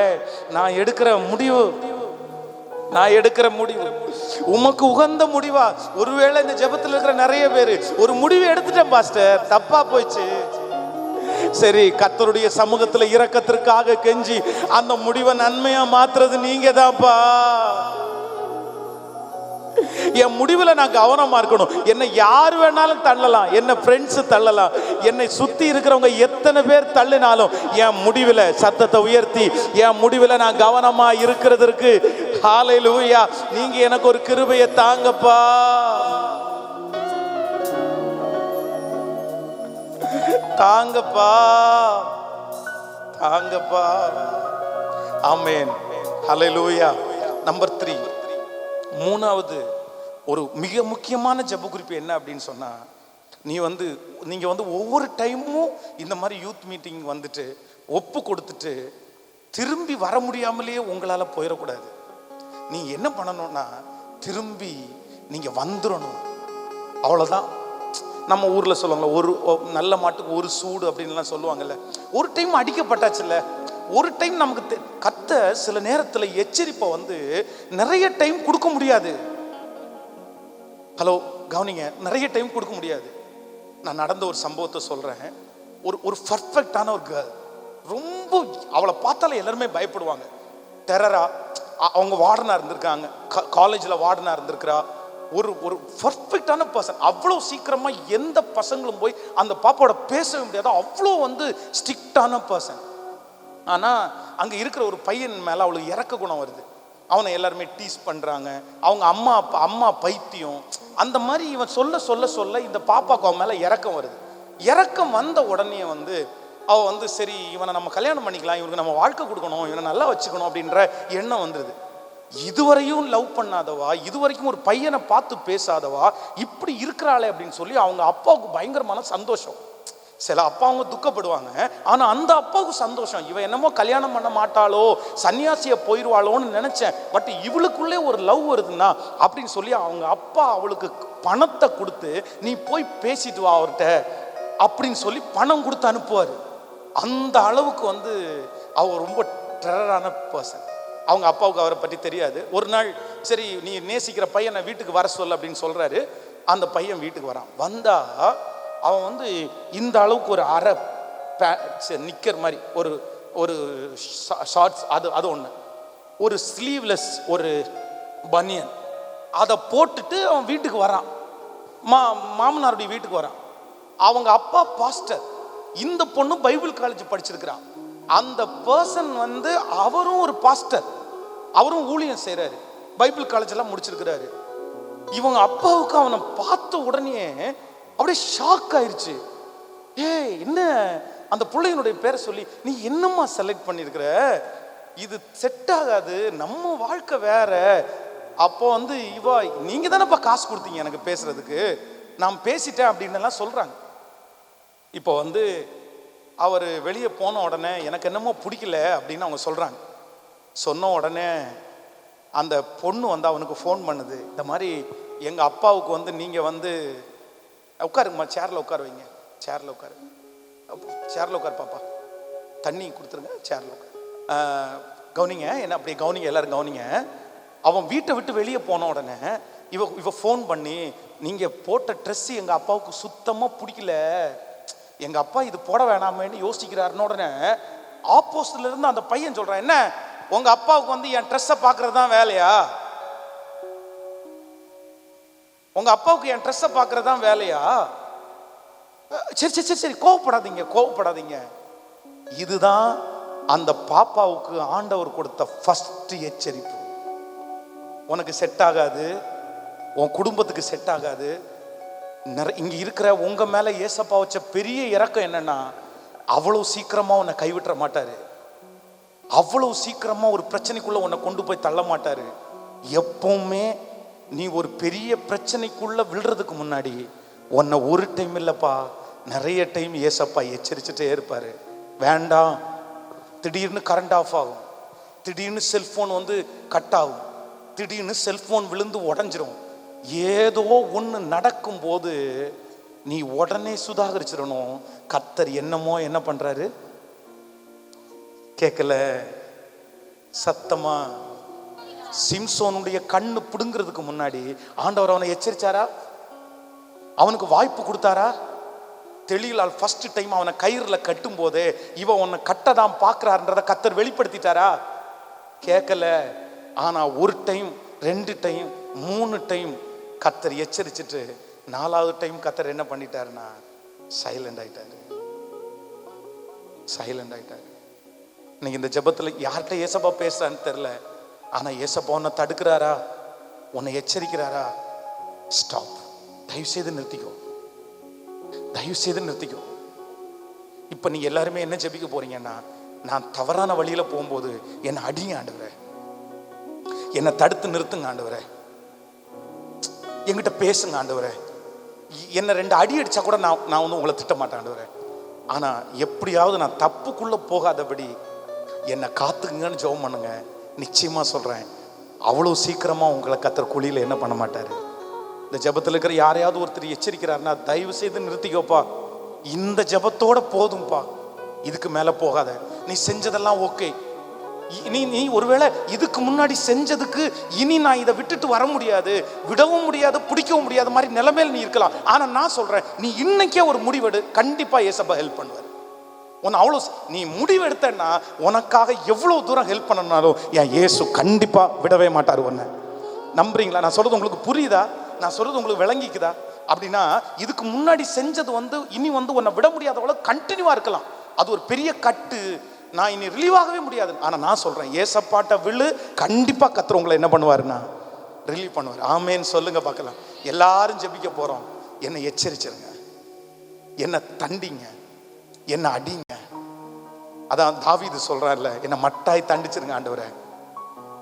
நான் எடுக்கிற முடிவு, நான் எடுக்கிற முடிவு உமக்கு உகந்த முடிவா? ஒருவேளை இந்த ஜெபத்தில் இருக்கிற நிறைய பேர் ஒரு முடிவு எடுத்துட்டேன் பாஸ்டர், தப்பா போயிடுச்சு. சரி, கர்த்தருடைய சமூகத்துல இரக்கத்திற்காக கெஞ்சி அந்த முடிவை நன்மையா மாத்துறது நீங்க தான்ப்பா. என் முடிவுல நான் கவனமா இருக்கணும். என்னை யார் வேணாலும் தள்ளலாம், என்ன ஃப்ரெண்ட்ஸ் தள்ளலாம், என்னை சுத்தி இருக்கிறவங்க எத்தனை பேர் தள்ளினாலும் என் முடிவுல சத்தத்தை உயர்த்தி என் முடிவுல நான் கவனமா இருக்கிறதுக்கு ஹல்லேலூயா நீங்க எனக்கு ஒரு கிருபையை தாங்கப்பா, தாங்கப்பா, தாங்கப்பா. ஆமென், ஹல்லேலூயா. நம்பர் 3, மூணாவது ஒரு மிக முக்கியமான ஜெப குறிப்பு என்ன அப்படின்னு சொன்னா, நீங்க ஒவ்வொரு டைமும் இந்த மாதிரி யூத் மீட்டிங் ஒப்பு கொடுத்துட்டு திரும்பி வர முடியாமலேயே உங்களால போயிடக்கூடாது. நீங்க என்ன பண்ணணும்னா திரும்பி நீங்க வந்துடணும், அவ்வளவுதான். நம்ம ஊர்ல சொல்லுவாங்கல்ல, ஒரு நல்ல மாட்டுக்கு ஒரு சூடு அப்படின்லாம் சொல்லுவாங்கல்ல. ஒரு டைம் அடிக்கப்பட்டாச்சுல்ல, ஒரு டைம் நமக்கு கத்த சில நேரத்தில் எச்சரிப்பை நிறைய டைம் கொடுக்க முடியாது. ஹலோ கவனிங்க, நிறைய டைம் கொடுக்க முடியாது. நான் நடந்த ஒரு சம்பவத்தை சொல்றேன். ஒரு பர்ஃபெக்டான ஒரு கேர்ள், ரொம்ப அவளை பார்த்தாலே எல்லாருமே பயப்படுவாங்க. டெரரா, அவங்க வார்டனா இருந்திருக்காங்க, காலேஜில் வார்டனா இருந்திருக்கிறா. ஒரு பர்ஃபெக்டான பர்சன். அவ்வளோ சீக்கிரமா எந்த பசங்களும் போய் அந்த பாப்பாவோட பேசவே முடியாது. அவ்வளோ ஸ்ட்ரிக்டான பர்சன். ஆனால் அங்கே இருக்கிற ஒரு பையன் மேலே அவளுக்கு இறக்க குணம் வருது. அவனை எல்லாருமே டீஸ் பண்ணுறாங்க. அவங்க அம்மா பைத்தியம். அந்த மாதிரி இவன் சொல்ல சொல்ல சொல்ல இந்த பாப்பாவுக்கு அவன் மேலே இறக்கம் வருது. இறக்கம் வந்த உடனே அவள் சரி இவனை நம்ம கல்யாணம் பண்ணிக்கலாம், இவனுக்கு நம்ம வாழ்க்கை கொடுக்கணும், இவனை நல்லா வச்சுக்கணும் அப்படின்ற எண்ணம் வந்துடுது. இதுவரையும் லவ் பண்ணாதவா, இதுவரைக்கும் ஒரு பையனை பார்த்து பேசாதவா இப்படி இருக்கிறாளே அப்படின்னு சொல்லி அவங்க அப்பாவுக்கு பயங்கரமான சந்தோஷம். சில அப்பா அவங்க துக்கப்படுவாங்க, ஆனால் அந்த அப்பாவுக்கு சந்தோஷம். இவன் என்னமோ கல்யாணம் பண்ண மாட்டாளோ, சன்னியாசியை போயிடுவாளோன்னு நினைச்சேன், பட் இவளுக்குள்ளே ஒரு லவ் வருதுன்னா அப்படின்னு சொல்லி அவங்க அப்பா அவளுக்கு பணத்தை கொடுத்து நீ போய் பேசிட்டு வா அவர்கிட்ட அப்படின்னு சொல்லி பணம் கொடுத்து அனுப்புவார். அந்த அளவுக்கு அவர் ரொம்ப டெரரான பர்சன். அவங்க அப்பாவுக்கு அவரை பற்றி தெரியாது. ஒரு நாள் சரி நீ நேசிக்கிற பையனை வீட்டுக்கு வர சொல்ல அப்படின்னு சொல்றாரு. அந்த பையன் வீட்டுக்கு வரான். வந்தா அவன் இந்த அளவுக்கு ஒரு அரை நிக்கர் மாதிரி ஒரு ஒரு ஷார்ட்ஸ், அது ஒன்று, ஒரு ஸ்லீவ்லெஸ் ஒரு பனியன், அதை போட்டுட்டு அவன் வீட்டுக்கு வரான். மாமனாருடைய வீட்டுக்கு வரான். அவங்க அப்பா பாஸ்டர், இந்த பொண்ணு பைபிள் காலேஜ் படிச்சிருக்கிறான். அந்த பர்சன் அவரும் ஒரு பாஸ்டர், அவரும் ஊழியம் செய்கிறாரு, பைபிள் காலேஜ் எல்லாம் முடிச்சிருக்கிறாரு. இவங்க அப்பாவுக்கு அவனை பார்த்த உடனே அப்படியே ஷாக் ஆயிடுச்சு. என்ன அந்த பிள்ளையினுடைய பேரை சொல்லி நீ என்னம்மா செலக்ட் பண்ணியிருக்கிற, இது செட் ஆகாது, நம்ம வாழ்க்கை வேற. அப்போ இவா நீங்க தானேப்பா காசு கொடுத்தீங்க எனக்கு பேசுறதுக்கு, நான் பேசிட்டேன் அப்படின்னு எல்லாம் சொல்றாங்க. இப்போ அவர் வெளியே போன உடனே எனக்கு என்னமோ பிடிக்கல அப்படின்னு அவங்க சொல்றாங்க. சொன்ன உடனே அந்த பொண்ணு அவனுக்கு ஃபோன் பண்ணுது. இந்த மாதிரி எங்க அப்பாவுக்கு நீங்க உட்காருங்கம்மா, சேரில் உட்கார வைங்க, சேரில் உட்காரு, சேரில் உட்காரு பாப்பா, தண்ணி கொடுத்துருங்க, சேரில் உட்காரு, கவனிங்க என்ன அப்படியே கவனிங்க, எல்லாரும் கவனிங்க. அவன் வீட்டை விட்டு வெளியே போன உடனே இவ ஃபோன் பண்ணி நீங்கள் போட்ட ட்ரெஸ் எங்கள் அப்பாவுக்கு சுத்தமாக பிடிக்கல, எங்கள் அப்பா இது போட வேணாமேன்னு யோசிக்கிறாருன்னு உடனே ஆப்போசிட்ல இருந்து அந்த பையன் சொல்கிறான், என்ன உங்கள் அப்பாவுக்கு என் ட்ரெஸ்ஸை பார்க்கறது தான் வேலையா, உங்க அப்பாவுக்கு என் ட்ரெஸ்ஸை பார்க்கறது தான் வேலையா, சரி சரி சரி சரி கோவப்படாதீங்க. இதுதான் அந்த பாப்பாவுக்கு ஆண்டவர் கொடுத்த ஃபர்ஸ்ட் எச்சரிப்பு. உனக்கு செட் ஆகாது, உன் குடும்பத்துக்கு செட் ஆகாது. இங்க இருக்கிற உங்க மேல ஏசப்பா வச்ச பெரிய இரக்கம் என்னன்னா, அவ்வளவு சீக்கிரமா உன்னை கைவிட்டுற மாட்டாரு, அவ்வளவு சீக்கிரமா ஒரு பிரச்சனைக்குள்ள உன்னை கொண்டு போய் தள்ள மாட்டாரு. எப்பவுமே நீ ஒரு பெரிய பிரச்சனைக்குள்ள விழுறதுக்கு முன்னாடி உன்னை ஒரு டைம் இல்லப்பா நிறைய டைம் ஏசப்பா எச்சரிச்சுட்டே இருப்பாரு. வேண்டாம், திடீர்னு கரண்ட் ஆஃப் ஆகும், திடீர்னு செல்போன் கட் ஆகும், திடீர்னு செல்போன் விழுந்து உடஞ்சிரும். ஏதோ ஒன்று நடக்கும் போது நீ உடனே சுதாகரிச்சிடணும். கர்த்தர் என்ன பண்றாரு, கேட்கல சத்தமா. சிம்சோனுடைய கண்ணு பிடுங்கிறதுக்கு முன்னாடி ஆண்டவர் அவனை எச்சரிச்சாரா, அவனுக்கு வாய்ப்பு கொடுத்தாரா? தெளியலால் ஃபர்ஸ்ட் டைம் அவனை கயிறுல கட்டும் போதே இவன் உன்னை கட்டதான் பார்க்கிறார்ன்றத கர்த்தர் வெளிப்படுத்திட்டாரா? கேட்கல. ஆனா ஒரு டைம், 2 டைம், 3 டைம் கர்த்தர் எச்சரிச்சுட்டு 4வது டைம் கர்த்தர் என்ன பண்ணிட்டாருன்னா சைலண்ட் ஆயிட்டாரு. இன்னைக்கு இந்த ஜெபத்துல யார்கிட்ட ஏசப்பா பேசுறான்னு தெரியல, ஆனா ஏசப்பா உன்னை தடுக்கிறாரா, உன்னை எச்சரிக்கிறாரா? ஸ்டாப், தயவு செய்து நிறுத்திக்கோ. இப்ப நீங்க எல்லாருமே என்ன ஜெபிக்க போறீங்கன்னா, நான் தவறான வழியில போகும்போது என்னை அடிங்க ஆண்டவரே, என்னை தடுத்து நிறுத்துங்க ஆண்டவரே, என்கிட்ட பேசுங்க ஆண்டவரே, என்னை 2 அடி அடிச்சா கூட நான் உங்களை திட்ட மாட்டேன் ஆண்டவரே, ஆனா எப்படியாவது நான் தப்புக்குள்ள போகாதபடி என்னை காத்துக்குங்கன்னு ஜெபம் பண்ணுங்க. நிச்சயமா சொல்றேன், அவ்வளவு சீக்கிரமா உங்களை கர்த்தர் குழியில என்ன பண்ண மாட்டாரு. இந்த ஜெபத்தில் இருக்கிற யாரையாவது ஒருத்தர் எச்சரிக்கிறாருன்னா தயவு செய்து நிறுத்திக்கோப்பா, இந்த ஜெபத்தோட போதும்பா, இதுக்கு மேல போகாத. நீ செஞ்சதெல்லாம் ஓகே, நீ ஒருவேளை இதுக்கு முன்னாடி செஞ்சதுக்கு இனி நான் இதை விட்டுட்டு வர முடியாது, விடவும் முடியாது, பிடிக்கவும் முடியாத மாதிரி நிலைமையில நீ இருக்கலாம். ஆனா நான் சொல்றேன், நீ இன்னைக்கே ஒரு முடிவெடு, கண்டிப்பா ஏசப்பா ஹெல்ப் பண்ணுவார். உன்னை அவ்வளோ நீ முடிவெடுத்தன்னா உனக்காக எவ்வளவு தூரம் ஹெல்ப் பண்ணனாலும் என் இயேசு கண்டிப்பா விடவே மாட்டார். உன்னை நம்புறீங்களா? நான் சொல்றது உங்களுக்கு புரியுதா? நான் சொல்றது உங்களுக்கு விளங்கிக்குதா? அப்படின்னா இதுக்கு முன்னாடி செஞ்சது இனி உன்னை விட முடியாத அவ்வளோ கண்டினியூவா இருக்கலாம். அது ஒரு பெரிய கட்டு, நான் இனி ரிலீவ் ஆகவே முடியாது. ஆனால் நான் சொல்கிறேன், ஏசப்பாட்ட விழு, கண்டிப்பாக கர்த்தர் உங்களை என்ன பண்ணுவாருன்னா ரிலீவ் பண்ணுவார். ஆமேன்னு சொல்லுங்க பார்க்கலாம். எல்லாரும் ஜெபிக்க போகிறோம். என்னை எச்சரிச்சிருங்க, என்னை தண்டிங்க, என்னை அடிங்க. அதான் தாவீது சொல்றாருல, என்னை மட்டாய் தண்டிச்சிருங்க ஆண்டவரே,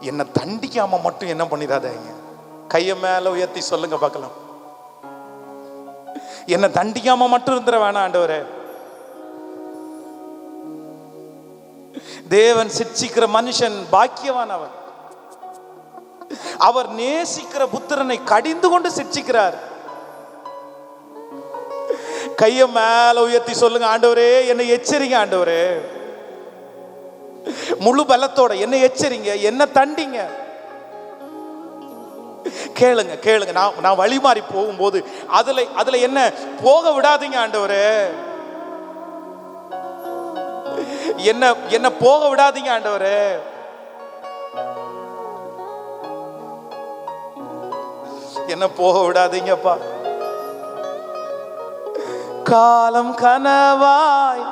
என்னை தண்டிக்காம மட்டும் என்ன பண்ணிடாதீங்க. கையை மேல உயர்த்தி சொல்லுங்க பார்க்கலாம். என்னை தண்டிக்காம மட்டும் இருந்துட வேணாம் ஆண்டவரே. தேவன் சிட்சிக்கிற மனுஷன் பாக்கியவான். அவர் நேசிக்கிற புத்திரனை கடிந்து கொண்டு சிட்சிக்கிறார். கையை மேல உயர்த்தி சொல்லுங்க, ஆண்டவரே என்னை எச்சரிங்க ஆண்டவரே, முழு பலத்தோட என்னை எச்சரிங்க, என்ன தண்டிங்க. கேளுங்க கேளுங்க. நான் வழி மாறி போகும்போது அதுல என்ன போக விடாதீங்க ஆண்டவரே, என்ன போக விடாதீங்க ஆண்டவரே. என்ன போக விடாதீங்கப்பா. காலம் கனவாய்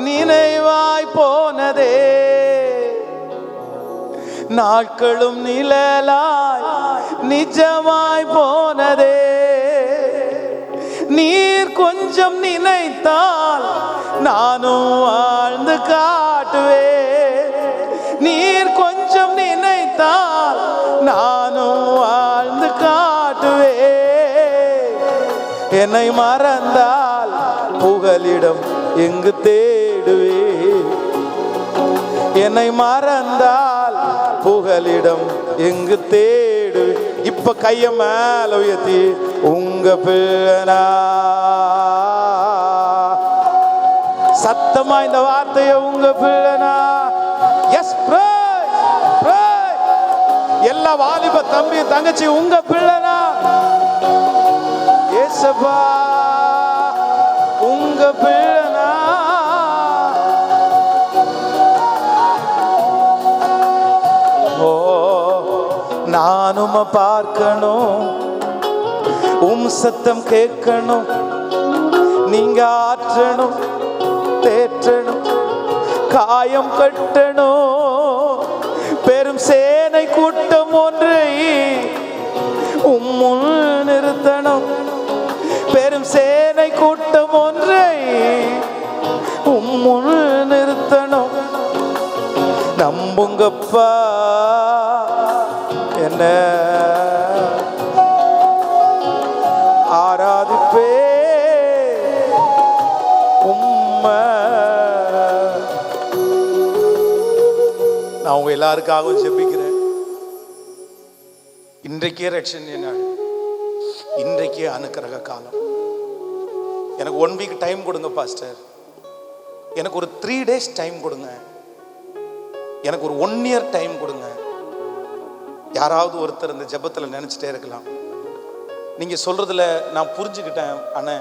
நினைவாய் போனதே, நாட்களும் நிழலாய் நிஜமாய் போனதே. நீர் கொஞ்சம் நினைத்தால் நானும் வாழ்ந்து காட்டுவே, நீர் கொஞ்சம் நினைத்தால் நானும் வாழ்ந்து காட்டுவே. என்னை மறந்தால் புகலிடம் எங்கு தேடுவே, என்னை மறந்தால் புகலிடம் எங்கு தேடுவே. இப்ப கைய மேல உயர்த்தி உங்க பிள்ளனா சத்தமா இந்த வார்த்தைய உங்க பிள்ளனா. எஸ் எல்லா வாலிப தம்பி தங்கச்சி உங்க பிள்ளனா, ஏசப்பா உங்க பிள்ளனா. ஓ நானும் பார்க்கணும், சத்தம் கேட்கணும், நீங்க ஆற்றணும், தேற்றணும், காயம் கட்டணும். பெரும் சேனை கூட்டம் ஒன்றை முன் நிறுத்தணும், பெரும் சேனை கூட்டம் ஒன்றை முன் நிறுத்தணும். நம்புங்கப்பா என்ன ஆராதிப்பே உம்மை. நான் உங்க எல்லாருக்காகவும் ஜெபிக்கிறேன். இன்றைக்கே ரட்சணிய நாள், இன்றைக்கே அனுக்கிரக காலம். எனக்கு 1 வீக் டைம் கொடுங்க பாஸ்டர், எனக்கு ஒரு 3 days டைம் கொடுங்க, எனக்கு ஒரு 1 year டைம் கொடுங்க. யாராவது ஒருத்தர் இந்த ஜெபத்தில் நினைச்சிட்டே இருக்கலாம். நீங்க சொல்றதுல நான் புரிஞ்சுக்கிட்டேன், அண்ணே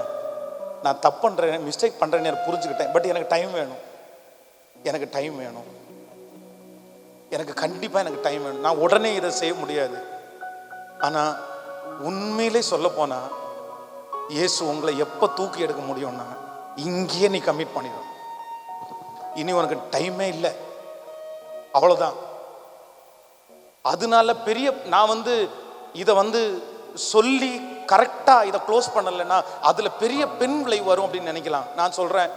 நான் தப்பு பண்றேன், மிஸ்டேக் பண்றேன்னு எனக்கு புரிஞ்சுக்கிட்டேன். பட் எனக்கு டைம் வேணும், எனக்கு டைம் வேணும், எனக்கு கண்டிப்பா எனக்கு டைம் வேணும். நான் உடனே இதை செய்ய முடியாது. ஆனா உண்மையிலே சொல்ல போனா இயேசு உங்களை எப்ப தூக்கி எடுக்க முடியும்னா இங்கேயே நீ கமிட் பண்ணிடும். இனி உனக்கு டைமே இல்லை, அவ்வளவுதான். அதனால பெரிய நான் இதை சொல்லி கரெக்டா இதை க்ளோஸ் பண்ணலைன்னா அதுல பெரிய பின் விளைவு வரும் அப்படின்னு நினைக்கலாம். நான் சொல்றேன்,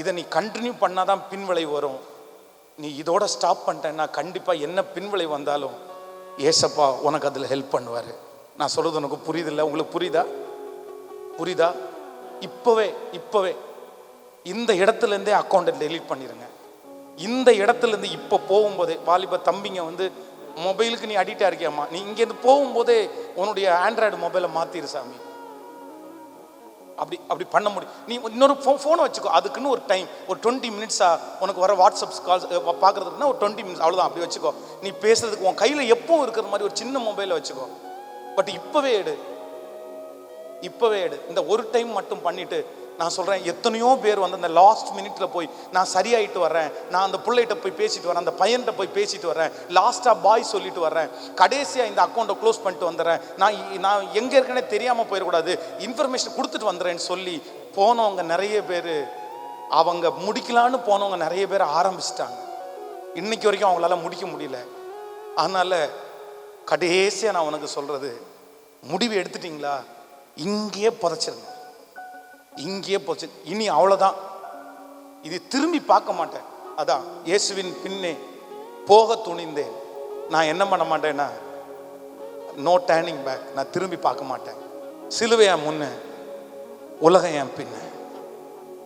இதை நீ கண்டினியூ பண்ணாதான் பின் விளைவு வரும். நீ இதோட ஸ்டாப் பண்ணிட்டேன்னா கண்டிப்பா என்ன பின் விளைவு வந்தாலும் ஏசப்பா உனக்கு அதுல ஹெல்ப் பண்ணுவாரு. நான் சொல்றது உனக்கு புரியுதில்ல? உங்களுக்கு புரியுதா? இப்பவே இந்த இடத்துல இருந்தே அக்கௌண்ட்டை டெலீட் பண்ணிருங்க. இந்த இடத்துல இருந்து இப்ப போகும்போதே வாலிப தம்பிங்க மொபைலுக்கு நீ அடிக்டா இருக்கியாமா, நீ இங்கேருந்து போகும்போதே உன்னுடைய ஆண்ட்ராய்டு மொபைலை மாத்திரு சாமி. அப்படி பண்ண முடியும். நீ இன்னொரு ஃபோனை வச்சுக்கோ, அதுக்குன்னு ஒரு டைம், ஒரு 20 minutes உனக்கு வர வாட்ஸ்அப் கால்ஸ் பார்க்கறதுக்குன்னா ஒரு 20 minutes அவ்வளோதான். அப்படி வச்சுக்கோ. நீ பேசுறதுக்கு உன் கையில் எப்பவும் இருக்கிற மாதிரி ஒரு சின்ன மொபைலை வச்சுக்கோ. பட் இப்பவே எடு. இந்த ஒரு டைம் மட்டும் பண்ணிட்டு நான் சொல்றேன், எத்தனையோ பேர் அந்த லாஸ்ட் மினிட்ல போய் நான் சரியாயிட்டு வர்றேன், நான் அந்த பிள்ளைகிட்ட போய் பேசிட்டு வரேன், அந்த பையன்கிட்ட போய் பேசிட்டு வர்றேன், லாஸ்டா பாய் சொல்லிட்டு வர்றேன், கடைசியா இந்த அக்கௌண்ட்டை க்ளோஸ் பண்ணிட்டு வந்துடுறேன், நான் எங்க இருக்கேனே தெரியாம போயிடக்கூடாது, இன்ஃபர்மேஷன் கொடுத்துட்டு வந்துடுறேன்னு சொல்லி போனவங்க நிறைய பேர் அவங்க முடிக்கலான்னு போனவங்க நிறைய பேர் ஆரம்பிச்சிட்டாங்க. இன்னைக்கு வரைக்கும் அவங்களால முடிக்க முடியல. அதனால கடைசியாக நான் உனக்கு சொல்றது, முடிவு எடுத்துட்டீங்களா, இங்கேயே புதைச்சிருங்க, இங்கேயே புதைச்சி. இனி அவ்வளோதான், இது திரும்பி பார்க்க மாட்டேன். அதான் இயேசுவின் பின்னே போக துணிந்தேன். நான் என்ன பண்ண மாட்டேன்னா, நோ டேர்னிங் பேக். நான் திரும்பி பார்க்க மாட்டேன். சிலுவை என் முன்ன, உலகம் என் பின்ன.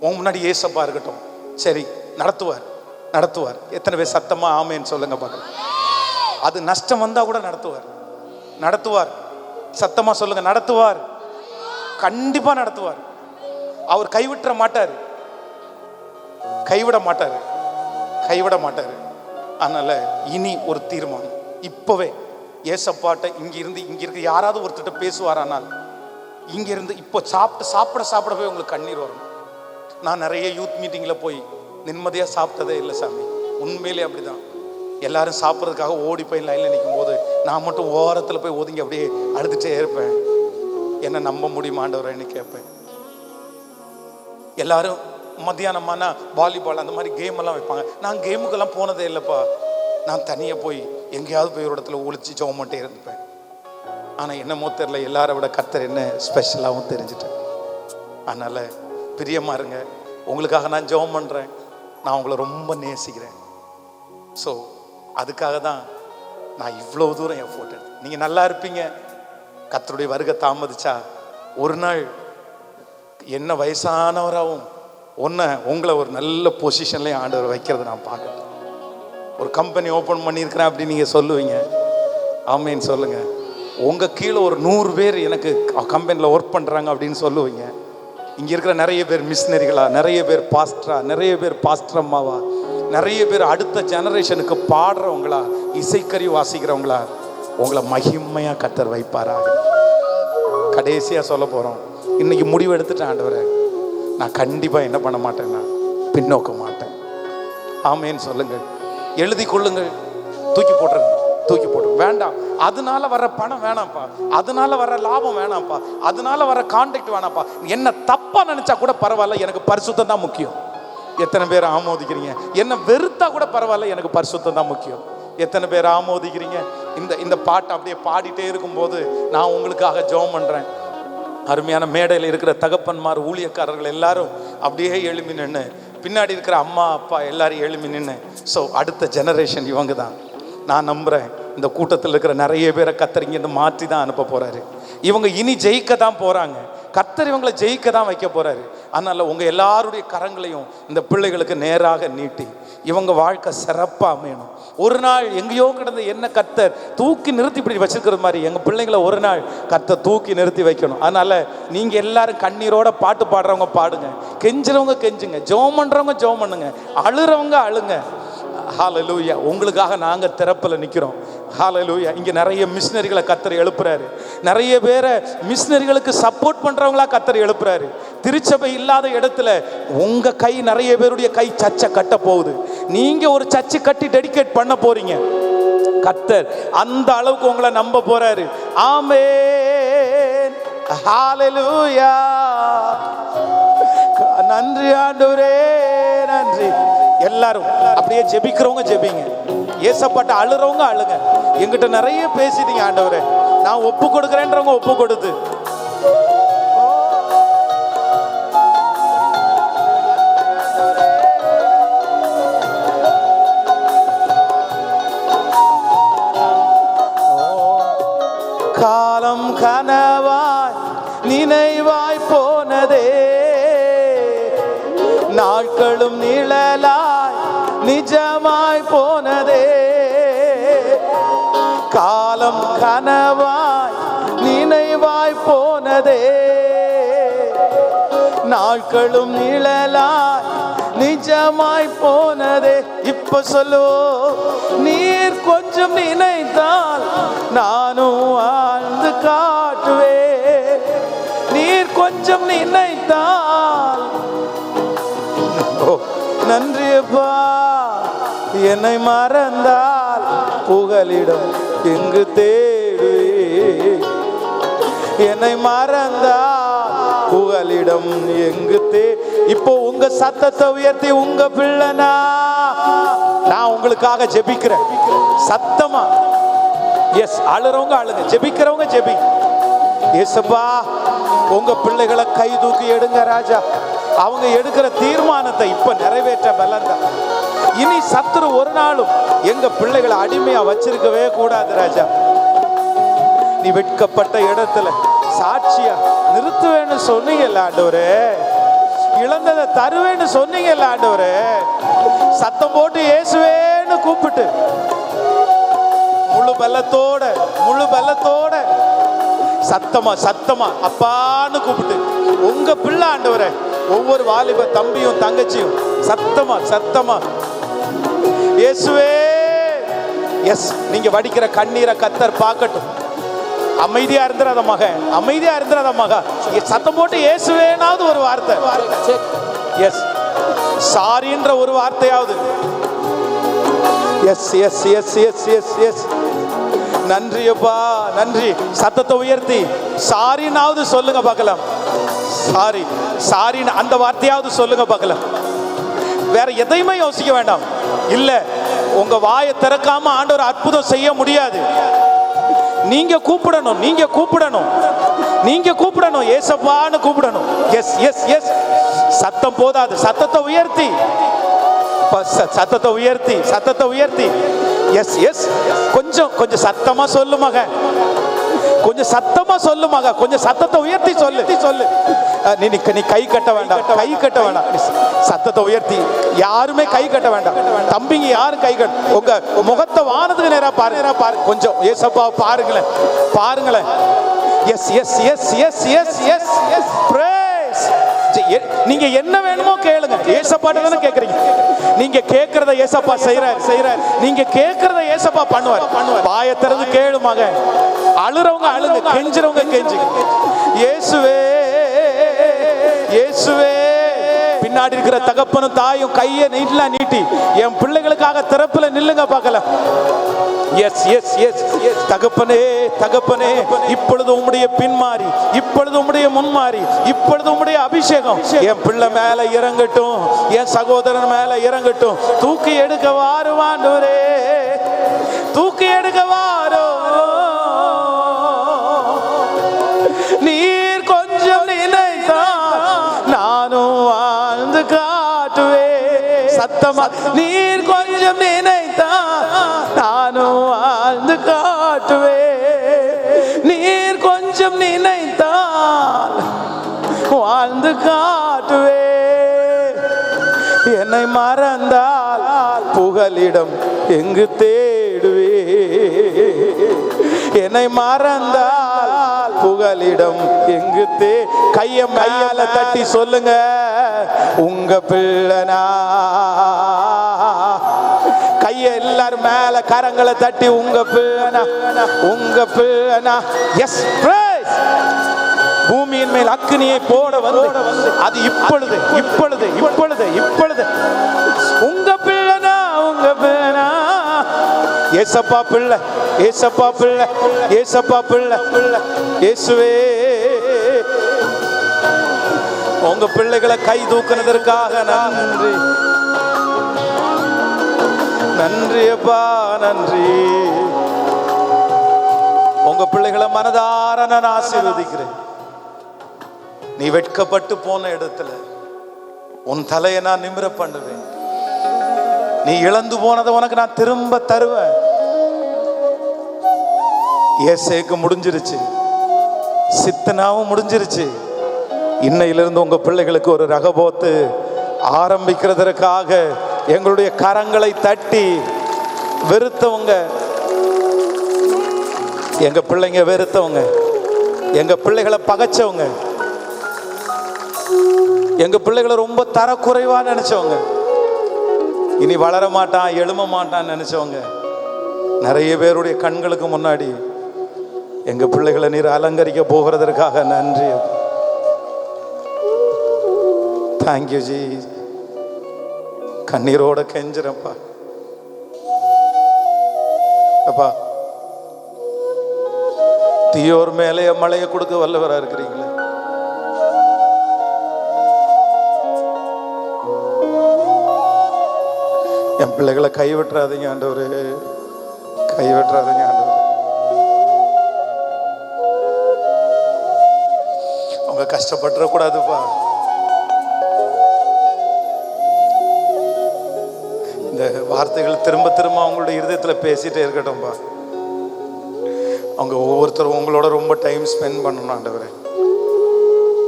உன் முன்னாடி ஏசப்பா இருக்கட்டும். சரி, நடத்துவார் நடத்துவார். எத்தனை பேர் சத்தமா ஆமேன்னு சொல்லுங்க பார்க்கலாம். அது நஷ்டம் வந்தா கூட நடத்துவார், நடத்துவார். சத்தமா சொல்லுங்க, நடத்துவார். கண்டிப்பா நடத்துவார். அவர் கைவிட மாட்டார், கைவிட மாட்டார், கைவிட மாட்டார். அதனால இனி ஒரு தீர்மானம் இப்பவே, ஏசப்பாட்ட இங்க இருக்க யாராவது ஒருத்தட்ட பேசுவாரானால், இங்க இருந்து இப்போ சாப்பிட போய் உங்களுக்கு கண்ணீர் வரும். நான் நிறைய யூத் மீட்டிங்ல போய் நிம்மதியா சாப்பிட்டதே இல்லை சாமி. உண்மையிலே அப்படிதான். எல்லாரும் சாப்பிட்றதுக்காக ஓடி போய் லைன்ல நிற்கும் போது நான் மட்டும் ஓரத்துல போய் ஒதுங்கி அப்படியே அழுதுட்டே இருப்பேன். என்ன நம்ப முடியுமா ஆண்டவரேன்னு கேட்பேன். எல்லாரும் மத்தியானமானா வாலிபால் அந்த மாதிரி கேம் எல்லாம் வைப்பாங்க. நான் கேமுக்கெல்லாம் போனதே இல்லைப்பா. நான் தனியாக போய் எங்கேயாவது போய் ஒரு இடத்துல ஒழிச்சு ஜெபம் பண்ணிட்டே இருப்பேன். ஆனால் என்னமோ தெரியல, எல்லாரை விட கர்த்தர் என்ன ஸ்பெஷலாகவும் தெரிஞ்சுட்டேன். அதனால் பிரியமா இருங்க. உங்களுக்காக நான் ஜெபம் பண்ணுறேன். நான் உங்களை ரொம்ப நேசிக்கிறேன். ஸோ அதுக்காக தான் நான் இவ்வளோ தூரம் எஃபோர்ட் எடுத்தேன். நீங்கள் நல்லா இருப்பீங்க. கர்த்தருடைய வருகை தாமதிச்சா ஒரு நாள் என்ன வயசானவராகவும் உங்களை ஒரு நல்ல பொசிஷன்லேயும் ஆண்டவர் வைக்கிறது நான் பார்க்குறேன். ஒரு கம்பெனி ஓப்பன் பண்ணியிருக்கிறேன் அப்படின்னு நீங்கள் சொல்லுவீங்க. ஆமேன்னு சொல்லுங்கள். உங்கள் கீழே ஒரு 100 பேர் எனக்கு கம்பெனியில் ஒர்க் பண்ணுறாங்க அப்படின்னு சொல்லுவீங்க. இங்கே இருக்கிற நிறைய பேர் மிஷினரிகளா, நிறைய பேர் பாஸ்டரா, நிறைய பேர் பாஸ்டர் அம்மாவா, நிறைய பேர் அடுத்த ஜெனரேஷனுக்கு பாடுறவங்களா, இசைக்கறி வாசிக்கிறவங்களா, உங்களை மகிமையாக கர்த்தர் வைப்பாராக. கடைசியாக சொல்ல போகிறோம். இன்னைக்கு முடிவு எடுத்துட்டேன் ஆண்டவரே, நான் கண்டிப்பாக என்ன பண்ண மாட்டேன்னா பின்னோக்க மாட்டேன். ஆமேன்னு சொல்லுங்கள். எழுதி கொள்ளுங்கள். தூக்கி போட்டுருங்க, தூக்கி போட்டு வேண்டாம். அதனால வர பணம் வேணாம்ப்பா, அதனால வர லாபம் வேணாம்ப்பா, அதனால வர கான்டாக்ட் வேணாம்ப்பா. என்ன தப்பா நினைச்சா கூட பரவாயில்ல, எனக்கு பரிசுத்தம் தான் முக்கியம். எத்தனை பேர் ஆமோதிக்கிறீங்க? என்ன வெறுத்தா கூட பரவாயில்ல, எனக்கு பரிசுத்தம் தான் முக்கியம். எத்தனை பேர் ஆமோதிக்கிறீங்க? இந்த பாட்டை அப்படியே பாடிட்டே இருக்கும்போது நான் உங்களுக்காக ஜெபம் பண்றேன். அருமையான மேடையில் இருக்கிற தகப்பன்மார், ஊழியக்காரர்கள் எல்லாரும் அப்படியே எழுப்பி நின்று, பின்னாடி இருக்கிற அம்மா அப்பா எல்லாரும் எழுப்பி நின்று. ஸோ அடுத்த ஜெனரேஷன் இவங்க தான். நான் நம்புகிறேன் இந்த கூட்டத்தில் இருக்கிற நிறைய பேரை கர்த்தர் இங்கேருந்து மாற்றி தான் அனுப்ப போகிறாரு. இவங்க இனி ஜெயிக்க தான் போகிறாங்க. கர்த்தர் இவங்களை ஜெயிக்க தான் வைக்க போகிறாரு. அதனால் உங்கள் எல்லாருடைய கரங்களையும் இந்த பிள்ளைகளுக்கு நேராக நீட்டி இவங்க வாழ்க்கை சிறப்பாக அமையணும். ஒரு நாள் எங்கேயோ கிடந்த என்ன கர்த்தர் தூக்கி நிறுத்தி இப்படி வச்சிருக்கிற மாதிரி எங்கள் பிள்ளைங்களை ஒரு நாள் கர்த்தர் தூக்கி நிறுத்தி வைக்கணும். அதனால் நீங்கள் எல்லாரும் கண்ணீரோட பாட்டு பாடுறவங்க பாடுங்க, கெஞ்சுறவங்க கெஞ்சுங்க, ஜெபம் பண்ணுறவங்க ஜெபம் பண்ணுங்க, அழுறவங்க அழுங்க. ஹல்லேலூயா. உங்களுக்காக நாங்கள் திறப்பில் நிற்கிறோம். ஹல்லேலூயா. இங்கே நிறைய மிஷினரிகளை கர்த்தர் எழுப்புறாரு. நிறைய பேரை மிஷினரிகளுக்கு சப்போர்ட் பண்ணுறவங்களா கர்த்தர் எழுப்புறாரு. திருச்சபை இல்லாத இடத்துல உங்கள் கை, நிறைய பேருடைய கை சர்ச்சை கட்ட போகுது. நீங்கள் ஒரு சர்ச்சை கட்டி டெடிகேட் பண்ண போறீங்க. கர்த்தர் அந்த அளவுக்கு உங்களை நம்ப போறாரு. ஆமென். ஹல்லேலூயா. நன்றி ஆண்டவரே, நன்றி. எல்லாரும் அப்படியே ஜெபிக்கிறவங்க ஜெபிங்க, ஏசப்பாட்ட அழுறவங்க அழுங்க. எங்கிட்ட நிறைய பேசிட்டீங்க ஆண்டவரே, நான் ஒப்பு கொடுக்குறேன்றவங்க ஒப்பு கொடுத்து, காலம் கனவாய் நினைவாய் போனதே, நாட்களும் நிழலாய் நிஜமாய் போனதே. காலம் கனவாய் நினைவாய் போனதே, நாட்களும் நிழலாய் நிஜமாய் போனதே. இப்ப சொல்லுவோம், நீர் கொஞ்சம் நினைத்தால் நானும் வாழ்ந்து காட்டுவேன். நீர் கொஞ்சம் நினைத்தால். நன்றியப்பா. என்னை மறந்தால் புகலிடம் எங்கு தேடு, என்னை மறந்தால் புகலிடம் எங்கு இப்போ உங்க சத்தத்தை உயர்த்தி உங்க பிள்ளைனா நான் உங்களுக்காக ஜெபிக்கிறேன் சத்தமா. எஸ், அழுறவங்க அழுங்க, ஜெபிக்கிறவங்க ஜெபி. ஏசப்பா, உங்க பிள்ளைகளை கை தூக்கி எடுங்க ராஜா. அவங்க எடுக்கிற தீர்மானத்தை இப்ப நிறைவேற்ற பலன் தான். இனி சத்துரு ஒரு நாளும் எங்க பிள்ளைகளை அடிமையா வச்சிருக்கவே கூடாது ராஜா. நீ வெட்கப்பட்ட இடத்துல சாட்சியா நிறுத்துவேன்னு சொன்னீங்கல்ல ஆண்டவரே, இழந்ததை தருவேன்னு சொன்னீங்கல்ல ஆண்டவரே, சத்தம் போட்டு இயேசுவேன்னு கூப்பிட்டு முழு பலத்தோட சத்தமா சத்தமா அப்பான்னு கூப்பிட்டு உங்க பிள்ளை ஆண்டவரே, ஒவ்வொரு வாலிப தம்பியும் தங்கச்சியும் சத்தமா இயேசுவே. எஸ், நீங்க வடிக்கிற கண்ணீரை கர்த்தர் பார்க்கட்டும். அமைதியா இருந்துறாத மகன், அமைதியா இருந்துறாத மகா. சத்தம் போட்டு இயேசுவேனாவது ஒரு வார்த்தை, எஸ் சாரின்ற ஒரு வார்த்தையாவது. Yes yes yes yes yes yes நன்றி அப்பா, நன்றி. சத்தத்தை உயர்த்தி சாரினாவது சொல்லுங்க பார்க்கலாம். சாரி அந்த வார்த்தையாவது சொல்லுங்க பார்க்கலாம். வேற எதையுமே யோசிக்க வேண்டாம். இல்ல, உங்க வாயை திறக்காம ஆண்டவர் அற்புதம் செய்ய முடியாது. நீங்க கூப்பிடணும் ஏசப்பான்னு கூப்பிடணும். எஸ் எஸ் எஸ், சத்தம் போதாது, சத்தத்தை உயர்த்தி எஸ் எஸ், கொஞ்சம் சத்தமா சொல்லு மகன், கொஞ்சம் சத்தமா சொல்லு மகா, கொஞ்சம் சத்தத்தை உயர்த்தி சொல்லு. நீ கை கட்ட வேண்டாம், சத்தத்தை உயர்த்தி. யாருமே கை கட்ட வேண்டாம், தம்பிங்க யாரும் கை கட்ட. உங்க முகத்தை வானத்துக்கு நேரா பாரு, கொஞ்சம் ஏசப்பா பாருங்களேன். Yes yes yes yes yes yes yes, price. நீங்க என்ன வேணுமோ கேளுங்க, ஏசப்பாட்ட தானே கேக்குறீங்க. நீங்க கேக்குறத ஏசப்பா செய்யறாரு, நீங்க கேக்குறத ஏசப்பா பண்ணுவார். வாயை திறந்து கேளு மகன். அழுறவங்க அழுங்க, கெஞ்சுறவங்க கெஞ்சுங்க. இயேசுவே, பின்னாடி இருக்கிற தகப்பனும் தாயும் கையை நீட்டி என் பிள்ளைகளுக்காக திறப்புல நில்லுங்க பார்க்கலாம். எஸ் எஸ் எஸ் எஸ், தகப்பனே, இப்பொழுது உம்முடைய பின்மாறி, இப்பொழுது உம்முடைய முன்மாறி, இப்பொழுது உம்முடைய அபிஷேகம் என் பிள்ளை மேல இறங்கட்டும், என் சகோதரன் மேல இறங்கட்டும். தூக்கி எடுக்க வாருவாண்டவரே, தூக்கி எடுக்க வாரோ. நீர் கொஞ்சம் நினைத்தா நானும் வாழ்ந்து காட்டுவே. சத்தமா, நீர் கொஞ்சம் நினைத்தா நானும் வாழ்ந்து காட்டுவே. நீர் கொஞ்சம் நினைத்தால் வாழ்ந்து காட்டுவே. என்னை மறந்தால் புகலிடம் எங்கு தேடுவே. என்னை மறந்தால் புகலிடம் எங்கு கைய மேல தட்டி சொல்லுங்க, உங்க பிள்ளைனா. கைய எல்லாரும் மேல கரங்களை தட்டி உங்க பிள்ளைனா. S, price. பூமியின் மேல் அக்கினியை போட வந்து அது இப்பொழுது உங்க பிள்ளைனா. ஏசப்பா பிள்ளை, இயேசுவே, உங்க பிள்ளைகளை கை தூக்குனதற்காக நன்றி அப்பா, நன்றி. உங்க பிள்ளைகளை மனதார நான் ஆசீர்வதிக்கிறேன். நீ வெட்கப்பட்டு போன இடத்துல உன் தலையை நான் நிமிர பண்ணுவேன். நீ இழந்து போனதை உனக்கு நான் திரும்ப தருவேன். ஏசேக்கு முடிஞ்சிருச்சு, சித்தனாவும் முடிஞ்சிருச்சு. இன்னையிலிருந்து உங்க பிள்ளைகளுக்கு ஒரு ரகபோத்து ஆரம்பிக்கிறதற்காக எங்களுடைய கரங்களை தட்டி வெறுத்தவங்க, எங்க பிள்ளைங்க வெறுத்தவங்க, எங்க பிள்ளைகளை பகைச்சவங்க, எங்க பிள்ளைகளை ரொம்ப தரக்குறைவா நினைச்சவங்க, இனி வளர மாட்டான், எழும மாட்டான்னு நினைச்சவங்க, நிறைய பேருடைய கண்களுக்கு முன்னாடி எங்க பிள்ளைகளை நீர் அலங்கரிக்க போகிறதற்காக நன்றி. Thank you G. கண்ணீரோட கெஞ்சுறப்பா. அப்பா, தீயோர் மேலே மழையை கொடுக்க வல்லவரா இருக்கிறீங்களே. என் பிள்ளைகளை கைவிட்டுறாதீங்க ஆண்டவரே, கைவிட்டுறாதீங்க ஆண்டவரே. அவங்க கஷ்டப்பட்டுறக்கூடாதுப்பா. இந்த வார்த்தைகள் திரும்ப திரும்ப அவங்களுடைய இருதயத்தில் பேசிட்டே இருக்கட்டும்பா. அவங்க ஒவ்வொருத்தரும் உங்களோட ரொம்ப டைம் ஸ்பெண்ட் பண்ணணும் ஆண்டவரே.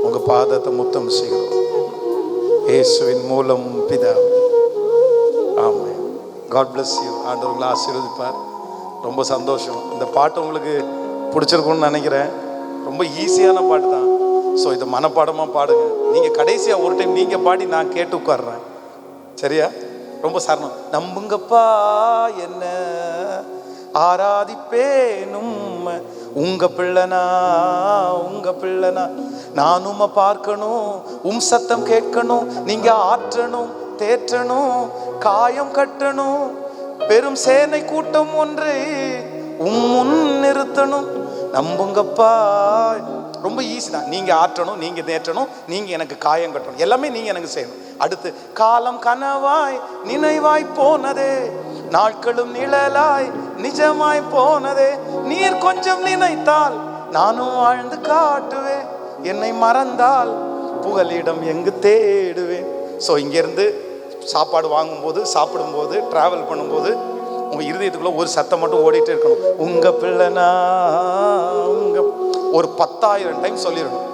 உங்கள் பாதத்தை முத்தம் செய்கிறோம் இயேசுவின் மூலம் பிதாவே, ஆமென். God bless you. ஆண்டவர்களை ஆசீர்வதிப்பார். ரொம்ப சந்தோஷம். இந்த பாட்டு உங்களுக்கு பிடிச்சிருக்கும்னு நினைக்கிறேன். ரொம்ப ஈஸியான பாட்டு தான். ஸோ இதை மனப்பாடமாக பாடுங்க. நீங்கள் கடைசியாக ஒரு டைம் நீங்கள் பாடி நான் கேட்டு உட்காடுறேன், சரியா? ரொம்ப சரணம். நம்புங்கப்பா என்ன ஆராதிப்பேனும் உங்க பிள்ளைனா, உங்க பிள்ளைனா. நானும் பார்க்கணும், சத்தம் கேட்கணும், நீங்க ஆற்றணும், தேற்றணும், காயம் கட்டணும், பெரும் சேனை கூட்டம் ஒன்று முன் நிறுத்தணும். நம்புங்கப்பா. ரொம்ப ஈஸி தான். நீங்க ஆற்றணும், நீங்க தேற்றணும், நீங்க எனக்கு காயம் கட்டணும், எல்லாமே நீங்க எனக்கு செய்யணும். அடுத்து, காலம் கனவாய் நினைவாய் போனதே, நாட்களும் நிழலாய் நிஜமாய் போனதே, நீர் கொஞ்சம் நினைத்தால் நானும் வாழ்ந்து காட்டுவேன், என்னை மறந்தால் புகலிடம் எங்கு தேடுவேன். ஸோ இங்கேருந்து சாப்பாடு வாங்கும்போது, சாப்பிடும்போது, ட்ராவல் பண்ணும்போது உங்கள் இருதயத்துக்குள்ள ஒரு சத்தம் மட்டும் ஓடிட்டே இருக்கணும். உங்க பிள்ளைனா, உங்க ஒரு 10,000 டைம் சொல்லிடணும்.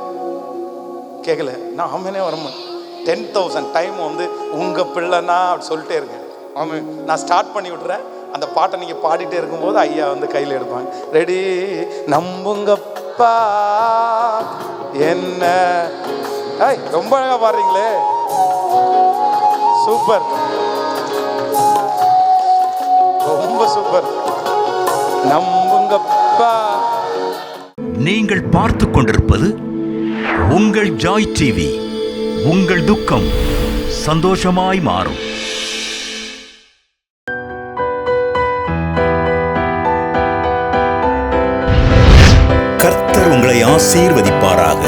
கேட்கல நான் ஆமேனே வரமாட்டேன். 10,000 டைம் வந்து உங்க பிள்ளைனா அப்படி சொல்லிட்டே இருக்கேன். ஆமாம், நான் ஸ்டார்ட் பண்ணி விட்டுறேன். அந்த பாட்டை நீங்கள் பாடிட்டே இருக்கும்போது ஐயா வந்து கையில் எடுப்பாங்க. ரெடி? நம்புங்கப்பா என்ன. ரொம்ப அழகாக பாடுறீங்களே, சூப்பர், ரொம்ப சூப்பர். நம்புங்கப்பா. நீங்கள் பார்த்து கொண்டிருப்பது உங்கள் ஜாய் டிவி. உங்கள் துக்கம் சந்தோஷமாய் மாறும். கர்த்தர் உங்களை ஆசீர்வதிப்பாராக.